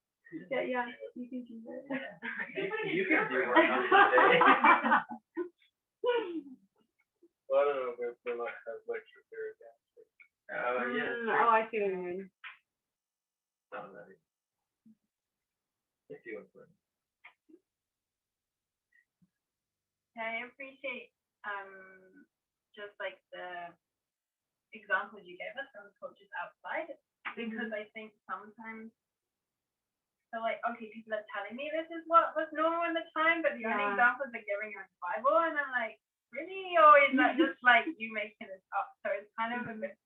Yeah, you can do that. You can do one on today. Well, I don't know if they might have lecture period. Yeah. Oh, I see what you mean. Not that easy. If you would. I appreciate just like the examples you gave us from coaches outside because I think sometimes so like okay people are telling me this is what was normal in the time but the only examples they're giving are in the Bible and I'm like really or is that just like you making this up so it's kind of a bit